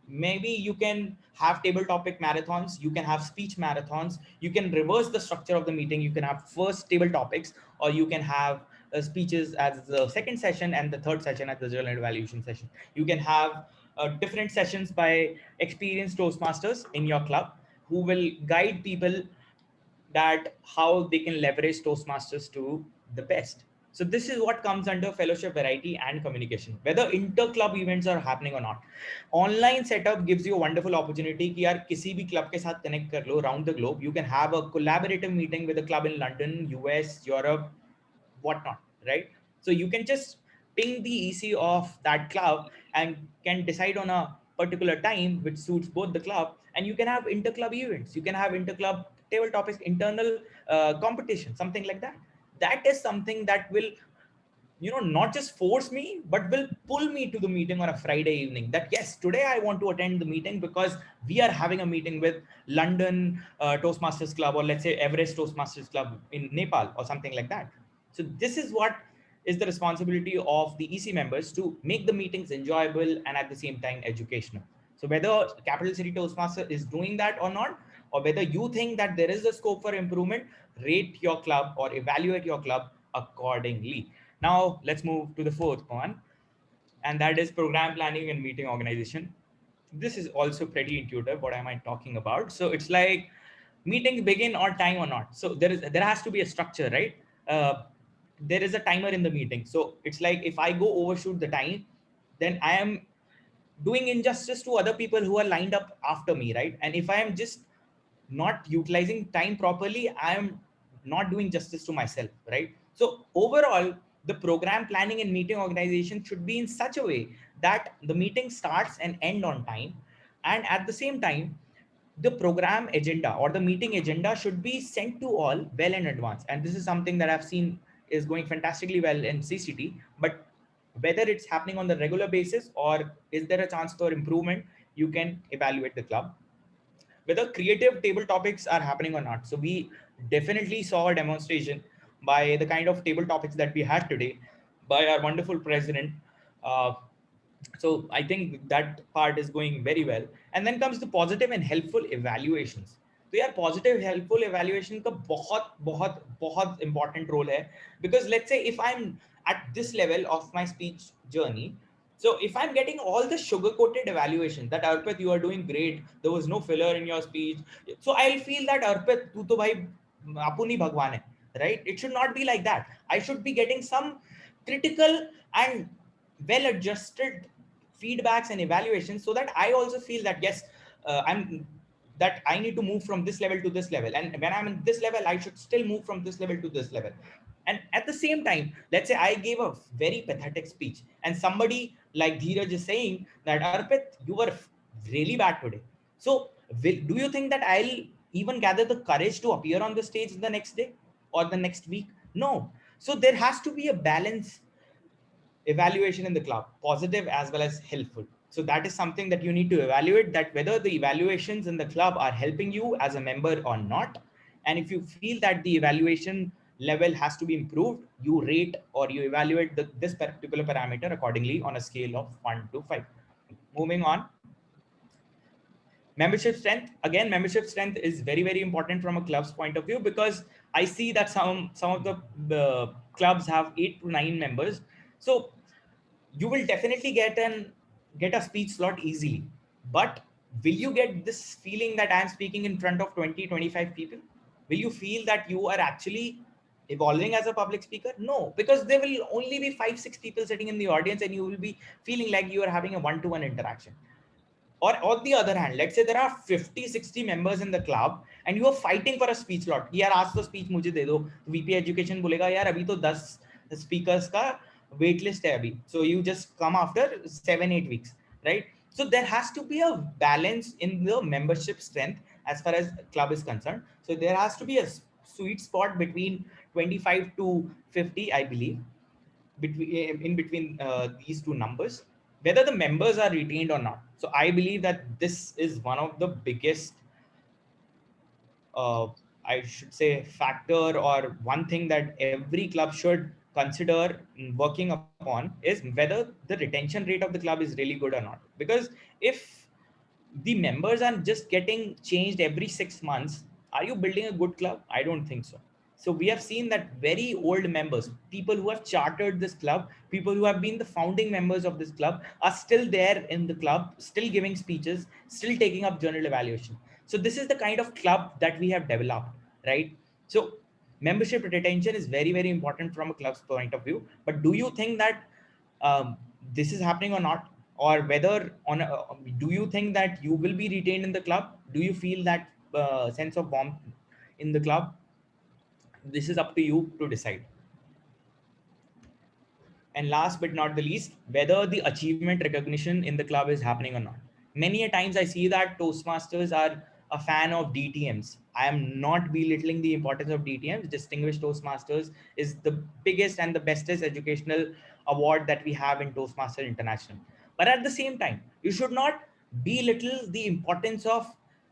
Maybe you can have table topic marathons, you can have speech marathons, you can reverse the structure of the meeting. You can have first table topics, or you can have speeches as the second session and the third session as the journal evaluation session. You can have different sessions by experienced Toastmasters in your club who will guide people that how they can leverage Toastmasters to the best. So this is what comes under fellowship, variety, and communication, whether inter-club events are happening or not. Online setup gives you a wonderful opportunity कि यार किसी भी club के साथ connect कर लो around the globe. You can have a collaborative meeting with a club in London, US, Europe, whatnot, right? So you can just ping the EC of that club and can decide on a particular time which suits both the club, and you can have inter-club events. You can have inter-club table topics, internal competition, something like that. That is something that will, you know, not just force me, but will pull me to the meeting on a Friday evening, that yes, today I want to attend the meeting because we are having a meeting with London Toastmasters Club, or let's say Everest Toastmasters Club in Nepal, or something like that. So this is what is the responsibility of the EC members, to make the meetings enjoyable and at the same time educational. So whether Capital City Toastmaster is doing that or not, or whether you think that there is a scope for improvement, rate your club or evaluate your club accordingly. Now let's move to the fourth one, and that is program planning and meeting organization. This is also pretty intuitive. What am I talking about? So it's like meetings begin on time or not. So there has to be a structure, right? There is a timer in the meeting. So it's like if I go overshoot the time, then I am doing injustice to other people who are lined up after me, right? And if I am just not utilizing time properly, I am not doing justice to myself, right? So overall, the program planning and meeting organization should be in such a way that the meeting starts and end on time, and at the same time the program agenda or the meeting agenda should be sent to all well in advance. And this is something that I've seen is going fantastically well in CCT, but whether it's happening on the regular basis or is there a chance for improvement, you can evaluate the club whether creative table topics are happening or not. So we definitely saw a demonstration by the kind of table topics that we had today by our wonderful president. Uh, so I think that part is going very well. And then comes the positive and helpful evaluations. तो यार positive helpful evaluation का बहुत बहुत बहुत important role है, because let's say if I'm at this level of my speech journey, so if I'm getting all the sugar-coated evaluation that Arpit, you are doing great, there was no filler in your speech, so I'll feel that Arpit, tu to bhai apuni bhagwan hai, right? It should not be like that. I should be getting some critical and well-adjusted feedbacks and evaluations, so that I also feel that yes, that I need to move from this level to this level, and when I'm in this level, I should still move from this level to this level. And at the same time, let's say I gave a very pathetic speech and somebody like Dheeraj is saying that Arpit, you were really bad today. So do you think that I'll even gather the courage to appear on the stage the next day or the next week? No. So there has to be a balance evaluation in the club, positive as well as helpful. So that is something that you need to evaluate, that whether the evaluations in the club are helping you as a member or not. And if you feel that the evaluation level has to be improved, you rate or you evaluate this particular parameter accordingly on a scale of 1 to 5. Moving on. Membership strength. Again, membership strength is very, very important from a club's point of view, because I see that some of the clubs have 8 to 9 members. So you will definitely get a speech slot easily, but will you get this feeling that I'm speaking in front of 20-25 people? Will you feel that you are actually evolving as a public speaker? No, because there will only be 5-6 people sitting in the audience and you will be feeling like you are having a one-to-one interaction. Or on the other hand, let's say there are 50-60 members in the club and you are fighting for a speech slot. यार आज तो speech मुझे दे दो. VP Education बोलेगा यार अभी तो 10 speakers का wait list hai abhi. So you just come after 7-8 weeks, right? So there has to be a balance in the membership strength as far as club is concerned. So there has to be a sweet spot between 25 to 50, I believe, in between these two numbers, whether the members are retained or not. So I believe that this is one of the biggest I should say factor, or one thing that every club should consider working upon, is whether the retention rate of the club is really good or not. Because if the members are just getting changed every 6 months, are you building a good club? I don't think so. So we have seen that very old members, people who have chartered this club, people who have been the founding members of this club are still there in the club, still giving speeches, still taking up journal evaluation. So this is the kind of club that we have developed, right? So membership retention is very, very important from a club's point of view. But do you think that this is happening or not? Or whether on do you think that you will be retained in the club? Do you feel that sense of warmth in the club? This is up to you to decide. And last but not the least, whether the achievement recognition in the club is happening or not. Many a times I see that Toastmasters are a fan of DTMs. I am not belittling the importance of DTMs. Distinguished Toastmasters is the biggest and the bestest educational award that we have in Toastmaster International. But at the same time, you should not belittle the importance of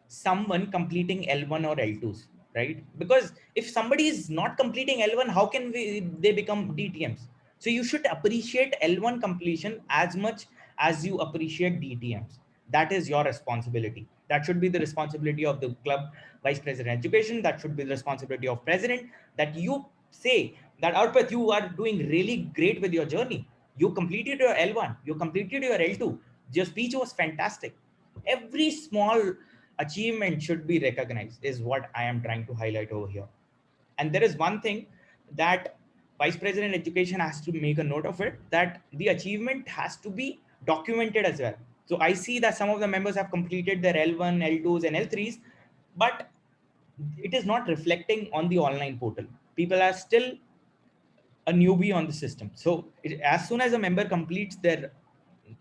someone completing L1 or L2s, right? Because if somebody is not completing L1, how can they become DTMs? So you should appreciate L1 completion as much as you appreciate DTMs. That is your responsibility. That should be the responsibility of the club vice president education. That should be the responsibility of president, that you say that Arpit, you are doing really great with your journey. You completed your L1, you completed your L2. Your speech was fantastic. Every small achievement should be recognized is what I am trying to highlight over here. And there is one thing that vice president education has to make a note of it, that the achievement has to be documented as well. So I see that some of the members have completed their L1, L2s and L3s, but it is not reflecting on the online portal. People are still a newbie on the system. So as soon as a member completes their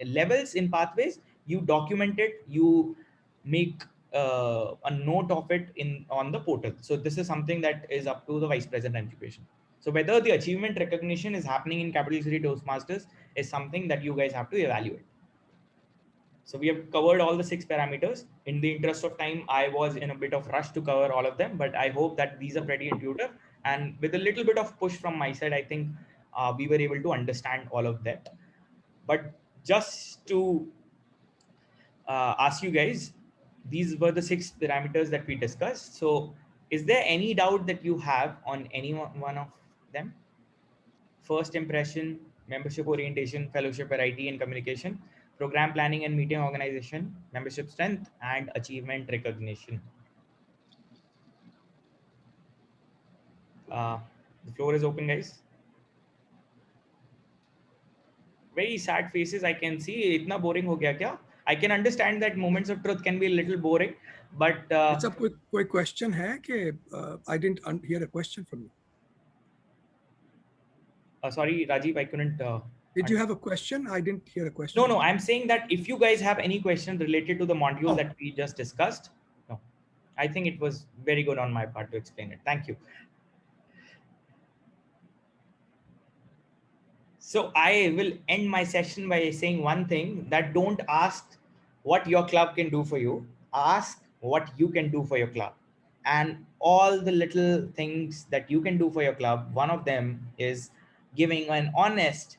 levels in pathways, you document it, you make a note of it on the portal. So this is something that is up to the vice president education. So whether the achievement recognition is happening in Capital City Toastmasters is something that you guys have to evaluate. So we have covered all the 6 parameters. In the interest of time, I was in a bit of rush to cover all of them, but I hope that these are pretty intuitive. And with a little bit of push from my side, I think we were able to understand all of that. But just to ask you guys, these were the 6 parameters that we discussed. So is there any doubt that you have on any one of them? First impression, membership orientation, fellowship variety and communication, program planning and meeting organization, membership strength, and achievement recognition. The floor is open, guys. Very sad faces I can see. Itna boring ho gaya kya? I can understand that moments of truth can be a little boring, but it's a quick question hai ke, I didn't hear a question from you. Sorry, Rajiv, I couldn't. Did you have a question? I didn't hear a question. No, I'm saying that if you guys have any question related to the module that we just discussed, no, I think it was very good on my part to explain it. Thank you. So I will end my session by saying one thing, that don't ask what your club can do for you. Ask what you can do for your club. And all the little things that you can do for your club, one of them is giving an honest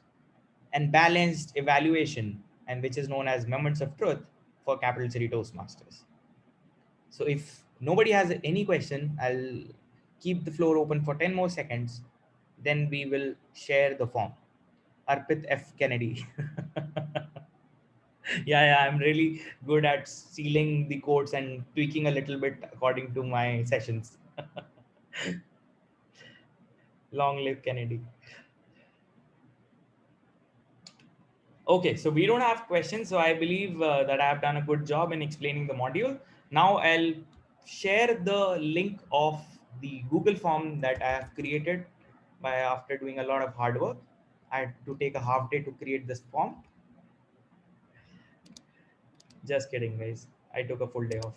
and balanced evaluation, and which is known as moments of truth for Capital City Toastmasters. So if nobody has any question, I'll keep the floor open for 10 more seconds. Then we will share the form. Arpit F. Kennedy. Yeah, I'm really good at sealing the quotes and tweaking a little bit according to my sessions. Long live Kennedy. Okay, so we don't have questions. So I believe that I have done a good job in explaining the module. Now I'll share the link of the Google form that I have created after doing a lot of hard work. I had to take a half day to create this form. Just kidding, guys. I took a full day off.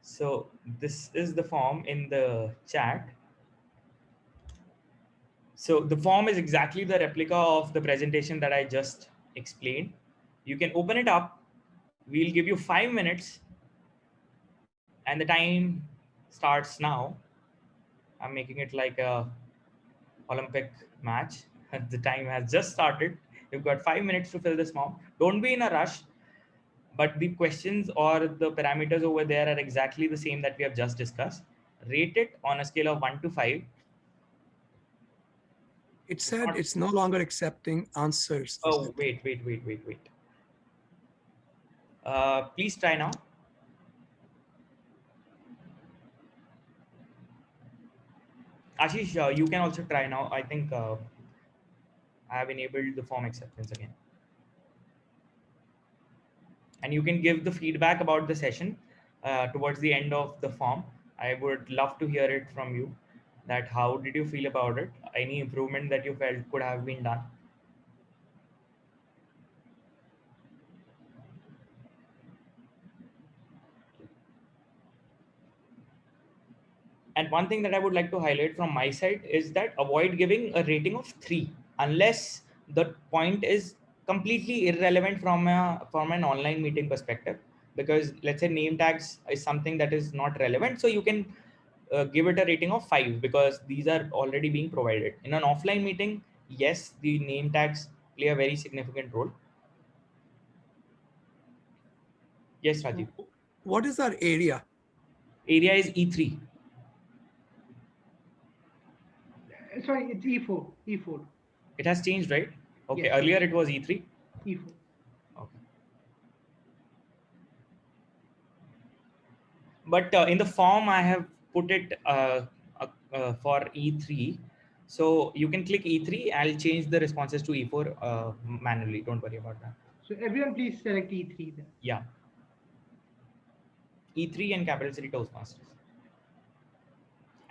So this is the form in the chat. So the form is exactly the replica of the presentation that I just explained. You can open it up. We'll give you 5 minutes and the time starts now. I'm making it like a Olympic match. The time has just started. You've got 5 minutes to fill this form. Don't be in a rush, but the questions or the parameters over there are exactly the same that we have just discussed. Rate it on a scale of 1 to 5. It said it's no longer accepting answers. Oh, wait. Please try now. Ashish, you can also try now. I think I have enabled the form acceptance again. And you can give the feedback about the session towards the end of the form. I would love to hear it from you, that how did you feel about it? Any improvement that you felt could have been done? And one thing that I would like to highlight from my side is that avoid giving a rating of 3 unless the point is completely irrelevant from an online meeting perspective. Because let's say name tags is something that is not relevant, so you can give it a rating of 5 because these are already being provided. In an offline meeting, yes, the name tags play a very significant role. Yes, Rajiv. What is our area? Area is E3. Sorry, it's E4. E4. It has changed, right? Okay, Yes. earlier it was E3. E4. Okay. But in the form, I have put it for E3. So you can click E3. I'll change the responses to E4 manually. Don't worry about that. So everyone please select E3 then. Yeah. E3 and Capital City Toastmasters.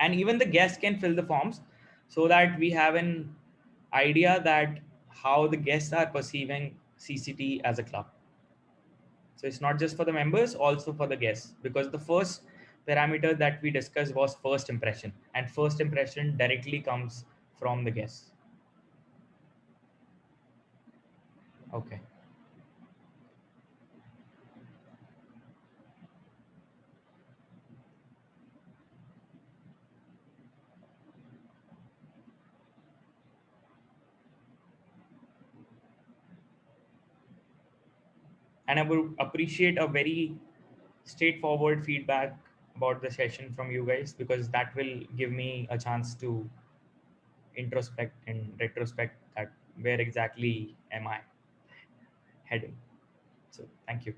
And even the guests can fill the forms so that we have an idea that how the guests are perceiving CCT as a club. So it's not just for the members, also for the guests, because the first parameter that we discussed was first impression, and first impression directly comes from the guests. Okay. And I would appreciate a very straightforward feedback about the session from you guys, because that will give me a chance to introspect and retrospect that where exactly am I heading. So thank you.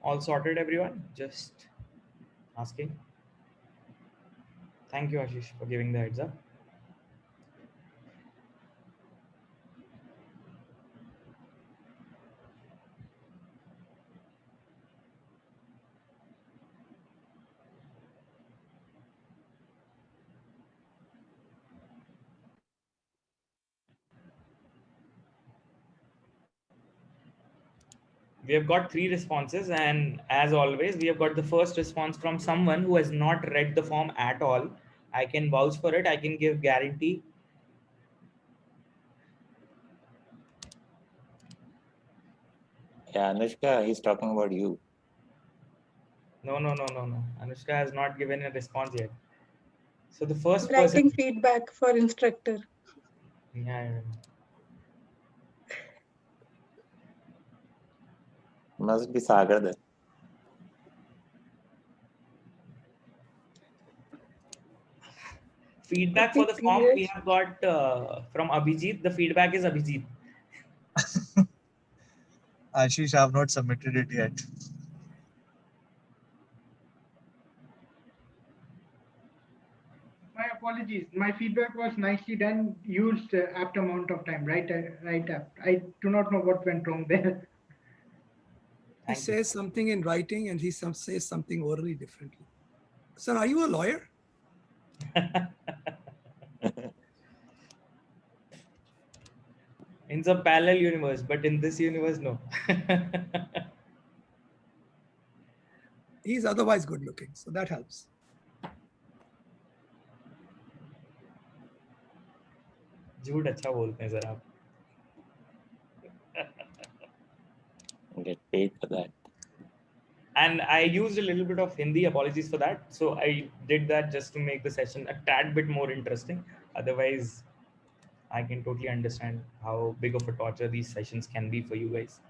All sorted, everyone? Just asking. Thank you, Ashish, for giving the heads up. We have got 3 responses, and as always, we have got the first response from someone who has not read the form at all. I can vouch for it. I can give guarantee. Yeah, Anushka, he's talking about you. No. Anushka has not given a response yet. So the first Writing person. feedback for instructor. Yeah. Must be Sagar then. Feedback for the form we have got from Abhijit. The feedback is Abhijit. Ashish, I have not submitted it yet. My apologies. My feedback was nicely done, used apt amount of time, right? Right apt. I do not know what went wrong there. He says something in writing and he says something orally differently. Sir, are you a lawyer? In some parallel universe, but in this universe, no. He's otherwise good looking, so that helps. झूठ अच्छा बोलते हैं sir आप. Get paid for that. And I used a little bit of Hindi. Apologies for that. So I did that just to make the session a tad bit more interesting. Otherwise, I can totally understand how big of a torture these sessions can be for you guys.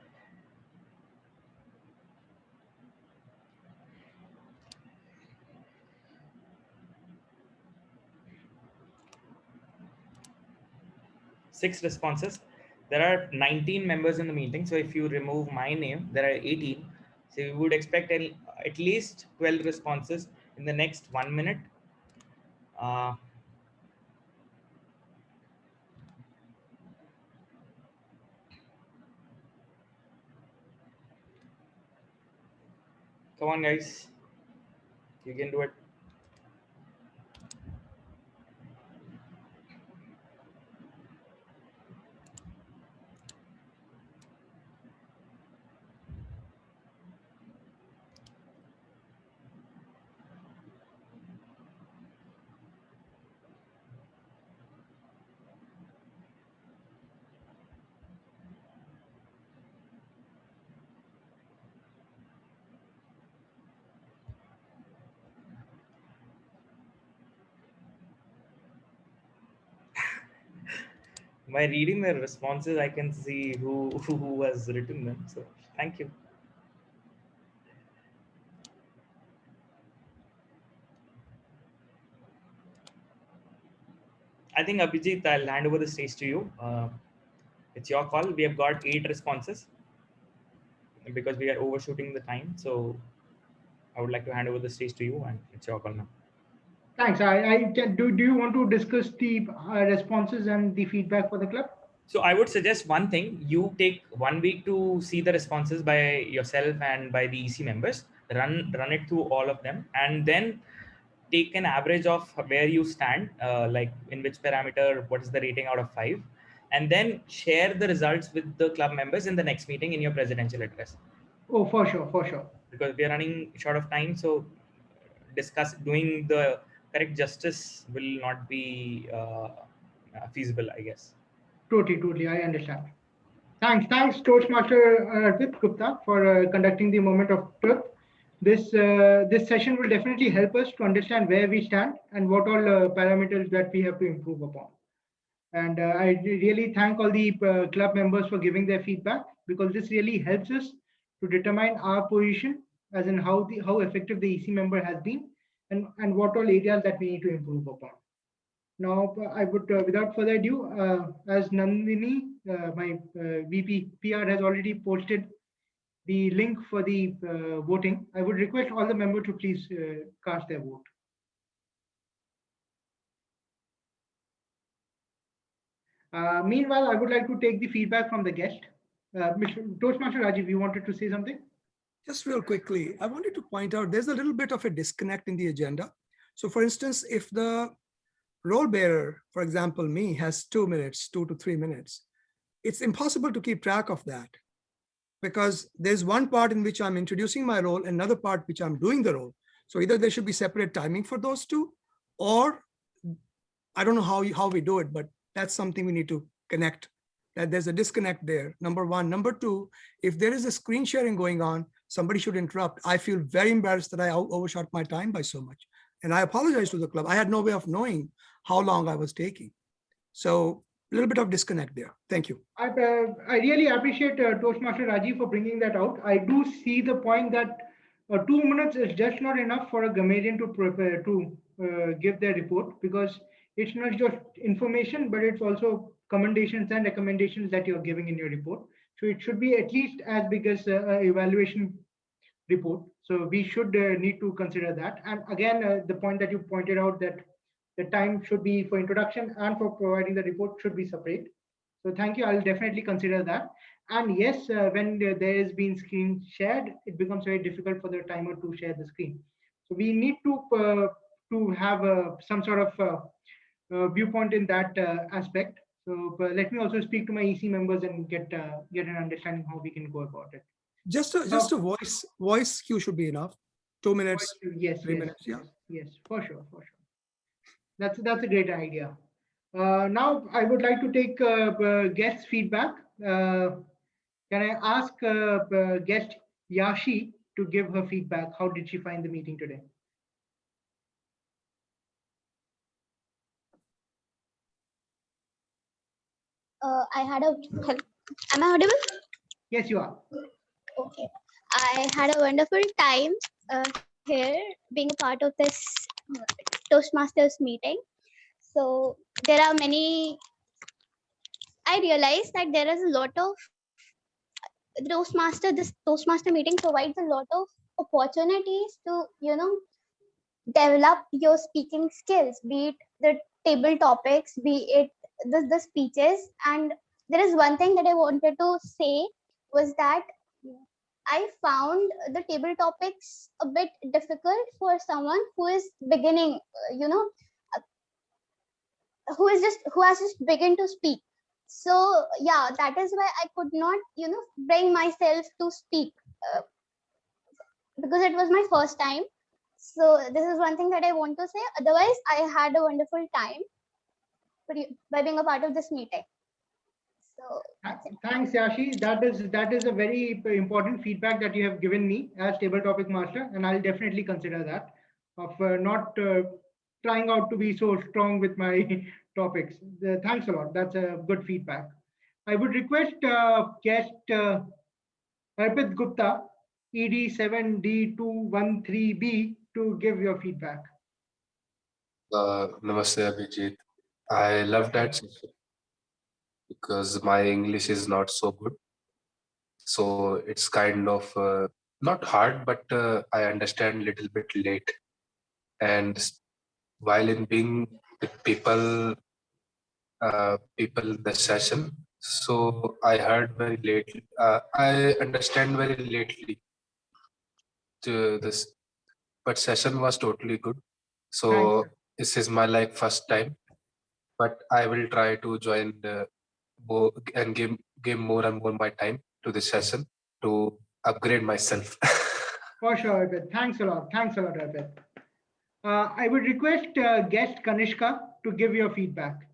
Six responses. There are 19 members in the meeting. So if you remove my name, there are 18. So you would expect at least 12 responses in the next 1 minute. Come on, guys. You can do it. By reading the responses, I can see who has written them. So thank you. I think Abhijit, I'll hand over the stage to you. It's your call. We have got 8 responses because we are overshooting the time. So I would like to hand over the stage to you, and it's your call now. Thanks. Do you want to discuss the responses and the feedback for the club? So I would suggest one thing. You take 1 week to see the responses by yourself and by the EC members. Run it through all of them, and then take an average of where you stand, like in which parameter, what is the rating out of 5, and then share the results with the club members in the next meeting in your presidential address. Oh, for sure. Because we are running short of time, so doing the correct justice will not be feasible, I guess. Totally, I understand. Thanks, Toastmaster Arpit Gupta, for conducting the moment of truth. This session will definitely help us to understand where we stand and what all parameters that we have to improve upon. And I really thank all the club members for giving their feedback, because this really helps us to determine our position, as in how effective the EC member has been, and what all areas that we need to improve upon. Now, I would, without further ado, as Nandini, my VP PR, has already posted the link for the voting, I would request all the members to please cast their vote. Meanwhile, I would like to take the feedback from the guest. Toastmaster Rajiv, you wanted to say something? Just real quickly, I wanted to point out there's a little bit of a disconnect in the agenda. So for instance, if the role bearer, for example, me, has 2 minutes, 2 to 3 minutes, it's impossible to keep track of that. because there's one part in which I'm introducing my role, another part which I'm doing the role. So either there should be separate timing for those two, or I don't know how we do it, but that's something we need to connect, that there's a disconnect there. Number one. Number two, if there is a screen sharing going on, somebody should interrupt. I feel very embarrassed that I overshot my time by so much. And I apologize to the club. I had no way of knowing how long I was taking. So a little bit of disconnect there. Thank you. I really appreciate Toastmaster Rajiv for bringing that out. I do see the point that 2 minutes is just not enough for a grammarian to prepare to give their report, because it's not just information, but it's also commendations and recommendations that you're giving in your report. So it should be at least as big as evaluation report. So we should need to consider that. And again, the point that you pointed out, that the time should be for introduction and for providing the report should be separate. So thank you. I'll definitely consider that. And yes, when there has been screen shared, it becomes very difficult for the timer to share the screen. So we need to have some sort of viewpoint in that aspect. So let me also speak to my EC members and get an understanding how we can go about it. Just a voice cue should be enough. 2 minutes, yes, 3 yes, minutes. Yeah. yes, for sure. That's a great idea. Now I would like to take guest feedback. Can I ask guest Yashi to give her feedback? How did she find the meeting today? I had a. Am I audible? Yes, you are. Okay. I had a wonderful time here being a part of this Toastmasters meeting. So there are many. I realized that there is a lot of this Toastmaster meeting provides a lot of opportunities to, develop your speaking skills, be it the table topics, be it the speeches. And there is one thing that I wanted to say was that I found the table topics a bit difficult for someone who is beginning, who has just begun to speak. So yeah, that is why I could not, bring myself to speak because it was my first time. So this is one thing that I want to say. Otherwise, I had a wonderful time by being a part of this meeting. So thanks, Yashi. That is a very important feedback that you have given me as table topic master, and I'll definitely consider that of not trying out to be so strong with my topics. Thanks a lot. That's a good feedback. I would request guest Arpit Gupta, ED7D213B, to give your feedback. Namaste, Abhijit. I love that session because my English is not so good. So it's kind of not hard, but I understand a little bit late. And while in being with people in the session, so I heard very lately. I understand very lately to this, but session was totally good. So this is my first time, but I will try to join and give more and more my time to this session to upgrade myself. For sure, Arpit. Thanks a lot. Thanks a lot, Arpit. I would request guest Kanishka to give your feedback.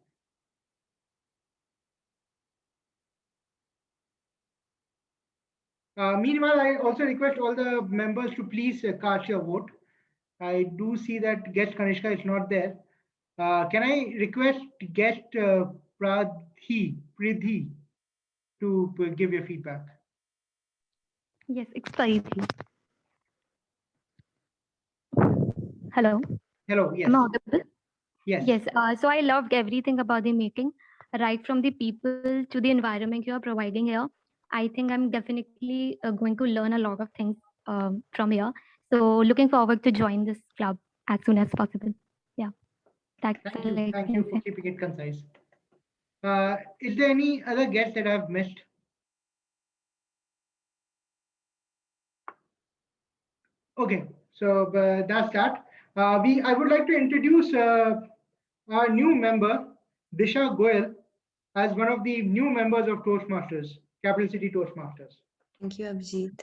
Meanwhile, I also request all the members to please cast your vote. I do see that guest Kanishka is not there. Can I request guest Pridhi to give your feedback? Yes, it's Parithi. Hello. Hello. Yes. Am I audible? Yes. Yes. So I loved everything about the meeting, right from the people to the environment you are providing here. I think I'm definitely going to learn a lot of things from here. So looking forward to join this club as soon as possible. Yeah. That's Thank you for keeping it concise. Is there any other guests that I've missed? Okay, so that's that. I would like to introduce our new member, Disha Goyal, as one of the new members of Toastmasters, Capital City Toastmasters. Thank you, Abhijit.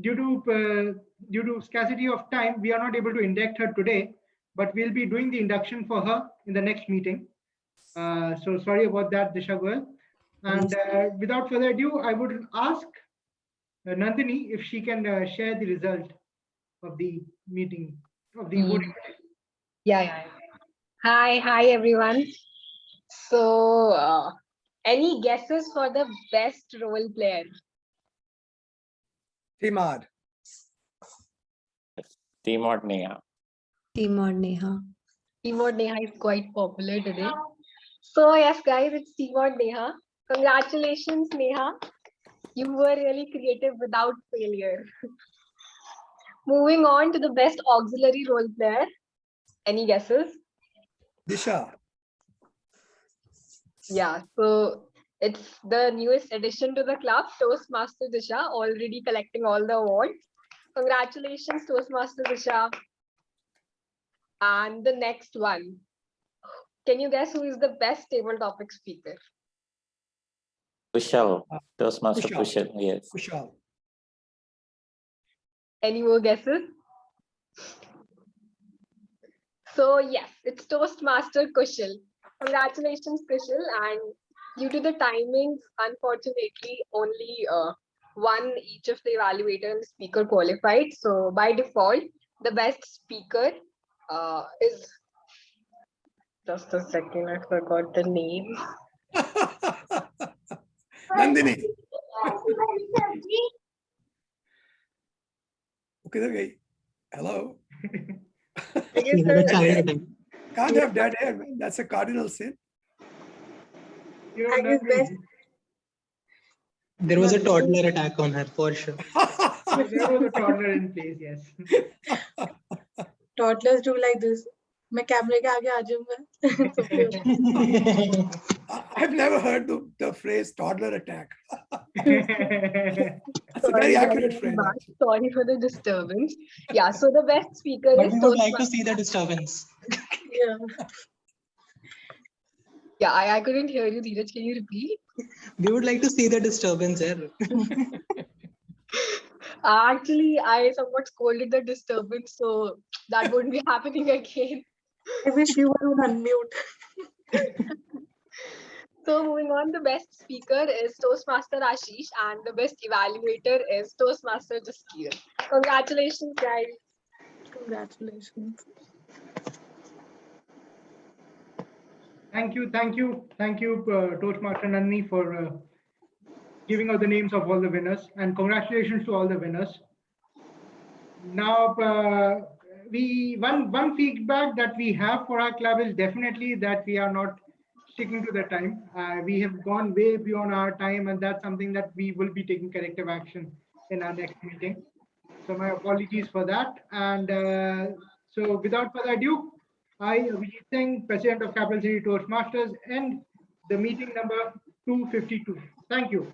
Due to scarcity of time, we are not able to induct her today, but we'll be doing the induction for her in the next meeting. So sorry about that, Disha girl. And without further ado, I would ask Nandini if she can share the result of the meeting, of the voting. Yeah. Hi, everyone. So, any guesses for the best role player? Timad. Timad Neha. Timad Neha. Timad Neha is quite popular today. So, yes, guys, it's Timad Neha. Congratulations, Neha. You were really creative without failure. Moving on to the best auxiliary role player. Any guesses? Disha. Yeah, so it's the newest addition to the club, Toastmaster Disha, already collecting all the awards. Congratulations, Toastmaster Disha. And the next one. Can you guess who is the best table topic speaker? Kushal. Toastmaster Kushal. Yes. Kushal. Any more guesses? So yes, it's Toastmaster Kushal. Congratulations, Kushal. And due to the timings, unfortunately, only one each of the evaluator and the speaker qualified. So by default, the best speaker is, just a second, I forgot the name. Nandini. Okay. Hello. Can't have dead hair, man. That's a cardinal sin. There was a toddler attack on her for sure. There was a toddler in place, yes. Toddlers do like this. मैं कैमरे के आगे आ जाऊंगा. I've never heard the phrase toddler attack. That's a very accurate phrase. Sorry for the disturbance. Yeah, so the best speaker But is we would like to see the disturbance. Yeah, I couldn't hear you, Dheeraj. Can you repeat? We would like to see the disturbance here. Actually, I somewhat scolded the disturbance, so that won't be happening again. I wish you were on unmute. So moving on, the best speaker is Toastmaster Ashish and the best evaluator is Toastmaster Jaskir. Congratulations, guys. Congratulations. Thank you, Toastmaster Nandini, for giving out the names of all the winners, and congratulations to all the winners. Now, one feedback that we have for our club is definitely that we are not sticking to the time. We have gone way beyond our time, and that's something that we will be taking corrective action in our next meeting. So my apologies for that. And so without further ado, I, Vijay Singh, President of Capital City Toastmasters, end the meeting number 252. Thank you.